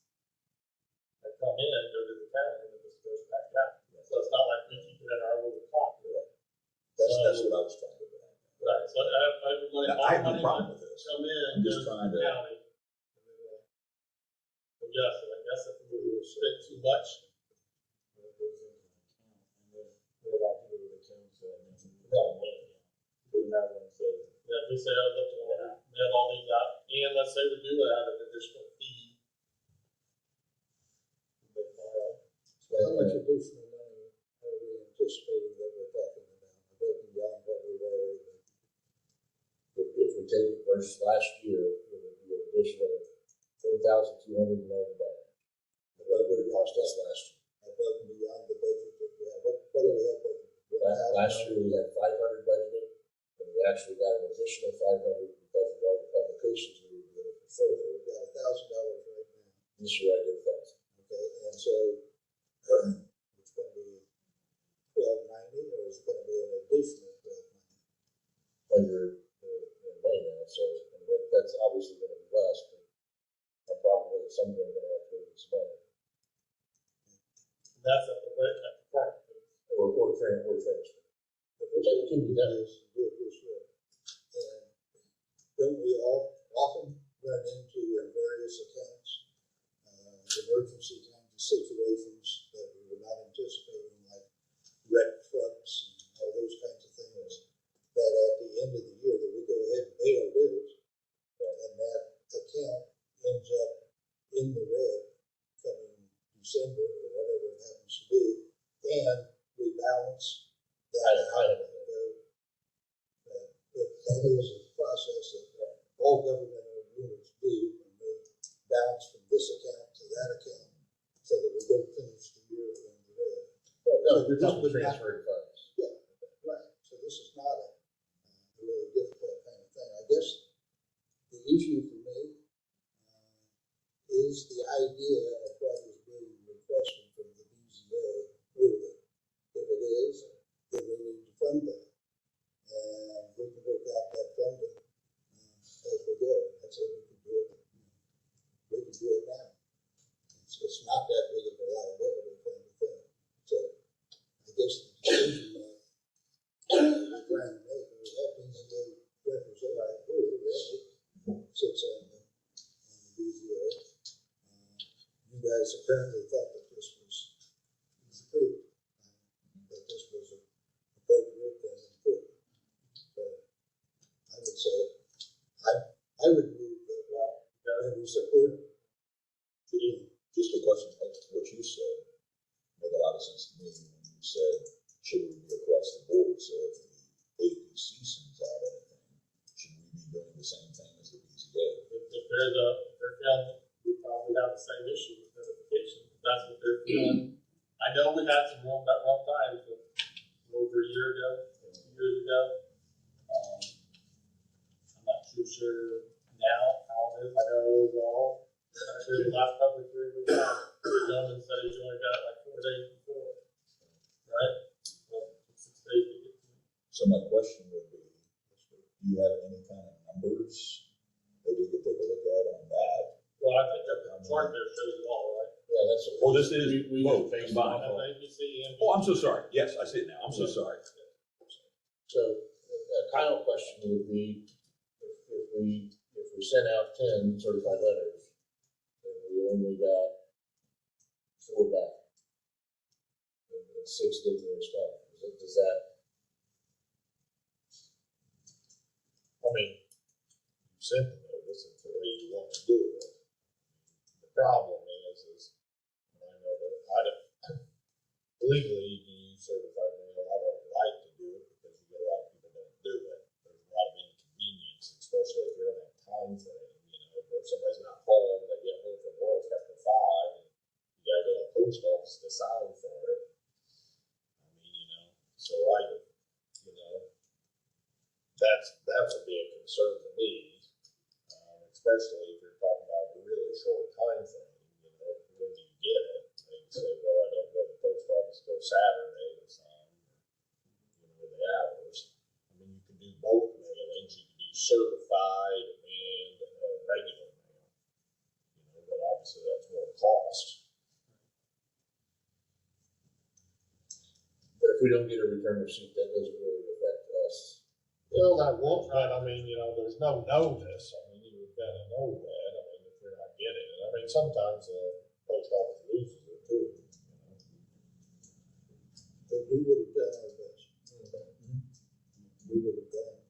that come in go to the county and then this goes back out. So it's not like we keep it in our little pocket.
That's what I was trying to do.
Right, so I would like
Now,
all
I have no
money
problem
that
with this.
come in,
I'm just
goes to
trying
the
to-
county. But yes, I guess if we spend too much, yeah, we say, oh, look, mail all these out, and let's say we do add an additional fee.
How much additional money are we anticipating that we're talking about, above and beyond what we've already been?
If we take it versus last year, it would be an additional $10,290. What would it cost us last year?
Above and beyond the budget that we have, what do we have budgeted?
Last year we had 500 budgeted, and we actually got an additional 500 because of all the publications we were doing.
So we've got $1,000 right now.
This year I did 1,000.
Okay, and so it's gonna be $1,290, or is it gonna be an additional $1,290?
Well, you're in May now, so and that's obviously going to be less, but I'm probably at some point going to have to expand.
That's at the rate, at the part.
Or transfer. Which I think can be done.
Do it this way. And don't we all often run into in various accounts, emergency kinds of situations that we were not anticipating, like wrecked trucks and all those kinds of things, that at the end of the year, that we go ahead and pay our bills, and that account ends up in the red coming December or whatever it happens to be, and we balance that out. That is a process that all governmental units do, and they balance from this account to that account, so that we don't finish the year in the red.
Well, no, you're just
This would not-
transferring funds.
Yeah, right, so this is not a really difficult kind of thing. I guess the issue for me is the idea of what is being requested from the BZA movement. If it is, then we need to fund that. And we can work out that funding as we go. That's how we can do it. We can do it now. It's not that big of a liability kind of thing. So I guess the decision that we're trying to make, we have BZA representative who sits on the BZA. You guys apparently thought that this was approved, that this was appropriate and important. But I would say, I would move that we support it.
Just a question, like what you said, made a lot of sense to me when you said, should we be across the board? So if the APC sends out anything, should we be doing the same thing as the BZA?
If they're feeling, we probably have the same issue with notification, if that's what they're feeling. I know we had some rough times over a year ago, 2 years ago. I'm not too sure now how it is. I know overall, the last public hearing we got, the gentleman said he's only got it like 4 days before, right? Well, 6 days to get to it.
So my question would be, do you have any kind of numbers that we could take a look at on that?
Well, I think that chart there shows it all, right?
Yeah, that's.
Well, this is
we
both
face
combined.
off.
APC and.
Oh, I'm so sorry. Yes, I see it now. I'm so sorry.
So a final question would be, if we sent out 10 certified letters, and we only got 4 back, and 6 didn't respond, does that? I mean, you sent the notice, and for me, you want to do it. The problem is, and I know that legally, you especially if you're talking about a really short time frame, you know, when you get it, and you say, well, I don't go to the post office till Saturday or something, you know, the hours. I mean, you can do both mailings, you can do certified and regular mail, you know, but obviously that's more cost. But if we don't get a return receipt, that doesn't really affect us.
Well, that won't, but I mean, you know, there's no notice. I mean, you would better know that. I mean, if you're not getting it. I mean, sometimes the post office loses it too.
But we would have done our best. We would have done.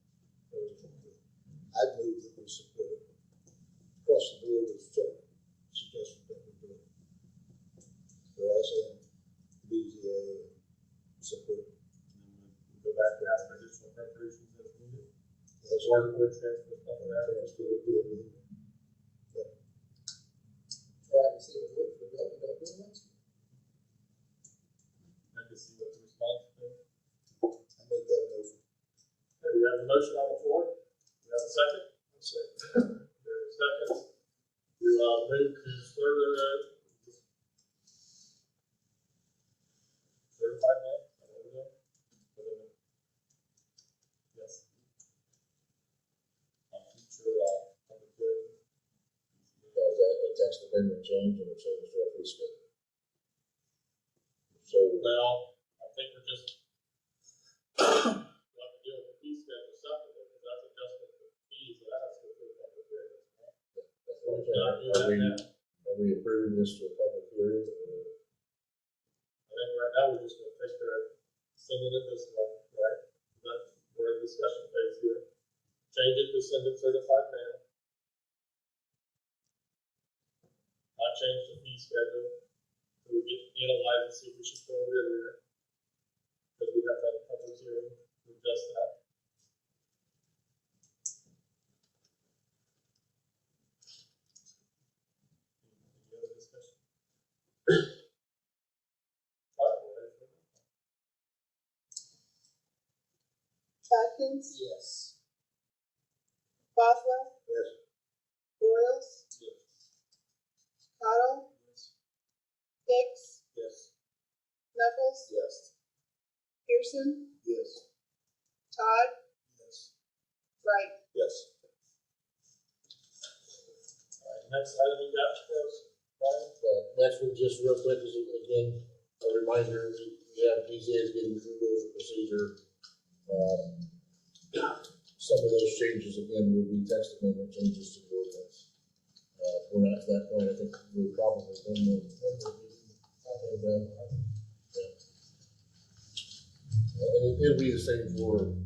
I'd move that we support it. Across the board with Chuck suggested that we do it. For us and BZA and support.
Go back to that additional preparations as needed.
That's
Work with transfer stuff like that.
That's what we do. Try to see what works for that, but that doesn't work.
I can see what the response is.
I make that motion.
Okay, we have a motion on the floor. We have a second? A second. There's a second. We move to certified mail. Yes. On future, public hearing.
A text amendment change and a change to our fee schedule. So,
Well, I think we're just, we'll have to deal with the fee schedule separately, because that's adjustment for fees, so that has to go through a public hearing.
that's what I'm saying. Are we approving this to a public hearing?
I think right now we're just gonna take send it this way, right? We're in discussion phase here. Change it to send it certified mail. Not change the fee schedule, so we get analyze and see if we should throw it in there. Because we have to have a public hearing to adjust that. Any other discussion?
Atkins?
Yes.
Boswell?
Yes.
Boyles? Cottle? Hicks?
Yes.
Knuckles?
Yes.
Pearson?
Yes.
Todd?
Yes.
Wright?
Yes.
All right, next item we got for us, Brian?
Next one, just real quick, is again, a reminder, we have BZA getting through the procedure. Some of those changes, again, will be text amendment changes to the ordinance. We're not to that point, I think we're probably one more. And it'll be the same for,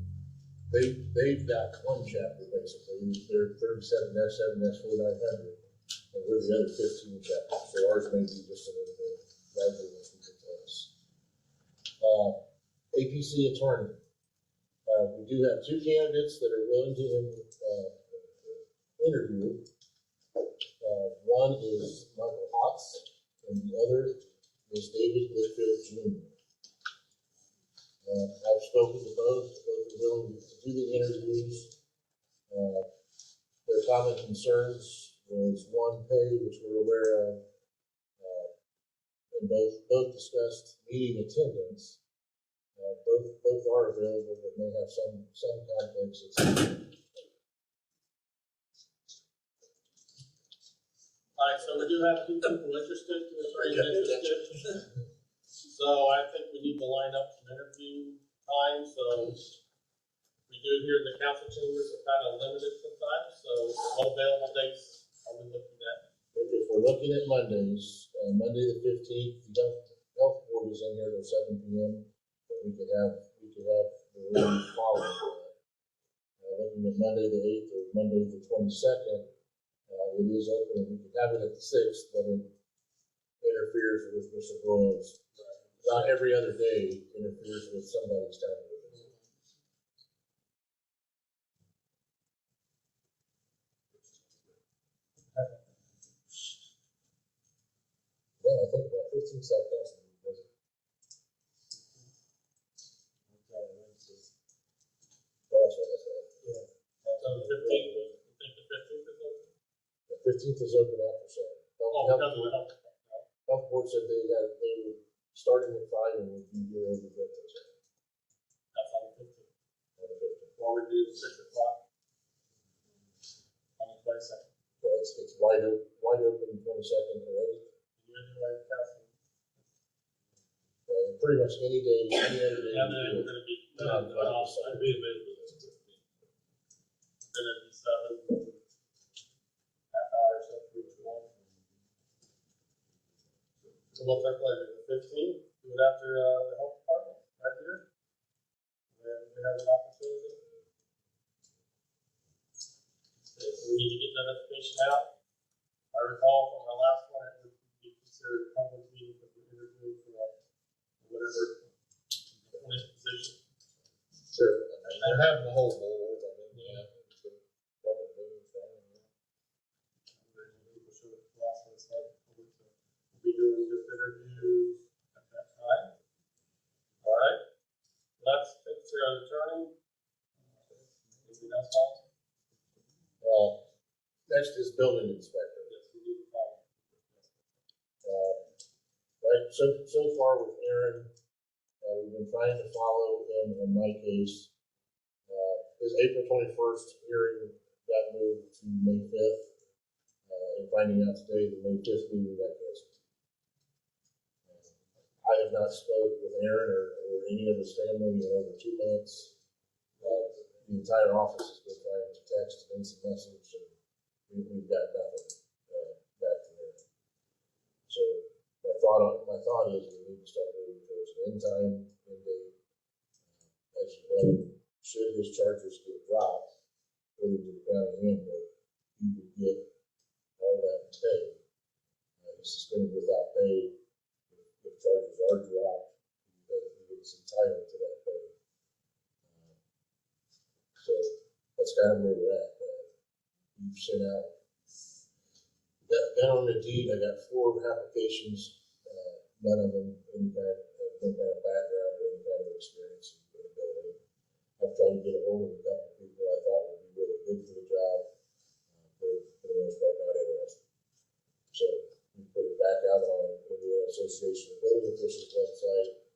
they've got one chapter basically, they're 37-7, that's 4900, and we're the other 15 chapters, so ours may be just a little bit larger than us. APC attorney. We do have two candidates that are willing to interview. One is Michael Potts, and the other is David Whitfield Jr. I've spoken to both are willing to do the interviews. Their common concerns was one, pay, which we're aware of, and both discussed meeting attendance. Both are available, but may have some conflicts.
All right, so we do have two people interested, two attorneys interested. So I think we need to line up some interview time, so we do here in the council chambers are kind of limited sometimes, so what available dates are we looking at?
If we're looking at Mondays, Monday the 15th, the health board is in here till 7 p.m. But we could have the room following that. Looking at Monday the 8th or Monday the 22nd, it is open. We could have it at the 6th, but it interferes with Mr. Broyles. Not every other day interferes with somebody's time. Yeah, I think about 15 seconds.
So the 15th, you think the 15th is open?
15th is open after 7.
Oh, because of the health.
Health board said they were starting at 5 and would be here every day.
That's on the 15th.
On the 15th.
Or we do 6 o'clock on the 22nd.
Yeah, it's wide open 22nd or 8th.
You and your wife, Council.
Pretty much any day, any other day.
And then we're gonna be, I'd be available. Then it'd be 7, half hour, so for each one. So what's our pleasure, the 15th, do it after, the health department, right here? Then we have an opportunity. Okay, so we need to get that information out. I recall from our last one, it would be considered a public meeting, but we're interviewing for whatever position.
Sure. They're having the whole board, I mean, yeah. Public meetings,
We'll be doing just interviews at that time. All right. Let's take care of the attorney. Anything else, Paul?
Next is building inspector.
Yes, we need to follow.
Right, so far with Aaron, we've been trying to follow him in my case. His April 21st hearing got moved to May 5th. And finding out today the May 5th meeting got canceled. I have not spoke with Aaron or any of his family in over 2 months. The entire office has been trying to text and instant message, and we've got nothing back from Aaron. So my thought is we need to start moving towards an end time, end date. As you know, should his charges get dropped, according to the county handbook, he would get all that pay. He's suspended without pay. If charges are dropped, he gets entitled to that pay. So that's kind of where we're at. We've sent out. Then on the deed, I got 4 applications. None of them any kind of background or any kind of experience in building. I've tried to get a hold of a couple of people I thought would be really good for the job. They're for the most part not interested. So we put it back out on the Indiana Association of Building Officials website.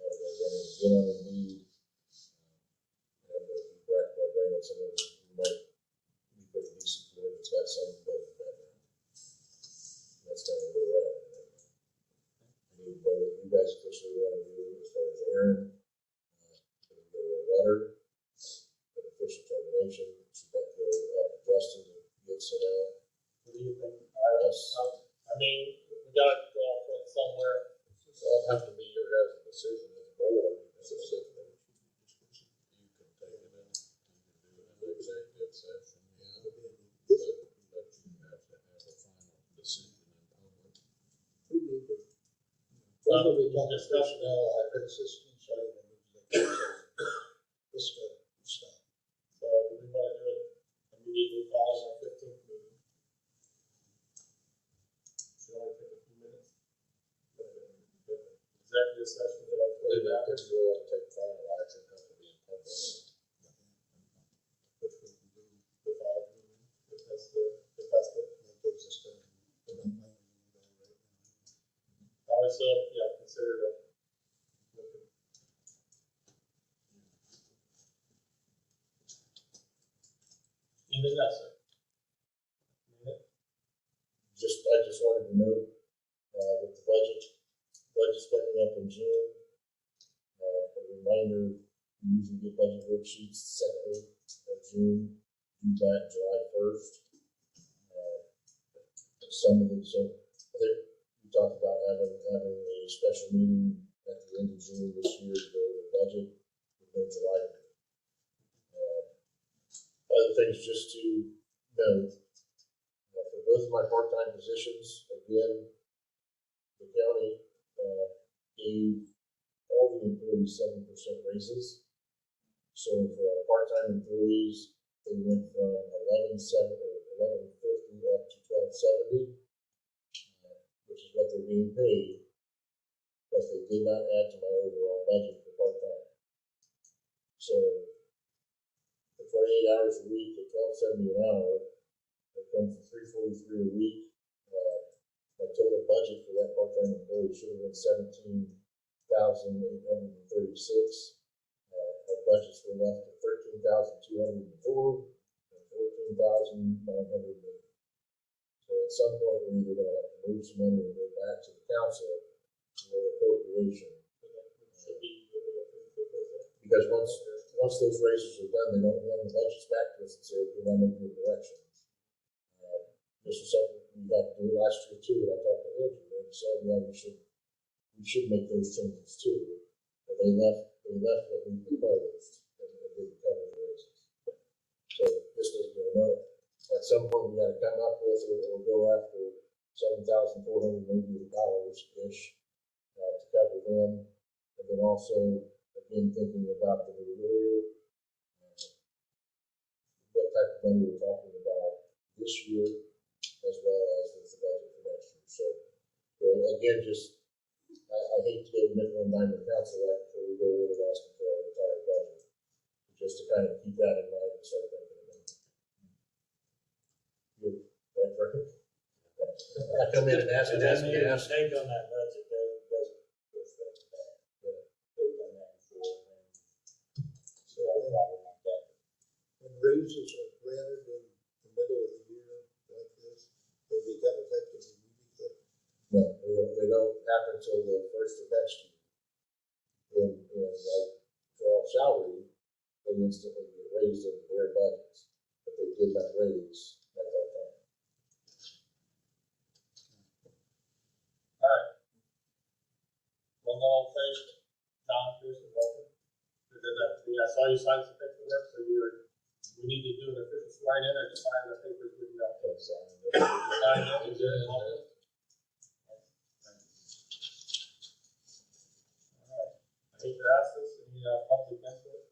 We're running again on the deed. I'm going to rack my brain on some of them who might be pretty decent for it. It's got some building background. That's kind of where we're at. I need to know what you guys officially want to do as far as Aaron. Go a letter, an official termination. Should that go after Justin to get sent out?
What do you think? I mean, we got to put it somewhere.
It'll have to be your guys' decision as a board. It's a system. You can take it in. You can do it in the executive session. Yeah. But you have to have a final decision in public.
We need to.
Well,
Discussion now, I've been assisting, sorry, this guy, stop.
So do we want to do it immediately following our 15th meeting? Should only take a few minutes. Executive session that I'll put it back.
Let's go ahead and take final action, have to be in public.
Which we can do the following meeting, if that's the.
That gives us the
Also, yeah, consider that. Anything else, sir?
I just wanted to note, with the budget's coming up in June. A reminder, we usually get budget worksheets the second week of June, due back July 1st. Some of them, so I think we talked about having a special meeting at the end of June this year to go over the budget with no July meeting. Other things just to note, for both of my part-time positions, again, the county gave all the employees 7% raises. So for our part-time employees, they went from 11.50 up to 12.70, which is what they're being paid, but they did not add to my overall budget for part-time. So for 48 hours a week at $12.70 an hour, it comes to $349 $43 a week. My total budget for that part-time employee should have been $17,836. Our budgets were left at $13,204 and $14,980. So at some point, we're either gonna have to move some money or go back to the council for appropriation. Because once those raises are done, they don't run the budgets back to us and say, okay, now make your corrections. This was something we had to do last year too, and I talked to Andrew, and he said, yeah, we should make those changes too. But they left what we proposed and didn't cover the raises. So just as you know, at some point we gotta come up with or go after $7,480-ish to cover them. And then also, again, thinking about the new lawyer, what type of money we're talking about this year, as well as with the budget for next year. So again, just, I hate to go nickel and dime the council right before we go over and asking for our entire budget. Just to kind of keep that in mind and start thinking about it. Good, right, Frank? I come in and ask.
Take on that budget, doesn't reflect that. Take on that before. So I probably want that.
When raises are granted in the middle of the year like this, they become effective immediately.
No, they don't happen until the first of next year. And like for all salary, they instantly get raised into their budgets, but they did not raise at that time.
All right. One more page, Don, Chris, and Walter. I saw you sign some paperwork, so we need to do an official swearing in or just sign the papers with you out there. Sign it, is there, Walter? All right. I hate to ask this, any public input?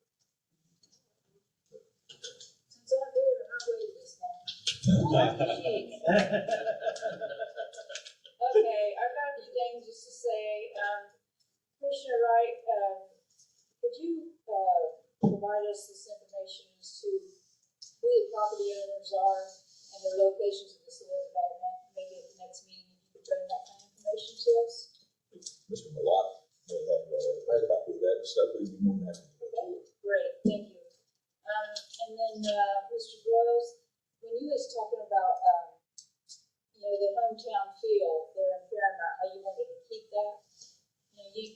Since I'm here, I'll wait this long. Okay, I've got a few things just to say. Commissioner Wright, could you provide us this information as to who the property owners are and their locations of the solar development? Maybe at the next meeting, you could bring that kind of information to us.
Mr. Malott may have a copy of that stuff, we'd be more than happy to.
Okay, great, thank you. And then, Mr. Broyles, when you was talking about, the hometown feel there in Fairmont, how you wanted to keep that, and do you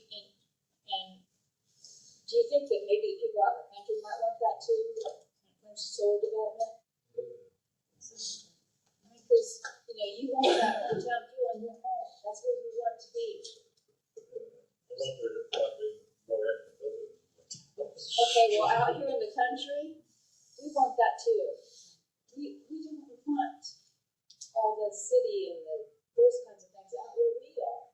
think that maybe the people out in the country might want that too, when it comes to solar development? Because, you want that hometown feel in your home, that's where you want it to be. Okay, well, out here in the country, we want that too. We don't want all the city and those kinds of things out where we are.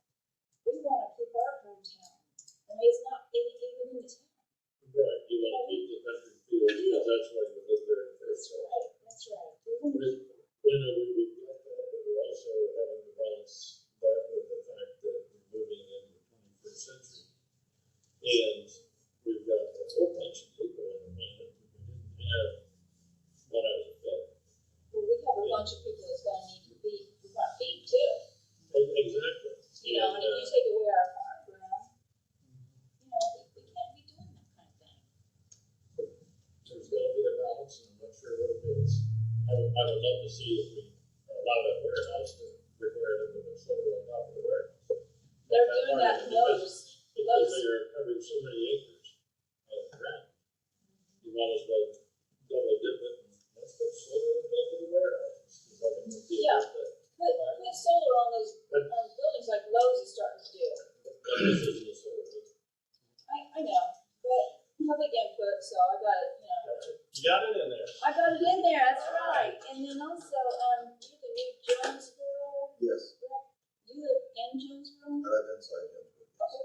We want to keep our hometown. I mean, it's not even in the town.
Right, you want to keep the country feel, because that's why you live there in the first place.
That's right.
We got that, but we're also having to balance that with the fact that we're moving into the 21st century. And we've got a whole bunch of people in the planet that we didn't have when I was a kid.
Well, we have a bunch of people that's going to need to be, we want to feed too.
Exactly.
And if you take away our farm ground, we can't be doing that kind of thing.
There's going to be a balance, and I'm not sure what it is. I would love to see if we allow that warehouse to require them to solar on top of the warehouse.
They're doing that in Lowe's.
Because they are covering so many acres of ground. You might as well double dip it and let's put solar on top of the warehouse.
Yeah, put solar on those buildings like Lowe's is starting to do.
But this isn't a solar.
I know, but public input, so I got it,
You got it in there.
I got it in there, that's right. And then also, you the new Jonesboro.
Yes.
You live in Jonesboro?
I live inside Jonesboro.
Okay.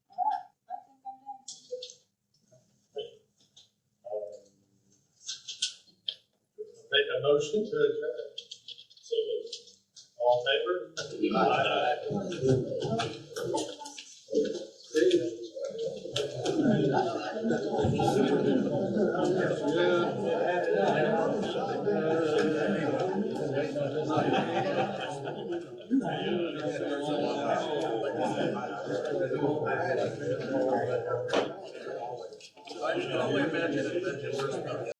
All right, I think I'm done.
Make a motion to adjourn. So moved. All in favor? Aye.
I can only imagine it.